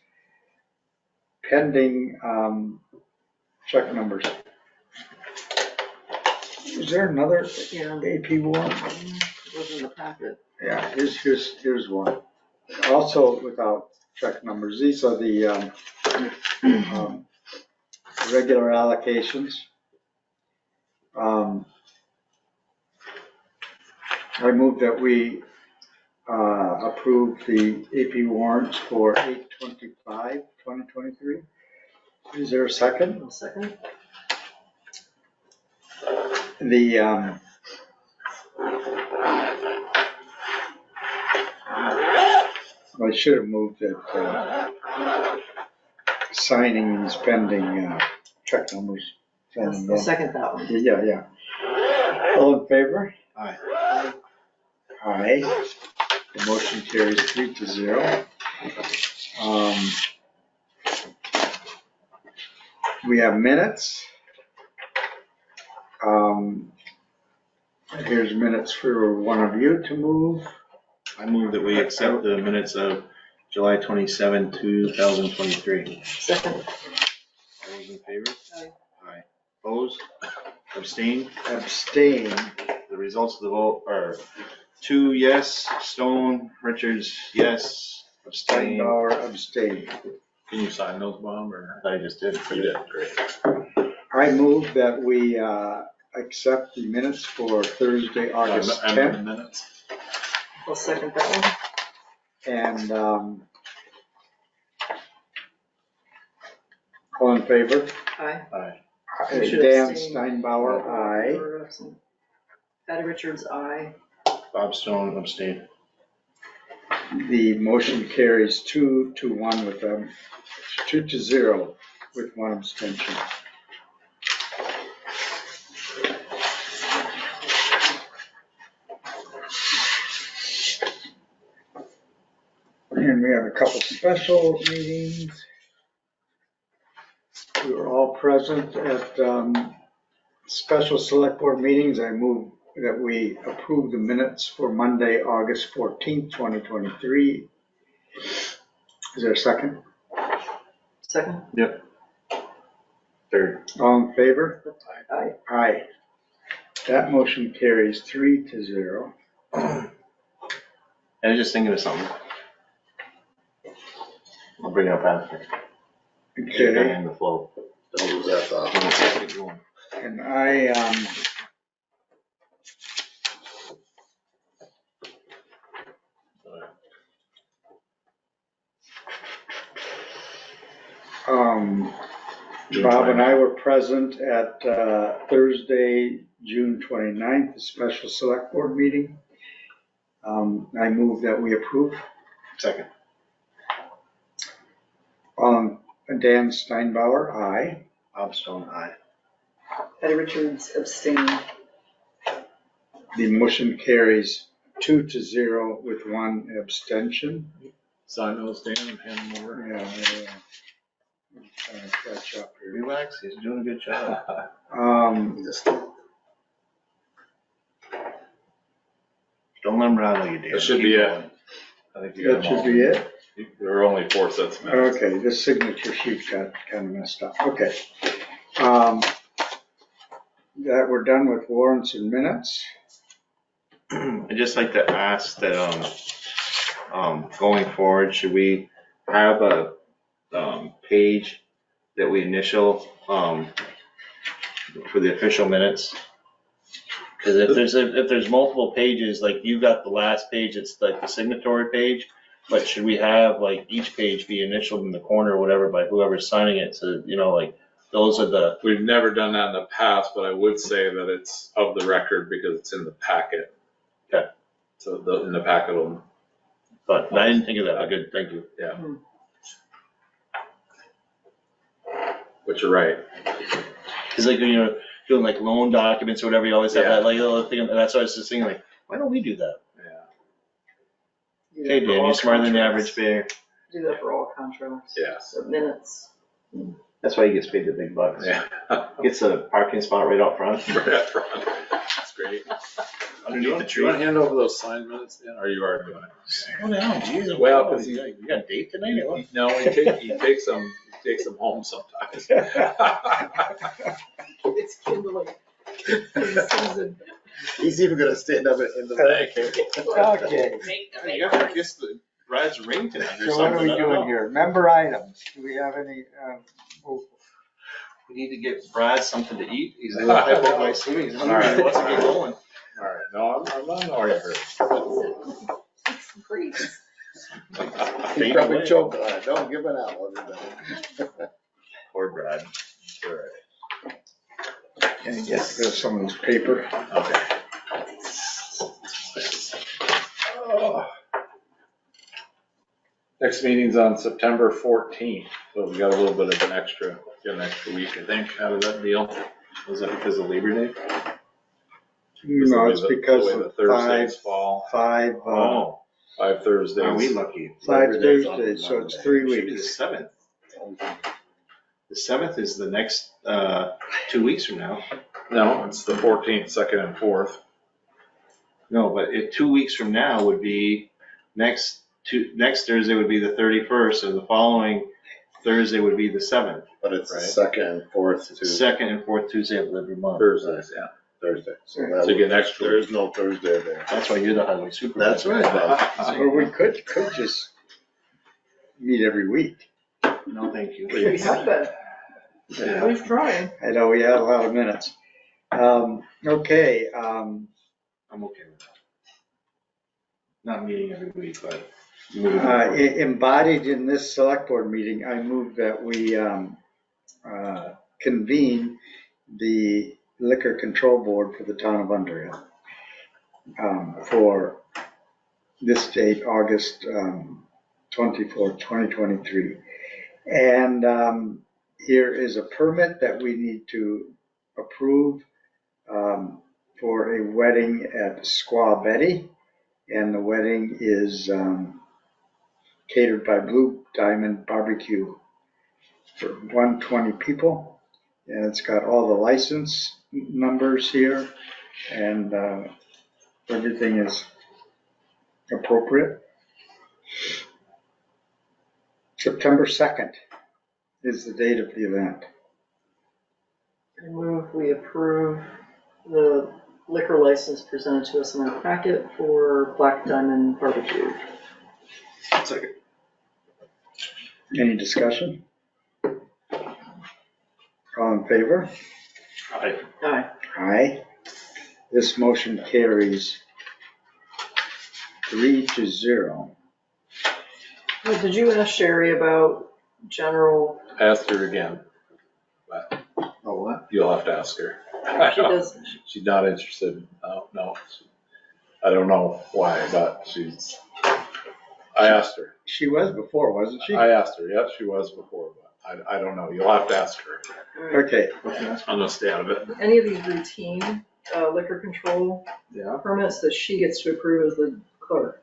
pending check numbers. Is there another Yeah. AP warrant? It was in the packet. Yeah, here's one. Also without check numbers. These are the regular allocations. I move that we approve the AP warrants for 8/25/2023. Is there a second? One second. I should have moved it, signing these pending check numbers. Signing I'll them. second that one. Yeah. All in favor? Aye. Aye. The motion carries 3-0. We have minutes. Here's minutes for one of you to move. I move that we accept the minutes of July 27, 2023. Second. All those in favor? Aye. Aye. Opposed? Abstained? Abstain. The results of the vote are 2 yes, Stone, Richards, yes, abstain. Steinbauer abstain. Can you sign those, Bob, or? I just did. You did, great. I move that we accept the minutes for Thursday, August And 10th. the minutes. I'll second that one. And all in favor? Aye. Aye. We should Dan abstain. Steinbauer, aye. Patty Richards, aye. Bob Stone, abstain. The motion carries 2-1 with them, 2-0 with one abstention. And we have a couple special meetings. We were all present at special select board meetings. I move that we approve the minutes for Monday, August 14th, 2023. Is there a second? Second. Third. All in favor? Aye. Aye. That motion carries 3-0. I was just thinking of something. I'll bring it up after. Okay, In the flow. Don't lose that thought. Keep going. and I, Bob and I were present at Thursday, June 29th, the special select board meeting. I move that we approve. Second. Dan Steinbauer, aye. Bob Stone, aye. Patty Richards, abstain. The motion carries 2-0 with one abstention. Sign those, Dan, and hand them over. Yeah. I'm trying to catch up here. Relax, he's doing a good job. come around like you do. That should be it. I think you got That them all. should be it? There are only 4 sets of minutes. Okay, this signature sheet got kind of messed up. Okay. That we're done with warrants and minutes. I'd just like to ask that, going forward, should we have a, page that we initial, for the official minutes? Cause if there's multiple pages, like you got the last page, it's like the signatory page, but should we have like each page be initialed in the corner or whatever by whoever's signing it, so, you know, like, those are the, We've never done that in the past, but I would say that it's of the record because it's in the packet. Okay. So in the packet will, but I didn't think of that, but good, thank you. yeah. But you're right. Cause like, you know, doing like loan documents or whatever, you always have Yeah. that like little thing, and that's why I was just thinking like, why don't we do that? Yeah. Okay, Dan, you're smarter than the average bear. Do that for all contracts. Yeah. So minutes. That's why he gets paid the big bucks. Yeah. Gets a parking spot right out front. Right up front. That's great. Underneath the Do you want tree. to hand over those signed minutes, Dan, or you are doing it? Slow down, geez. Well, 'cause you got a date tonight or what? No, he takes them home sometimes. It's kindling. It's season. He's even gonna stand up in the Thank you. Okay, You gotta kiss the Brad's ring tonight or so what are something. we I don't doing know. here? Member items. Do we have any, We need to get Brad something to eat. He's a little hypoglycemic. He's hungry. He wants to get going. All right, no, I'm not in a hurry. Freeze. He probably choked on it. Don't give it out. Everybody. Poor Brad. All right. can you get rid of some of this paper? Okay. Oh. Next meeting's on September 14th, so we got a little bit of an extra week, I think, out of that deal. Was that because of Labor Day? No, it's because The way the of Thursdays fall. five 5 Thursdays. Are we lucky? Thursdays, so it's 3 Should be the weeks. 7th. The 7th is the next, 2 weeks from now. No, it's the 14th, 2nd and 4th. No, but 2 weeks from now would be next Thursday would be the 31st, so the following Thursday would be the 7th. But it's the Right. second and fourth Tuesday. Second and fourth Tuesday of every month. Thursdays, yeah. Thursday. So So that you get would, an extra there's no Thursday there. That's why you're the highway supervisor. That's right, Bob. Or we could just meet every week. No, thank you. We have been. Yeah. We've tried. I know we had a lot of minutes. Okay, I'm okay with that. Not meeting every week, but. embodied in this select board meeting, I move that we convene the liquor control board for the town of Underhill for this date, August 24th, 2023. And here is a permit that we need to approve for a wedding at Squaw Betty. And the wedding is catered by Blue Diamond Barbecue for 120 people. And it's got all the license numbers here, and everything is appropriate. September 2nd is the date of the event. I move we approve the liquor license presented to us in our packet for Black Diamond Barbecue. Second. Any discussion? All in favor? Aye. Aye. Aye. This motion carries 3-0. Well, did you ask Sherry about general, Ask her again, but Oh, what? you'll have to ask her. she does, She's not interested. No. I don't know why, but I asked her. She was before, wasn't she? I asked her, yep, she was before, but I don't know. You'll have to ask her. Okay, I'm gonna stay out of it. any of these routine liquor control Yeah. permits that she gets to approve as the clerk,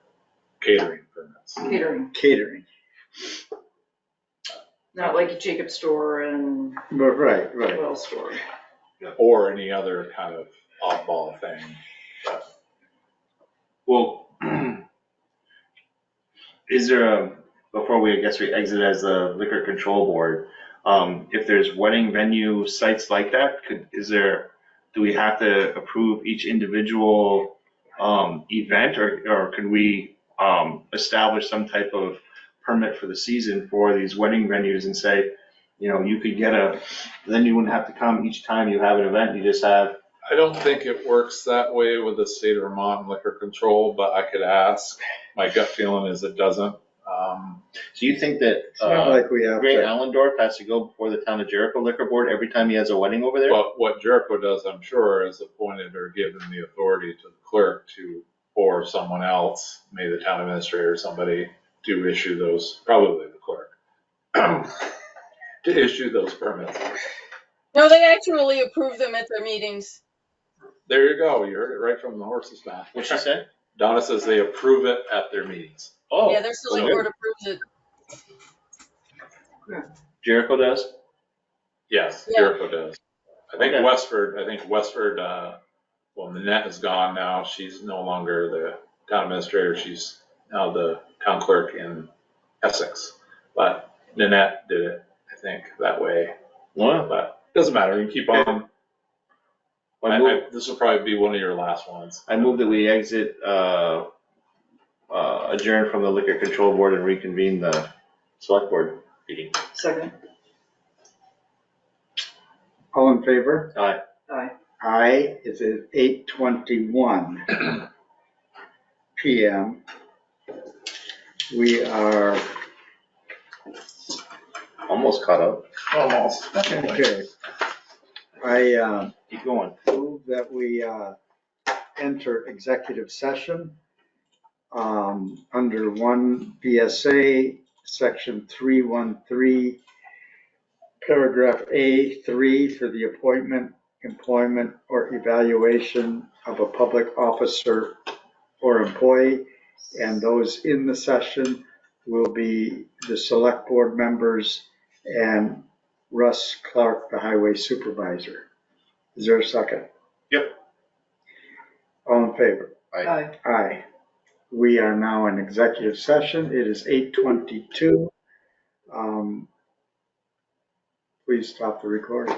Catering permits. catering, catering. not like Jacob Store and But right. Wells Store. Or any other kind of oddball thing. Well, is there before we, I guess we exit as the liquor control board, if there's wedding venue sites like that, do we have to approve each individual, event, or can we, establish some type of permit for the season for these wedding venues and say, you could then you wouldn't have to come each time you have an event, you just have. I don't think it works that way with the state of Vermont liquor control, but I could ask. My gut feeling is it doesn't. So you think that, It's not like we have Ray to, Allendorf has to go before the town of Jericho Liquor Board every time he has a wedding over there? But what Jericho does, I'm sure, is appointed or given the authority to the clerk or someone else, maybe the town administrator or somebody, to issue those, probably the clerk, to issue those permits. No, they actually approve them at their meetings. There you go. You heard it right from the horse's mouth. What'd she say? Donna says they approve it at their meetings. Oh, Yeah, their select board approves it. Jericho does? Yes, Yeah. Jericho does. I think Okay. Westford, well, Nanette is gone now. She's no longer the town administrator. She's now the town clerk in Essex. But Nanette did it, I think, that way. Wow. But it doesn't matter. You can keep on. This will probably be one of your last ones. I move that we exit, adjourn from the liquor control board and reconvene the select board meeting. Second. all in favor? Aye. Aye. Aye, it's at 8:21 PM. We are, Almost caught up. Almost. okay. I Keep going. move that we enter executive session under 1 VSA, section 313, paragraph A3, for the appointment, employment, or evaluation of a public officer or employee, and those in the session will be the select board members and Russ Clark, the highway supervisor. Is there a second? Yep. All in favor? Aye. Aye. We are now in executive session. It is 8:22. Please stop the recording.